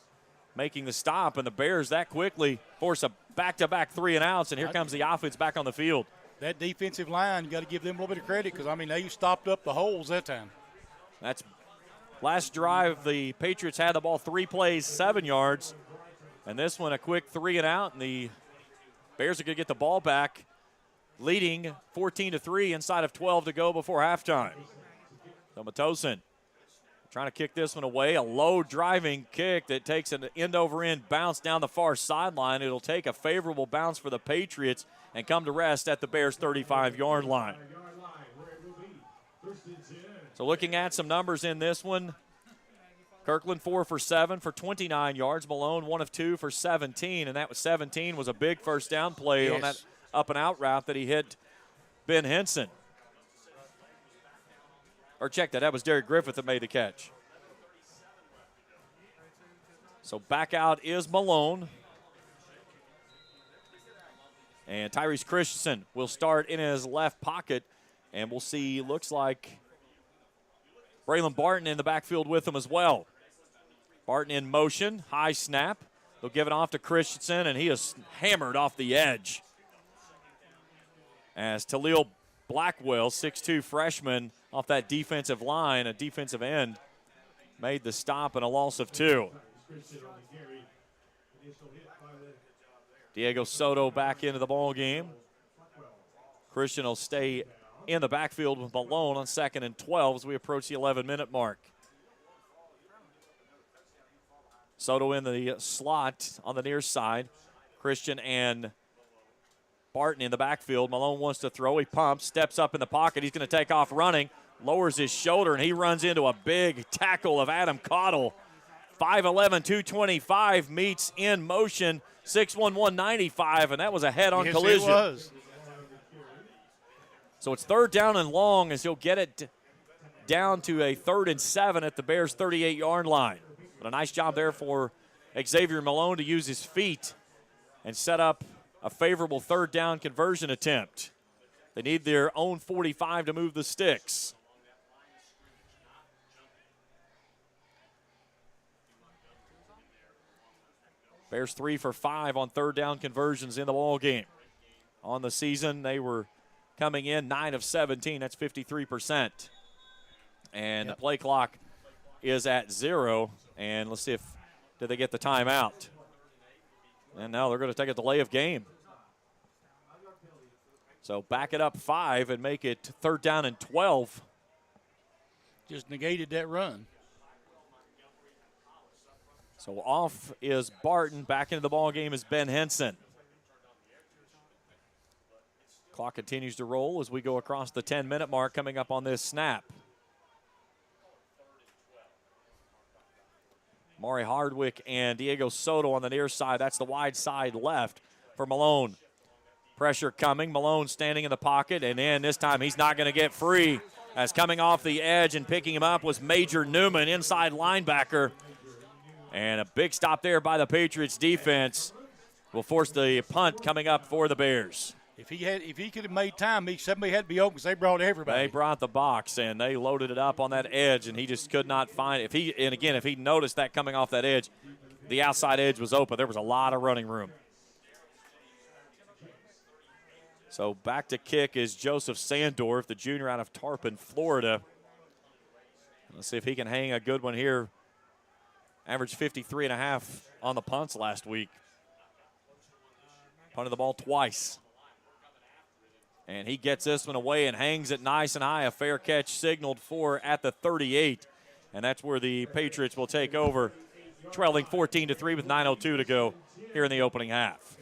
making the stop, and the Bears that quickly force a back-to-back 3 and outs, and here comes the offense back on the field. That defensive line, you got to give them a little bit of credit because, I mean, they stopped up the holes that time. That's last drive. The Patriots had the ball 3 plays, 7 yards, and this one a quick 3 and out, and the Bears are going to get the ball back, leading 14-3 inside of 12 to go before halftime. So Matosin trying to kick this one away. A low driving kick that takes an end-over-end bounce down the far sideline. It'll take a favorable bounce for the Patriots and come to rest at the Bears' 35-yard line. So looking at some numbers in this one, Kirkland 4 for 7 for 29 yards. Malone 1 of 2 for 17, and that was 17 was a big first down play on that up-and-out route that he hit Ben Henson. Or check that. That was Derek Griffith that made the catch. So back out is Malone. And Tyrese Christensen will start in his left pocket. And we'll see, looks like Braylon Barton in the backfield with him as well. Barton in motion, high snap. They'll give it off to Christensen, and he is hammered off the edge. As Talil Blackwell, 6'2 freshman, off that defensive line, a defensive end, made the stop and a loss of 2. Diego Soto back into the ball game. Christian will stay in the backfield with Malone on 2nd and 12 as we approach the 11-minute mark. Soto in the slot on the near side. Christian and Barton in the backfield. Malone wants to throw. He pumps, steps up in the pocket. He's going to take off running, lowers his shoulder, and he runs into a big tackle of Adam Cottle. 5'11", 225 meets in motion, 6'1", 195, and that was a head-on collision. It was. So it's third down and long as he'll get it down to a 3rd and 7 at the Bears' 38-yard line. But a nice job there for Xavier Malone to use his feet and set up a favorable third down conversion attempt. They need their own 45 to move the sticks. Bears 3 for 5 on third down conversions in the ball game. On the season, they were coming in 9 of 17. That's 53%. And the play clock is at 0. And let's see did they get the timeout. And now they're going to take a delay of game. So back it up 5 and make it third down and 12. Just negated that run. So off is Barton. Back into the ball game is Ben Henson. Clock continues to roll as we go across the 10-minute mark coming up on this snap. Maury Hardwick and Diego Soto on the near side. That's the wide side left for Malone. Pressure coming. Malone standing in the pocket, and then this time he's not going to get free. As coming off the edge and picking him up was Major Newman, inside linebacker. And a big stop there by the Patriots defense will force the punt coming up for the Bears. If he could have made time, somebody had to be open because they brought everybody. They brought the box, and they loaded it up on that edge, and he just could not find it. If he noticed that coming off that edge, the outside edge was open. There was a lot of running room. So back to kick is Joseph Sandorf, the junior out of Tarpon, Florida. Let's see if he can hang a good one here. Averaged 53.5 on the punts last week. Punted the ball twice. And he gets this one away and hangs it nice and high. A fair catch signaled for at the 38. And that's where the Patriots will take over, trailing 14-3 with 9:02 to go here in the opening half.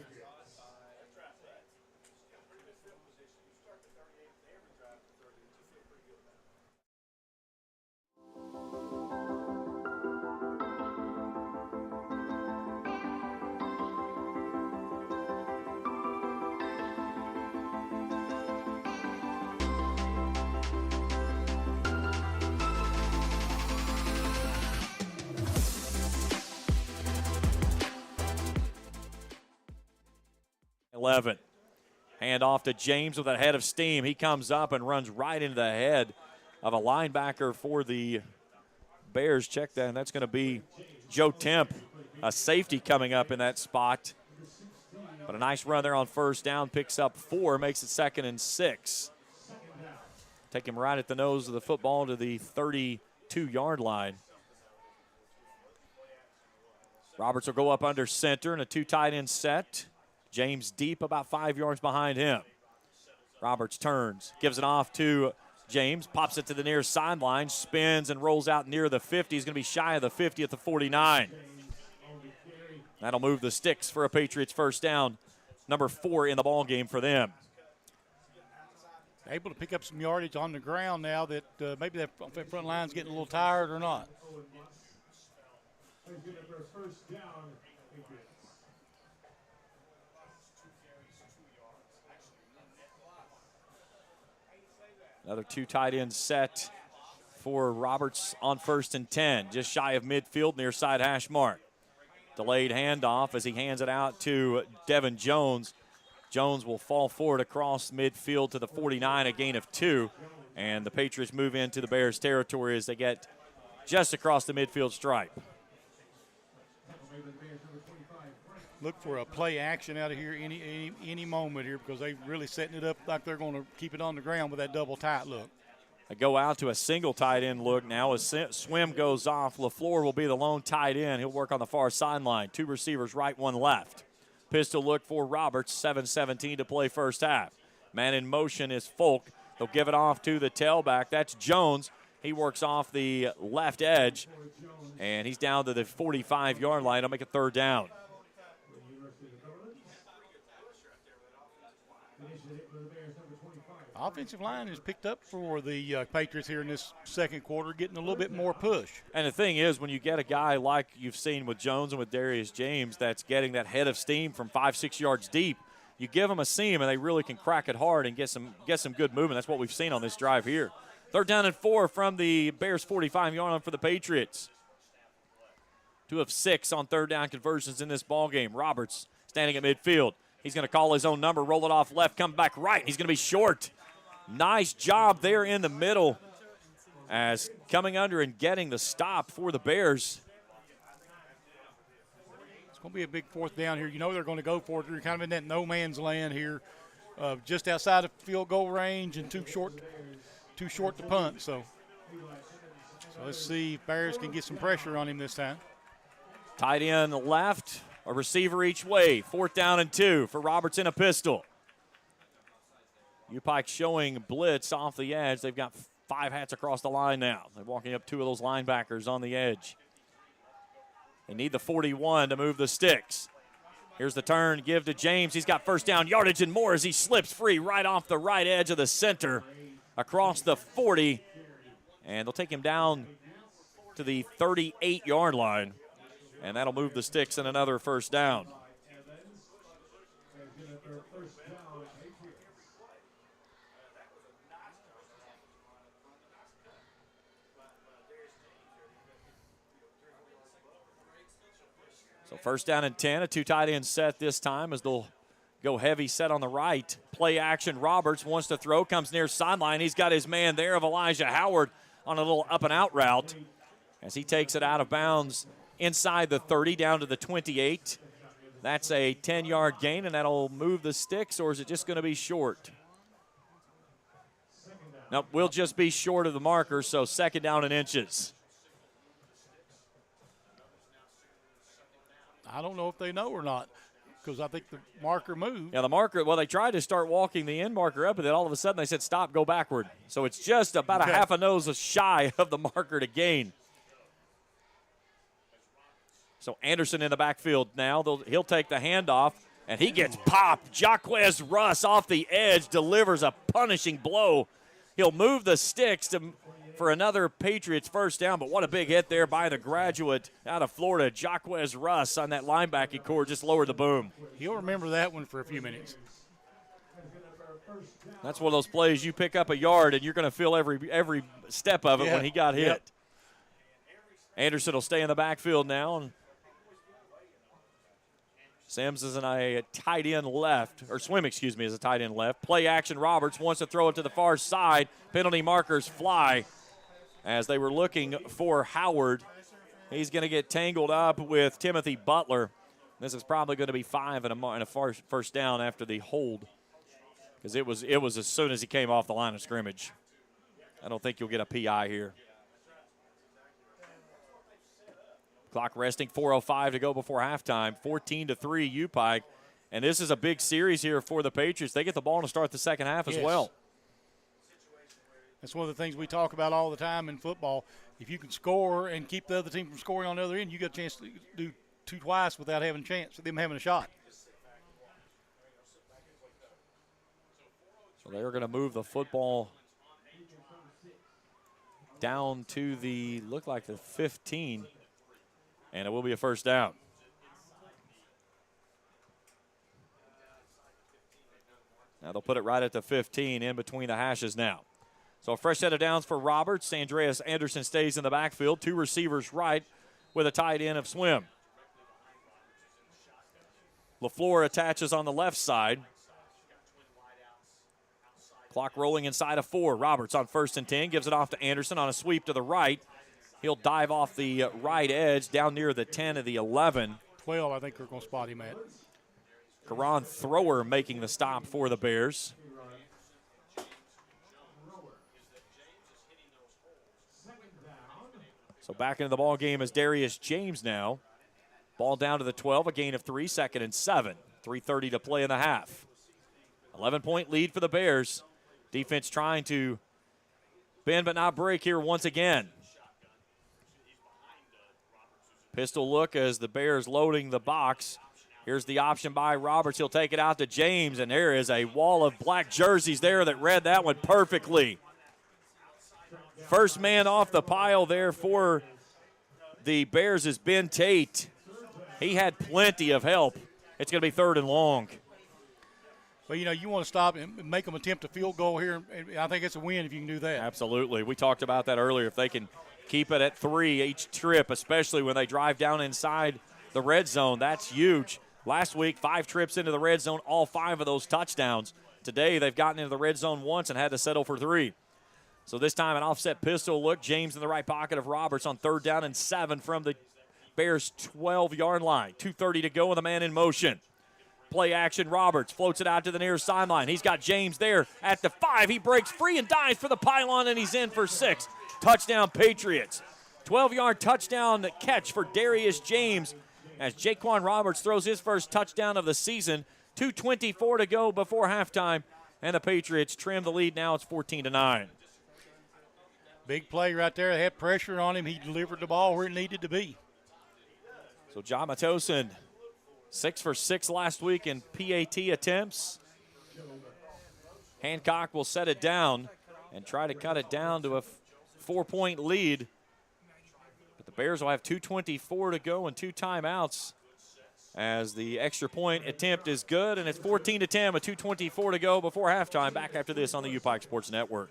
11. Hand off to James with a head of steam. He comes up and runs right into the head of a linebacker for the Bears. Check that, and that's going to be Joe Temp, a safety coming up in that spot. But a nice run there on first down, picks up 4, makes it 2nd and 6. Take him right at the nose of the football to the 32-yard line. Roberts will go up under center in a 2 tight end set. James deep about 5 yards behind him. Roberts turns, gives it off to James, pops it to the near sideline, spins and rolls out near the 50. He's going to be shy of the 50 at the 49. That'll move the sticks for a Patriots first down. Number 4 in the ball game for them. Able to pick up some yardage on the ground now that maybe that front line's getting a little tired or not. Another 2 tight end set for Roberts on 1st and 10, just shy of midfield near side hash mark. Delayed handoff as he hands it out to Devin Jones. Jones will fall forward across midfield to the 49, a gain of 2. And the Patriots move into the Bears territory as they get just across the midfield stripe. Look for a play action out of here any moment here because they're really setting it up like they're going to keep it on the ground with that double tight look. They go out to a single tight end look now. As swim goes off, LaFleur will be the lone tight end. He'll work on the far sideline. 2 receivers right, 1 left. Pistol look for Roberts, 7:17 to play first half. Man in motion is Folk. They'll give it off to the tailback. That's Jones. He works off the left edge, and he's down to the 45-yard line. He'll make it 3rd down. Offensive line is picked up for the Patriots here in this second quarter, getting a little bit more push. And the thing is, when you get a guy like you've seen with Jones and with Darius James that's getting that head of steam from 5-6 yards deep, you give them a seam and they really can crack it hard and get some good movement. That's what we've seen on this drive here. 3rd down and 4 from the Bears 45-yard line for the Patriots. 2 of 6 on 3rd down conversions in this ball game. Roberts standing at midfield. He's going to call his own number, roll it off left, come back right. He's going to be short. Nice job there in the middle as coming under and getting the stop for the Bears. It's going to be a big 4th down here. You know they're going to go for it. They're kind of in that no man's land here, just outside of field goal range and too short to punt. So let's see if Bears can get some pressure on him this time. Tight end left, a receiver each way. 4th down and 2 for Roberts in a pistol. UPike showing blitz off the edge. They've got 5 hats across the line now. They're walking up 2 of those linebackers on the edge. They need the 41 to move the sticks. Here's the turn, give to James. He's got first down yardage and more as he slips free right off the right edge of the center across the 40. And they'll take him down to the 38-yard line. And that'll move the sticks in another first down. So 1st down and 10, a 2 tight end set this time as they'll go heavy set on the right. Play action, Roberts wants to throw, comes near sideline. He's got his man there of Elijah Howard on a little up and out route as he takes it out of bounds inside the 30 down to the 28. That's a 10-yard gain, and that'll move the sticks, or is it just going to be short? Nope, we'll just be short of the marker, so 2nd down and inches. I don't know if they know or not because I think the marker moved. Yeah, the marker, well, they tried to start walking the end marker up, and then all of a sudden they said, stop, go backward. So it's just about a half a nose shy of the marker to gain. So Anderson in the backfield now. He'll take the handoff, and he gets popped. Jaquez Russ off the edge delivers a punishing blow. He'll move the sticks for another Patriots first down, but what a big hit there by the graduate out of Florida, Jaquez Russ, on that linebacking core, just lowered the boom. He'll remember that one for a few minutes. That's one of those plays you pick up a yard, and you're going to feel every step of it when he got hit. Yep. Anderson will stay in the backfield now. And Sims is in a tight end left, or Swim, excuse me, is a tight end left. Play action, Roberts wants to throw it to the far side. Penalty markers fly as they were looking for Howard. He's going to get tangled up with Timothy Butler. This is probably going to be 5 and a first down after the hold, because it was as soon as he came off the line of scrimmage. I don't think you'll get a PI here. Clock resting, 4:05 to go before halftime. 14-3 U-Pike. And this is a big series here for the Patriots. They get the ball to start the second half as well. That's one of the things we talk about all the time in football. If you can score and keep the other team from scoring on the other end, you got a chance to do twice without having a chance, them having a shot. So they're going to move the football down to the 15, and it will be a first down. Now they'll put it right at the 15, in between the hashes now. So a fresh set of downs for Roberts. Andreas Anderson stays in the backfield. 2 receivers right with a tight end of Swim. LaFleur attaches on the left side. Clock rolling inside of 4. Roberts on 1st and 10. Gives it off to Anderson on a sweep to the right. He'll dive off the right edge down near the 10 of the 11. 12, I think they're going to spot him at. Karan Thrower making the stop for the Bears. So back into the ball game is Darius James now. Ball down to the 12, a gain of 3, 2nd and 7. 3:30 to play in the half. 11-point lead for the Bears. Defense trying to bend but not break here once again. Pistol look as the Bears loading the box. Here's the option by Roberts. He'll take it out to James, and there is a wall of black jerseys there that read that one perfectly. First man off the pile there for the Bears is Ben Tate. He had plenty of help. It's going to be 3rd and long. Well, you want to stop and make them attempt a field goal here. And I think it's a win if you can do that. Absolutely. We talked about that earlier. If they can keep it at 3 each trip, especially when they drive down inside the red zone, that's huge. Last week, 5 trips into the red zone, all 5 of those touchdowns. Today, they've gotten into the red zone once and had to settle for 3. So this time, an offset pistol look. James in the right pocket of Roberts on 3rd down and 7 from the Bears' 12-yard line. 2:30 to go with a man in motion. Play action, Roberts floats it out to the near sideline. He's got James there at the 5. He breaks free and dives for the pylon, and he's in for 6. Touchdown, Patriots. 12-yard touchdown catch for Darius James as Jaquan Roberts throws his first touchdown of the season. 2:24 to go before halftime, and the Patriots trim the lead. Now it's 14-9. Big play right there. They had pressure on him. He delivered the ball where it needed to be. So John Matosin, 6 for 6 last week in PAT attempts. Hancock will set it down and try to cut it down to a 4-point lead. But the Bears will have 2:24 to go and 2 timeouts as the extra point attempt is good, and it's 14-10 with 2:24 to go before halftime. Back after this on the U-Pike Sports Network.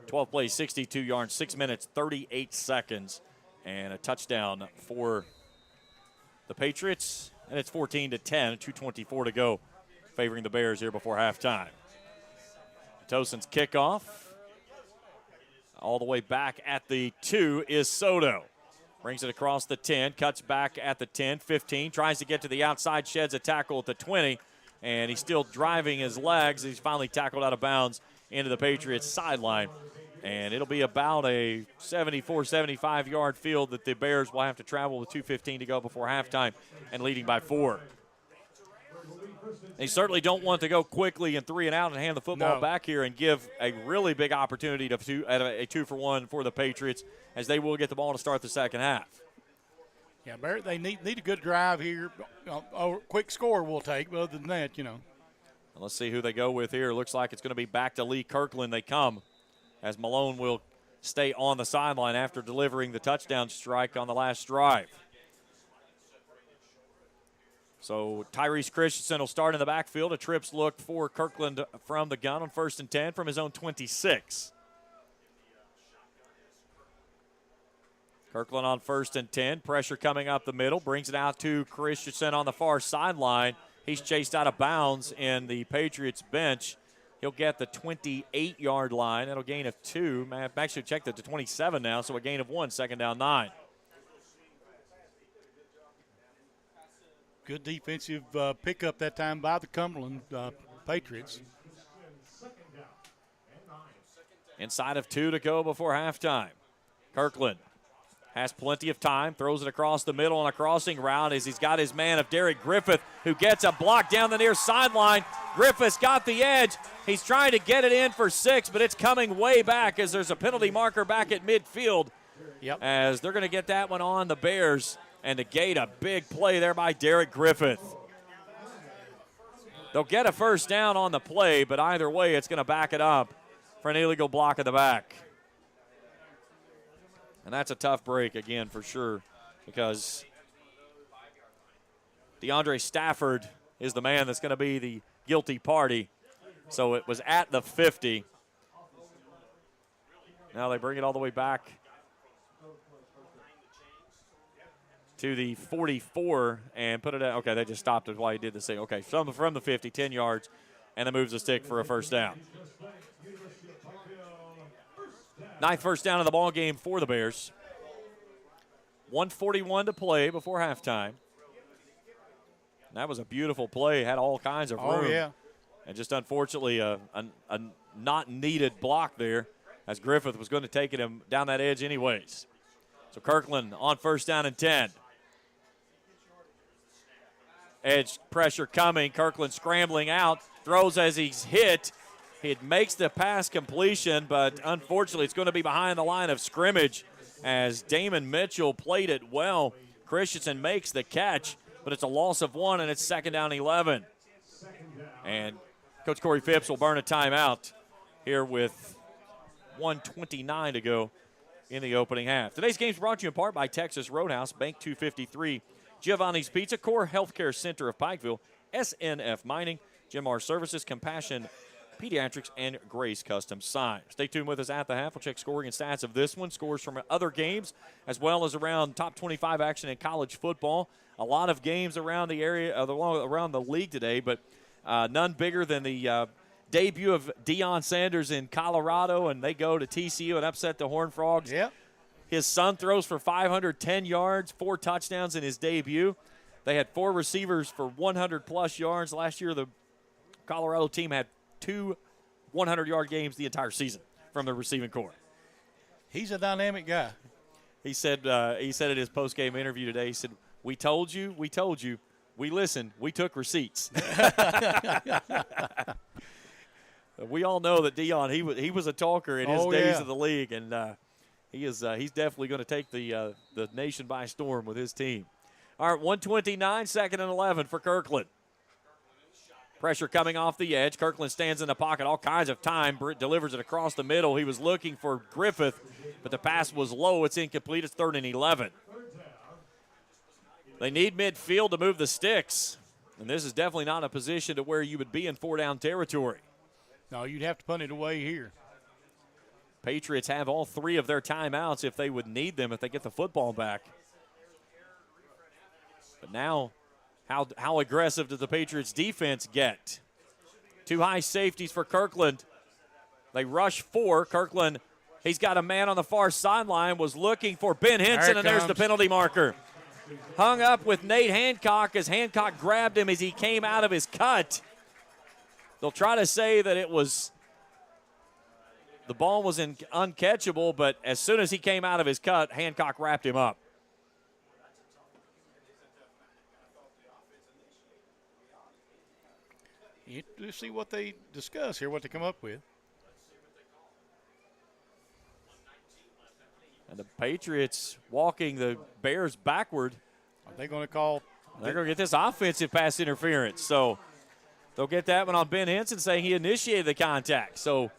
12 plays, 62 yards, 6 minutes, 38 seconds, and a touchdown for the Patriots. And it's 14-10, 2:24 to go, favoring the Bears here before halftime. Tosin's kickoff. All the way back at the 2 is Soto. Brings it across the 10, cuts back at the 10, 15, tries to get to the outside, sheds a tackle at the 20. and he's still driving his legs. He's finally tackled out of bounds into the Patriots sideline. And it'll be about a 74, 75-yard field that the Bears will have to travel with 2:15 to go before halftime and leading by 4. They certainly don't want to go quickly and 3 and out and hand the football back here and give a really big opportunity to a 2-for-1 for the Patriots, as they will get the ball to start the second half. Yeah, Barrett, they need a good drive here. A quick score we'll take, but other than that, Let's see who they go with here. Looks like it's going to be back to Lee Kirkland they come, as Malone will stay on the sideline after delivering the touchdown strike on the last drive. So Tyrese Christensen will start in the backfield. A trips look for Kirkland from the gun on 1st and 10 from his own 26. Kirkland on 1st and 10. Pressure coming up the middle. Brings it out to Christensen on the far sideline. He's chased out of bounds in the Patriots bench. He'll get the 28-yard line. That'll gain of 2. I've actually checked it to 27 now, so a gain of 1, 2nd down 9. Good defensive pickup that time by the Cumberland Patriots. Inside of 2 to go before halftime. Kirkland has plenty of time, throws it across the middle on a crossing route as he's got his man of Derek Griffith, who gets a block down the near sideline. Griffith's got the edge. He's trying to get it in for 6, but it's coming way back as there's a penalty marker back at midfield. Yep. As they're going to get that one on the Bears and negate a big play there by Derek Griffith. They'll get a first down on the play, but either way, it's going to back it up for an illegal block in the back. And that's a tough break again for sure, because DeAndre Stafford is the man that's going to be the guilty party. So it was at the 50. Now they bring it all the way back to the 44 and put it at, okay, they just stopped it while he did this thing. Okay, from the 50, 10 yards, and then moves the stick for a first down. 9th first down of the ball game for the Bears. 1:41 to play before halftime. That was a beautiful play. Had all kinds of room. Oh, yeah. And just unfortunately a not needed block there, as Griffith was going to take him down that edge anyways. So Kirkland on 1st down and 10. Edge pressure coming. Kirkland scrambling out. Throws as he's hit. It makes the pass completion, but unfortunately it's going to be behind the line of scrimmage as Damon Mitchell played it well. Christensen makes the catch, but it's a loss of 1, and it's 2nd down 11. And Coach Corey Phipps will burn a timeout here with 1:29 to go in the opening half. Today's game is brought to you in part by Texas Roadhouse, Bank 253, Giovanni's Pizza, Core Healthcare Center of Pikeville, SNF Mining, Jim R Services, Compassion Pediatrics, and Grace Custom Sign. Stay tuned with us at the half. We'll check scoring and stats of this one, scores from other games, as well as around top 25 action in college football. A lot of games around the area, around the league today, but none bigger than the debut of Deion Sanders in Colorado, and they go to TCU and upset the Horned Frogs. Yep. His son throws for 510 yards, 4 touchdowns in his debut. They had 4 receivers for 100-plus yards. Last year, the Colorado team had 2 100-yard games the entire season from the receiving corps. He's a dynamic guy. He said in his post-game interview today, he said, we told you, we listened, we took receipts. We all know that Deion, he was a talker in his days of the league, and he's definitely going to take the nation by storm with his team. All right, 1:29, 2nd and 11 for Kirkland. Pressure coming off the edge. Kirkland stands in the pocket all kinds of time. Britt delivers it across the middle. He was looking for Griffith, but the pass was low. It's incomplete. It's 3rd and 11. They need midfield to move the sticks, and this is definitely not a position to where you would be in 4-down territory. No, you'd have to punt it away here. Patriots have all 3 of their timeouts if they would need them if they get the football back. But now, how aggressive does the Patriots defense get? 2 high safeties for Kirkland. They rush 4. Kirkland, he's got a man on the far sideline, was looking for Ben Henson, and there's the penalty marker. Hung up with Nate Hancock as Hancock grabbed him as he came out of his cut. They'll try to say that the ball was uncatchable, but as soon as he came out of his cut, Hancock wrapped him up. Let's see what they discuss here, what they come up with. And the Patriots walking the Bears backward. Are they going to call? They're going to get this offensive pass interference. So they'll get that one on Ben Henson saying he initiated the contact. So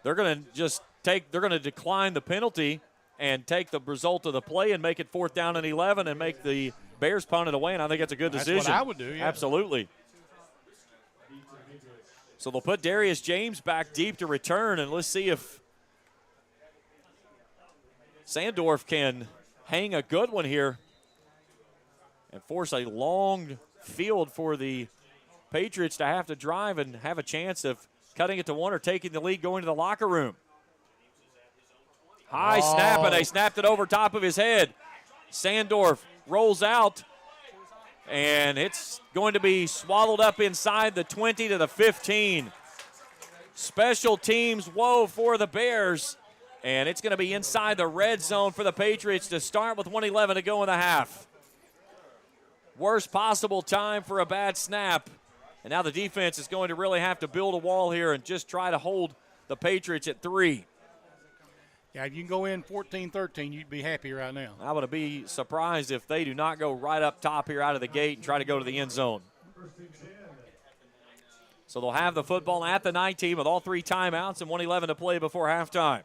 they're going to decline the penalty and take the result of the play and make it 4th down and 11 and make the Bears punt it away. And I think that's a good decision. That's what I would do, yeah. Absolutely. So they'll put Darius James back deep to return, and let's see if Sandorf can hang a good one here and force a long field for the Patriots to have to drive and have a chance of cutting it to 1 or taking the lead going to the locker room. High snap, and they snapped it over top of his head. Sandorf rolls out, and it's going to be swallowed up inside the 20 to the 15. Special teams woe for the Bears, and it's going to be inside the red zone for the Patriots to start with 1:11 to go in the half. Worst possible time for a bad snap, and now the defense is going to really have to build a wall here and just try to hold the Patriots at 3. Yeah, if you can go in 14-13, you'd be happy right now. I would be surprised if they do not go right up top here out of the gate and try to go to the end zone. So they'll have the football at the 19 with all 3 timeouts and 1:11 to play before halftime.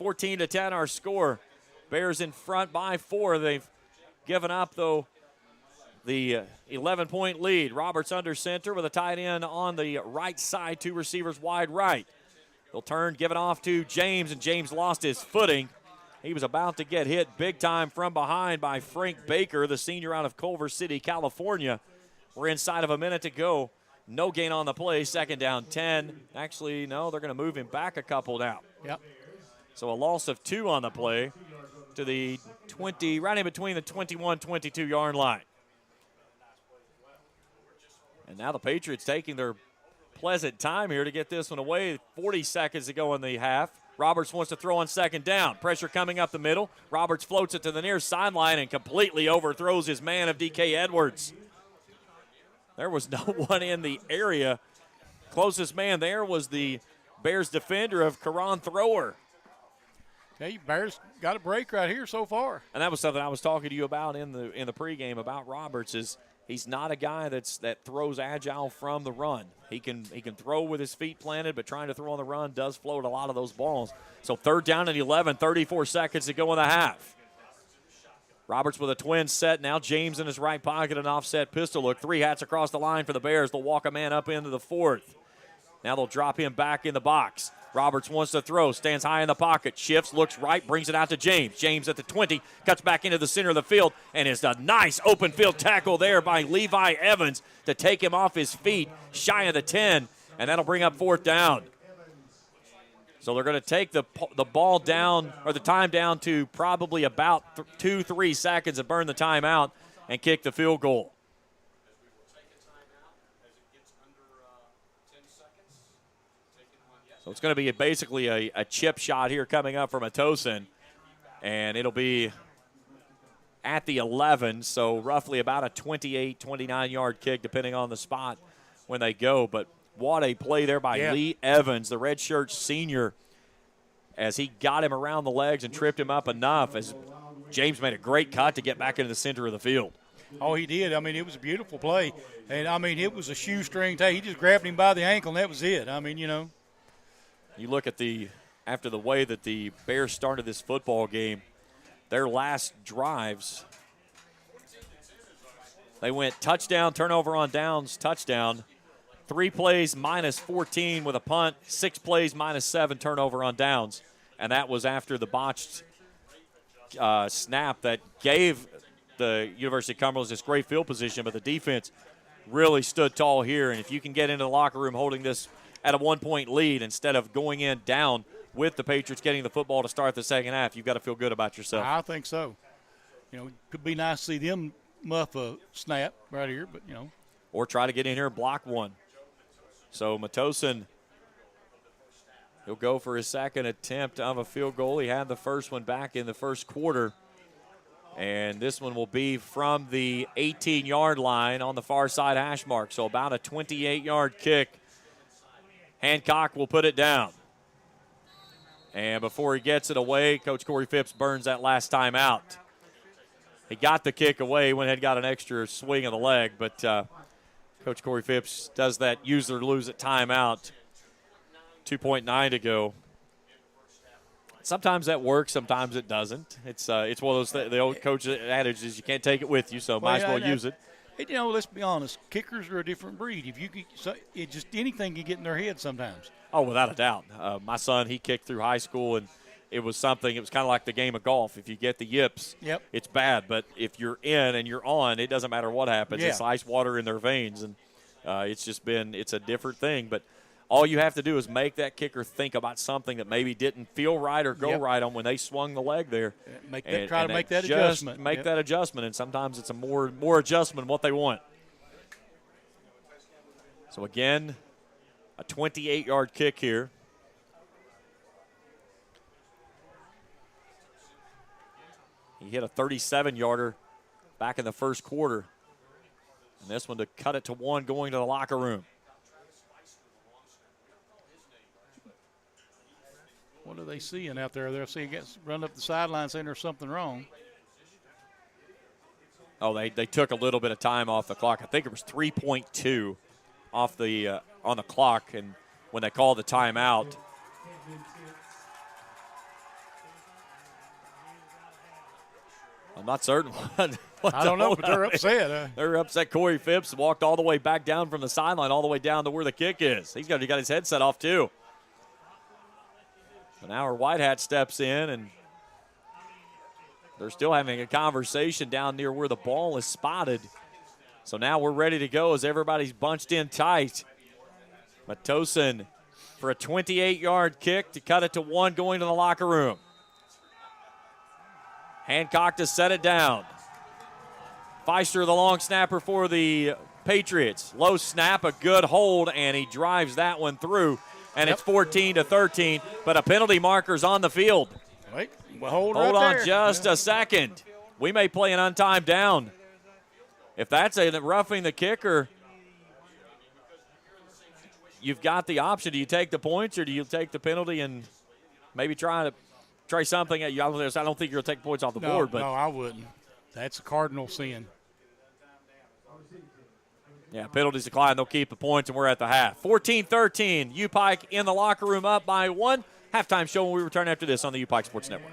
14-10 our score. Bears in front by 4. They've given up, though, the 11-point lead. Roberts under center with a tight end on the right side, 2 receivers wide right. They'll turn, give it off to James, and James lost his footing. He was about to get hit big time from behind by Frank Baker, the senior out of Culver City, California. We're inside of a minute to go. No gain on the play, 2nd down 10. Actually, no, they're going to move him back a couple now. Yep. So a loss of 2 on the play to the 20, right in between the 21-22 yard line. And now the Patriots taking their pleasant time here to get this one away. 40 seconds to go in the half. Roberts wants to throw on 2nd down. Pressure coming up the middle. Roberts floats it to the near sideline and completely overthrows his man of D.K. Edwards. There was no one in the area. Closest man there was the Bears defender of Karan Thrower. Hey, Bears got a break right here so far. And that was something I was talking to you about in the pregame about Roberts. Is he's not a guy that throws agile from the run. He can throw with his feet planted, but trying to throw on the run does float a lot of those balls. So 3rd down and 11, 34 seconds to go in the half. Roberts with a twin set. Now James in his right pocket, an offset pistol look. 3 hats across the line for the Bears. They'll walk a man up into the 4th. Now they'll drop him back in the box. Roberts wants to throw, stands high in the pocket, shifts, looks right, brings it out to James. James at the 20, cuts back into the center of the field, and it's a nice open field tackle there by Levi Evans to take him off his feet, shy of the 10, and that'll bring up 4th down. So they're going to take the ball down, or the time down to probably about 2-3 seconds and burn the timeout and kick the field goal. So it's going to be basically a chip shot here coming up from Atosin, and it'll be at the 11, so roughly about a 28, 29-yard kick, depending on the spot when they go. But what a play there by Lee Evans, the redshirt senior, as he got him around the legs and tripped him up enough as James made a great cut to get back into the center of the field. Oh, he did. I mean, it was a beautiful play. And, I mean, it was a shoestring take. He just grabbed him by the ankle, and that was it. I mean, you know. You look at after the way that the Bears started this football game, their last drives, they went touchdown, turnover on downs, touchdown, 3 plays minus 14 with a punt, 6 plays minus 7 turnover on downs. And that was after the botched snap that gave the University of Cumberland this great field position, but the defense really stood tall here. And if you can get into the locker room holding this at a 1-point lead instead of going in down with the Patriots getting the football to start the second half, you've got to feel good about yourself. I think so. You know, it could be nice to see them muff a snap right here, but, you know. or try to get in here and block one. So Matosin, he'll go for his second attempt of a field goal. He had the first one back in the first quarter. And this one will be from the 18-yard line on the far side hash mark. So about a 28-yard kick. Hancock will put it down. And before he gets it away, Coach Corey Phipps burns that last time out. He got the kick away, went ahead and got an extra swing of the leg, but Coach Corey Phipps does that use it or lose it timeout. 2.9 to go. Sometimes that works, sometimes it doesn't. It's one of those the old coach adage is you can't take it with you, so might as well use it. You know, let's be honest. Kickers are a different breed. If you it just anything can get in their head sometimes. Oh, without a doubt. My son, he kicked through high school, and it was kind of like the game of golf. If you get the yips, it's bad. But if you're in and you're on, it doesn't matter what happens. Yeah. It's ice water in their veins, and it's a different thing. But all you have to do is make that kicker think about something that maybe didn't feel right or go right on when they swung the leg there. Try to make that adjustment. Make that adjustment, and sometimes it's a more adjustment than what they want. So, again, a 28-yard kick here. He hit a 37-yarder back in the first quarter. And this one to cut it to one going to the locker room. What are they seeing out there? They'll see it run up the sideline saying there's something wrong. Oh, they took a little bit of time off the clock. I think it was 3.2 off the on the clock, and when they called the timeout. I'm not certain what I don't know, but they're upset. They're upset. Corey Phipps walked all the way back down from the sideline, all the way down to where the kick is. He got his headset off too. But now our white hat steps in, and they're still having a conversation down near where the ball is spotted. So now we're ready to go as everybody's bunched in tight. Matosin for a 28-yard kick to cut it to one going to the locker room. Hancock to set it down. Feister, the long snapper for the Patriots. Low snap, a good hold, and he drives that one through. And it's 14-13, but a penalty marker's on the field. Wait, hold on there. Just a second. We may play an untimed down. If that's a roughing the kicker, you've got the option. Do you take the points or do you take the penalty and maybe try something? I don't think you're going to take points off the board. But no, I wouldn't. That's a cardinal sin. Yeah, penalties decline. They'll keep the points, and we're at the half. 14-13, U-Pike in the locker room up by one. Halftime show when we return after this on the U-Pike Sports Network.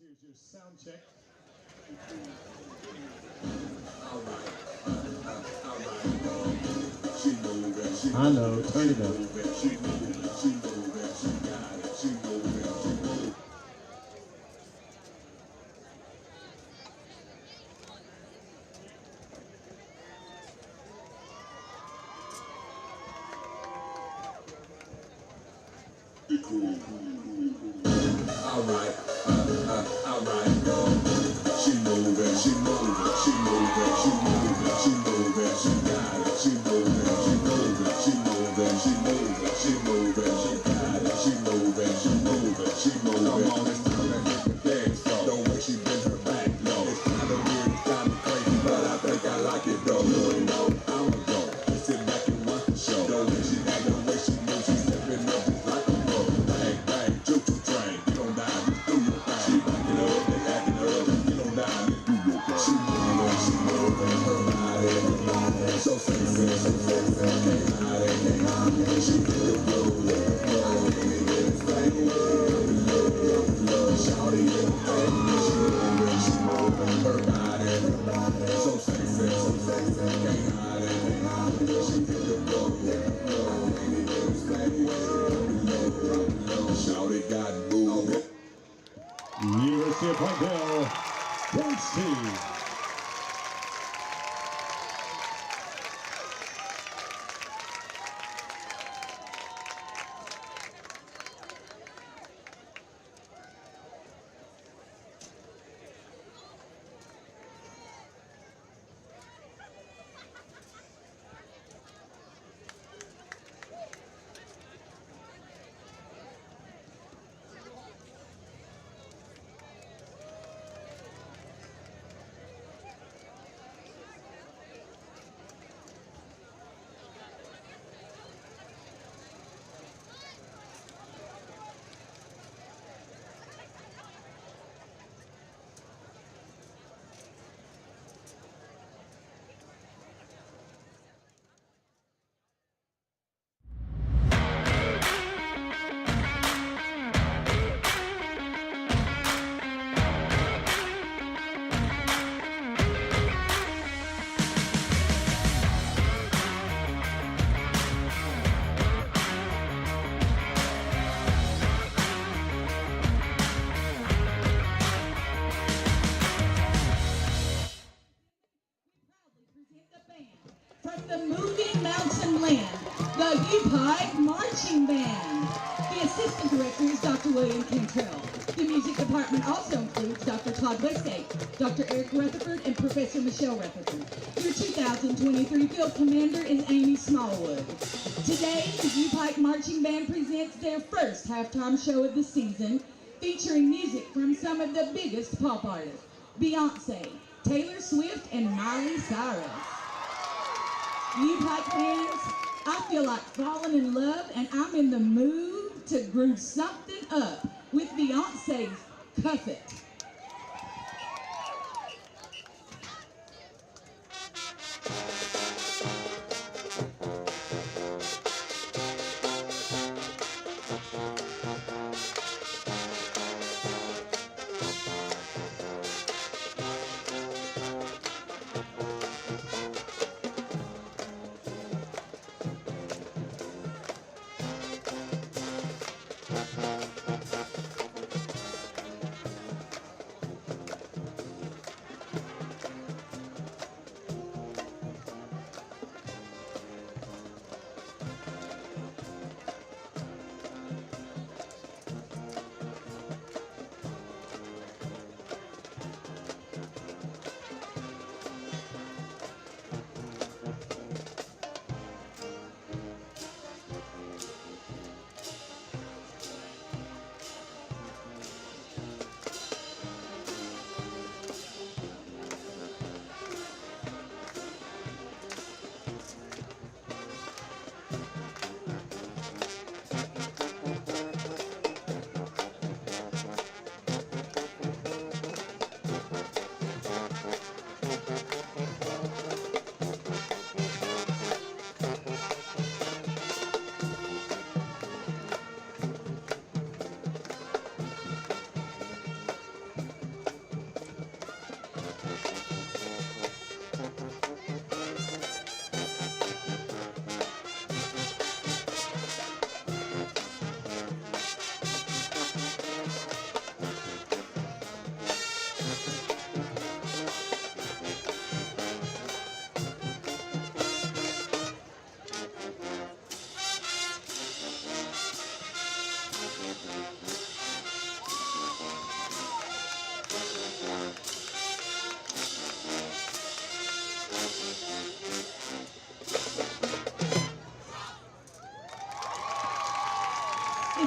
Here's your sound check. I know, turn it up. All right. University of Pikeville, points team. From the moving mountain land, the U-Pike Marching Band. The assistant director is Dr. William Cantrell. The music department also includes Dr. Todd Westgate, Dr. Eric Rutherford, and Professor Michelle Rutherford. Your 2023 field commander is Amy Smallwood. Today, the U-Pike Marching Band presents their first halftime show of the season, featuring music from some of the biggest pop artists, Beyonce, Taylor Swift, and Miley Cyrus. U-Pike fans, I feel like falling in love, and I'm in the mood to groove something up with Beyonce's Cuff It.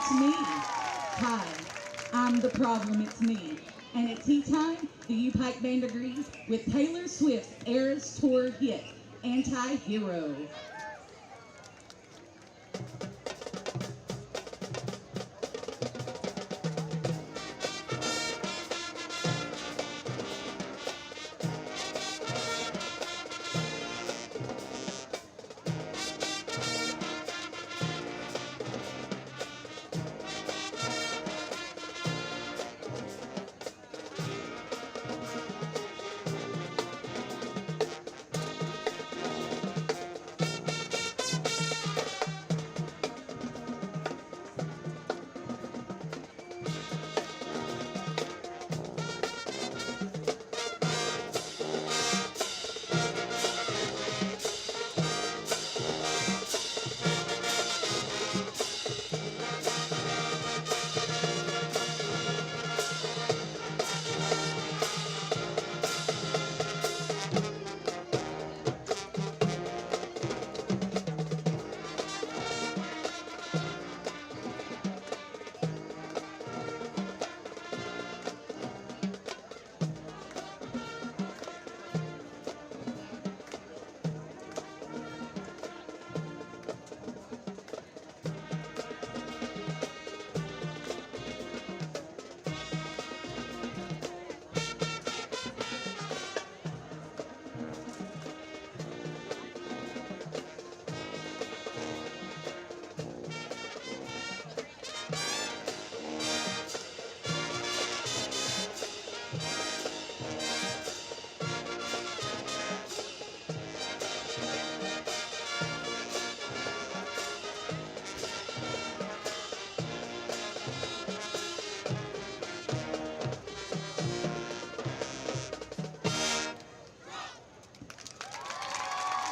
it's me. Hi, I'm the problem, it's me. And at tea time, the U-Pike Band agrees with Taylor Swift's Eras Tour hit, Anti-Hero.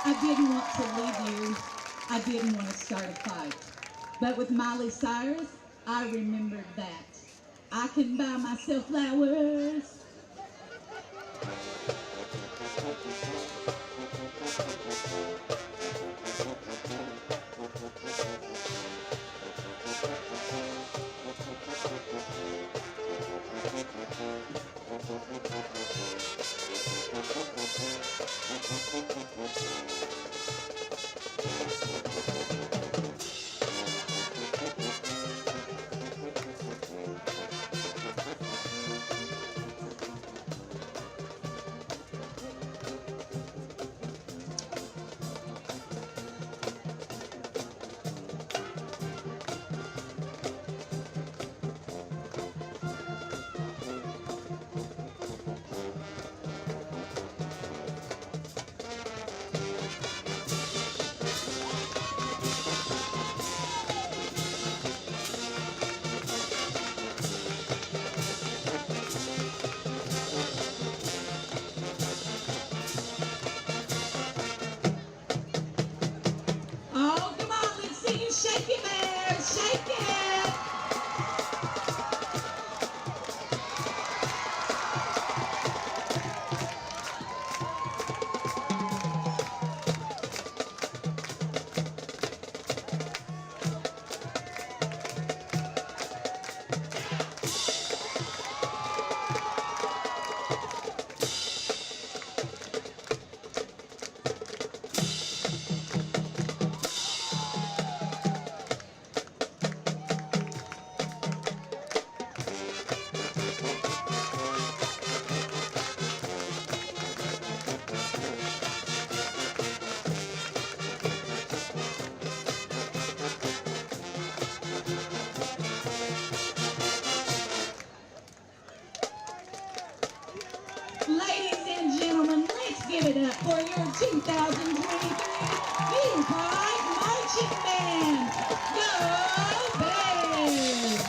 I didn't want to leave you. I didn't want to start a fight. But with Miley Cyrus, I remembered that. I can buy myself flowers. Oh, come on, let's see you shake it there, shake it. Ladies and gentlemen, let's give it up for your 2023 U-Pike Marching Band. Go Bears!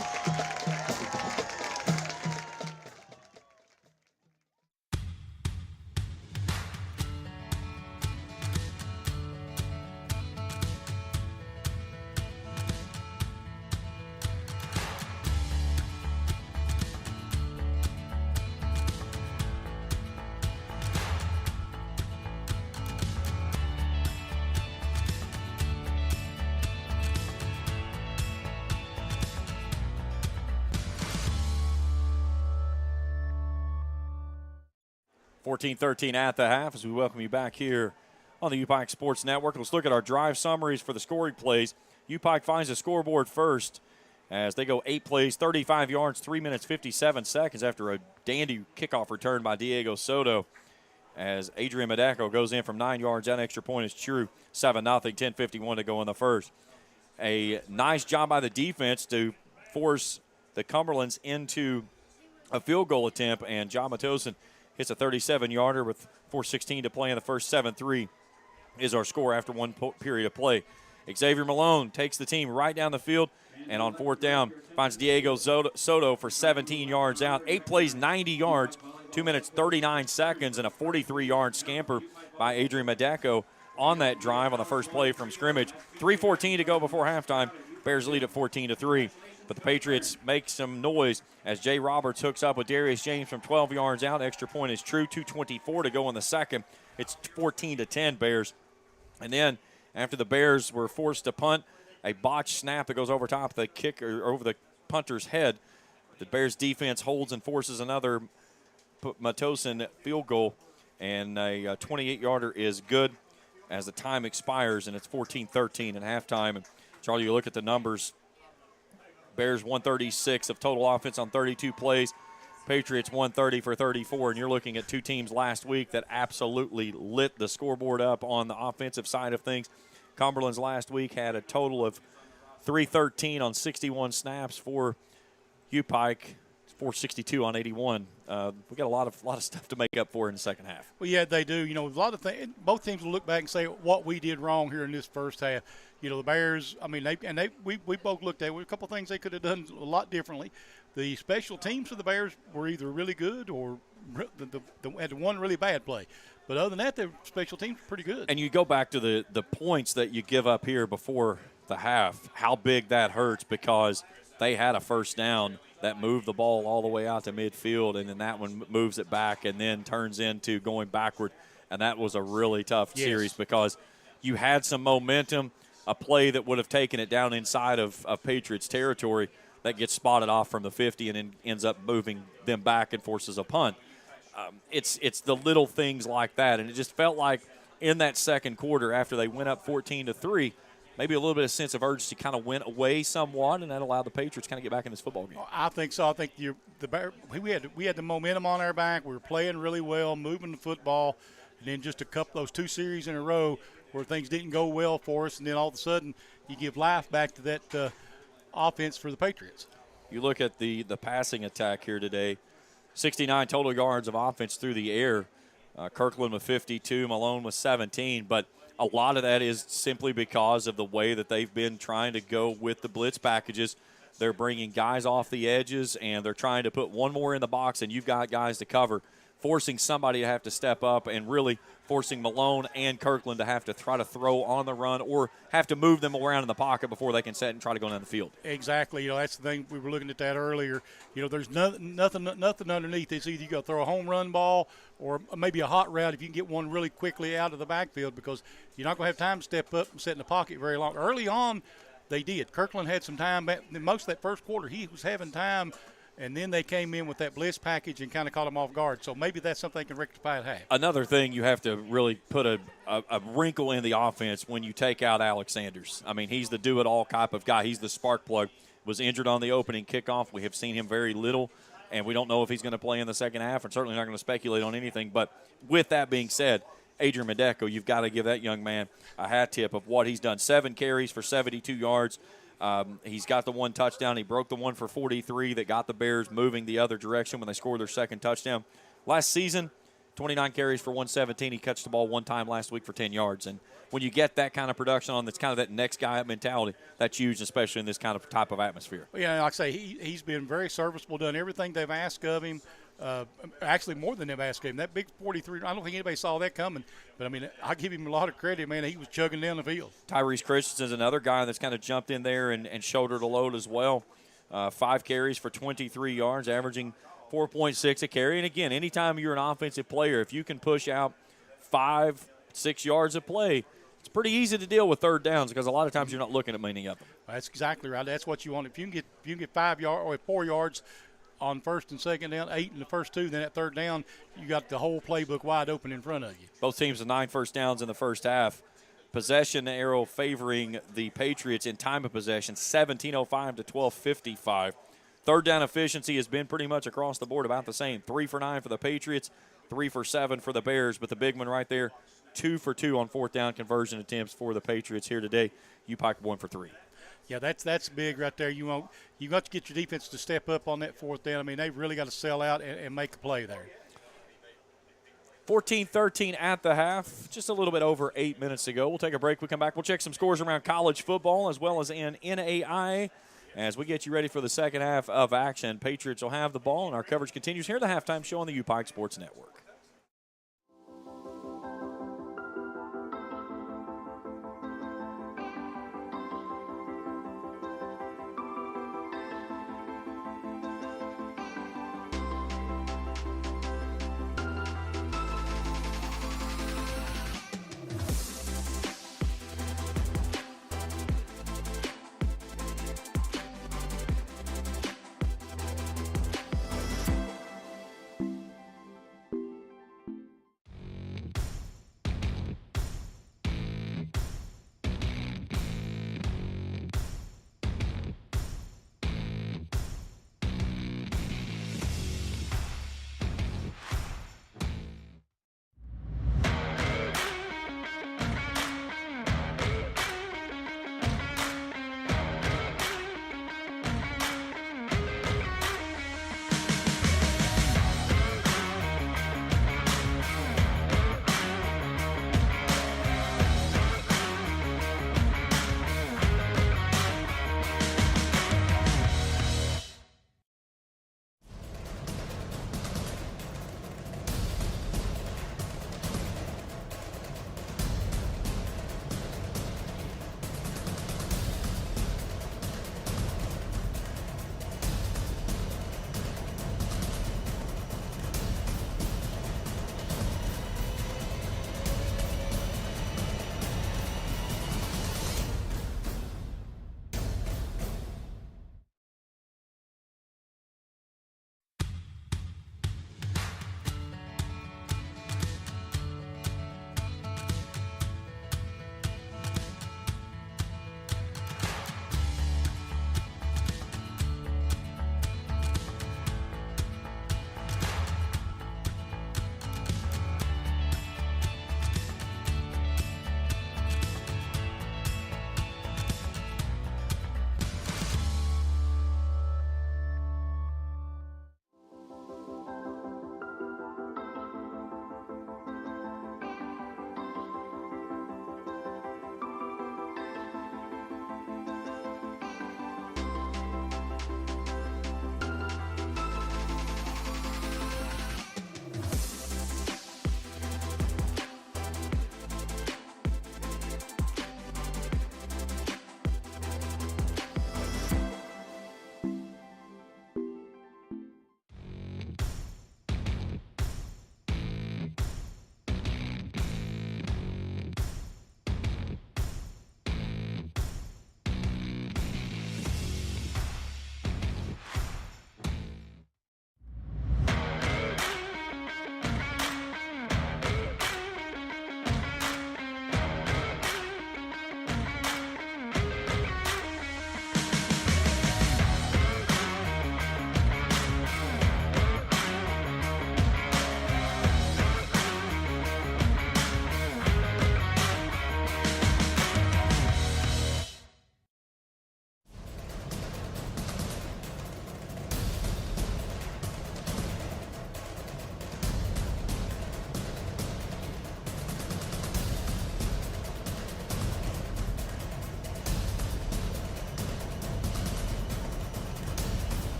14-13 at the half as we welcome you back here on the UPike Sports Network. Let's look at our drive summaries for the scoring plays. UPike finds the scoreboard first as they go 8 plays, 35 yards, 3 minutes, 57 seconds after a dandy kickoff return by Diego Soto. As Adrian Medeco goes in from 9 yards, that extra point is true. 7-0, 10:51 to go in the first. A nice job by the defense to force the Cumberlands into a field goal attempt, and John Matosin hits a 37-yarder with 4:16 to play in the first. 7-3 is our score after one period of play. Xavier Malone takes the team right down the field, and on 4th down finds Diego Soto for 17 yards out. 8 plays, 90 yards, 2 minutes, 39 seconds, and a 43-yard scamper by Adrian Medeco on that drive on the first play from scrimmage. 3:14 to go before halftime. Bears lead at 14-3. But the Patriots make some noise as Jay Roberts hooks up with Darius James from 12 yards out. Extra point is true. 2:24 to go in the second. It's 14-10 Bears. And then after the Bears were forced to punt, a botched snap that goes over top of the kicker, over the punter's head. The Bears defense holds and forces another Matosin field goal, and a 28-yarder is good as the time expires, and it's 14-13 at halftime. And Charlie, you look at the numbers. Bears 136 of total offense on 32 plays. Patriots 130 for 34, and you're looking at two teams last week that absolutely lit the scoreboard up on the offensive side of things. Cumberland's last week had a total of 313 on 61 snaps for UPike, 462 on 81. We got a lot of stuff to make up for in the second half. Well, yeah, they do. You know, a lot of things. Both teams will look back and say what we did wrong here in this first half. You know, the Bears. I mean, we both looked at a couple of things they could have done a lot differently. The special teams for the Bears were either really good or had one really bad play. But other than that, their special teams were pretty good. And you go back to the points that you give up here before the half, how big that hurts because they had a first down that moved the ball all the way out to midfield, and then that one moves it back and then turns into going backward. And that was a really tough series because you had some momentum, a play that would have taken it down inside of Patriots territory that gets spotted off from the 50 and then ends up moving them back and forces a punt. It's the little things like that, and it just felt like in that second quarter after they went up 14-3, maybe a little bit of sense of urgency kind of went away somewhat, and that allowed the Patriots kind of get back in this football game. I think so. I think we had the momentum on our back. We were playing really well, moving the football, and then just those two series in a row where things didn't go well for us, and then all of a sudden you give life back to that offense for the Patriots. You look at the passing attack here today, 69 total yards of offense through the air. Kirkland with 52, Malone with 17, but a lot of that is simply because of the way that they've been trying to go with the blitz packages. They're bringing guys off the edges, and they're trying to put one more in the box, and you've got guys to cover, forcing somebody to have to step up and really forcing Malone and Kirkland to have to try to throw on the run or have to move them around in the pocket before they can set and try to go down the field. Exactly. You know, that's the thing. We were looking at that earlier. You know, there's nothing underneath. It's either you got to throw a home run ball or maybe a hot route if you can get one really quickly out of the backfield because you're not going to have time to step up and sit in the pocket very long. Early on, they did. Kirkland had some time. Most of that first quarter, he was having time. And then they came in with that blitz package and kind of caught them off guard. So maybe that's something they can rectify at half. Another thing you have to really put a wrinkle in the offense when you take out Alex Sanders. I mean, he's the do-it-all type of guy. He's the spark plug. Was injured on the opening kickoff. We have seen him very little, and we don't know if he's going to play in the second half and certainly not going to speculate on anything. But with that being said, Adrian Medeco, you've got to give that young man a hat tip of what he's done. 7 carries for 72 yards. He's got the one touchdown. He broke the one for 43 that got the Bears moving the other direction when they scored their second touchdown. Last season, 29 carries for 117. He catched the ball one time last week for 10 yards. And when you get that kind of production on that's kind of that next guy up mentality, that's huge, especially in this kind of type of atmosphere. Well, yeah, like I say, he's been very serviceable, done everything they've asked of him. Actually, more than they've asked of him. That big 43, I don't think anybody saw that coming. But, I mean, I give him a lot of credit, man. He was chugging down the field. Tyrese Christensen's another guy that's kind of jumped in there and shouldered a load as well. 5 carries for 23 yards, averaging 4.6 a carry. And, again, anytime you're an offensive player, if you can push out 5-6 yards of play, it's pretty easy to deal with third downs because a lot of times you're not looking at many of them. That's exactly right. That's what you want. If you can get 5 yards or 4 yards, on first and second down, 8 in the first 2, then at third down, you got the whole playbook wide open in front of you. Both teams with 9 first downs in the first half. Possession arrow favoring the Patriots in time of possession, 17:05 to 12:55. Third down efficiency has been pretty much across the board about the same. 3 for 9 for the Patriots, 3 for 7 for the Bears, but the big one right there, 2 for 2 on fourth down conversion attempts for the Patriots here today. UPike 1 for 3. Yeah, that's big right there. You got to get your defense to step up on that fourth down. I mean, they've really got to sell out and make a play there. 14-13 at the half, just a little bit over 8 minutes to go. We'll take a break. We come back. We'll check some scores around college football as well as in NAIA as we get you ready for the second half of action. Patriots will have the ball, and our coverage continues here at the halftime show on the UPike Sports Network.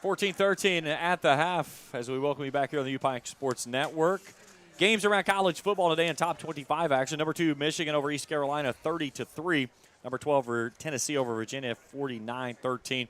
14-13 at the half as we welcome you back here on the UPike Sports Network. Games around college football today in top 25 action. Number 2, Michigan over East Carolina, 30-3. Number 12, Tennessee over Virginia, 49-13.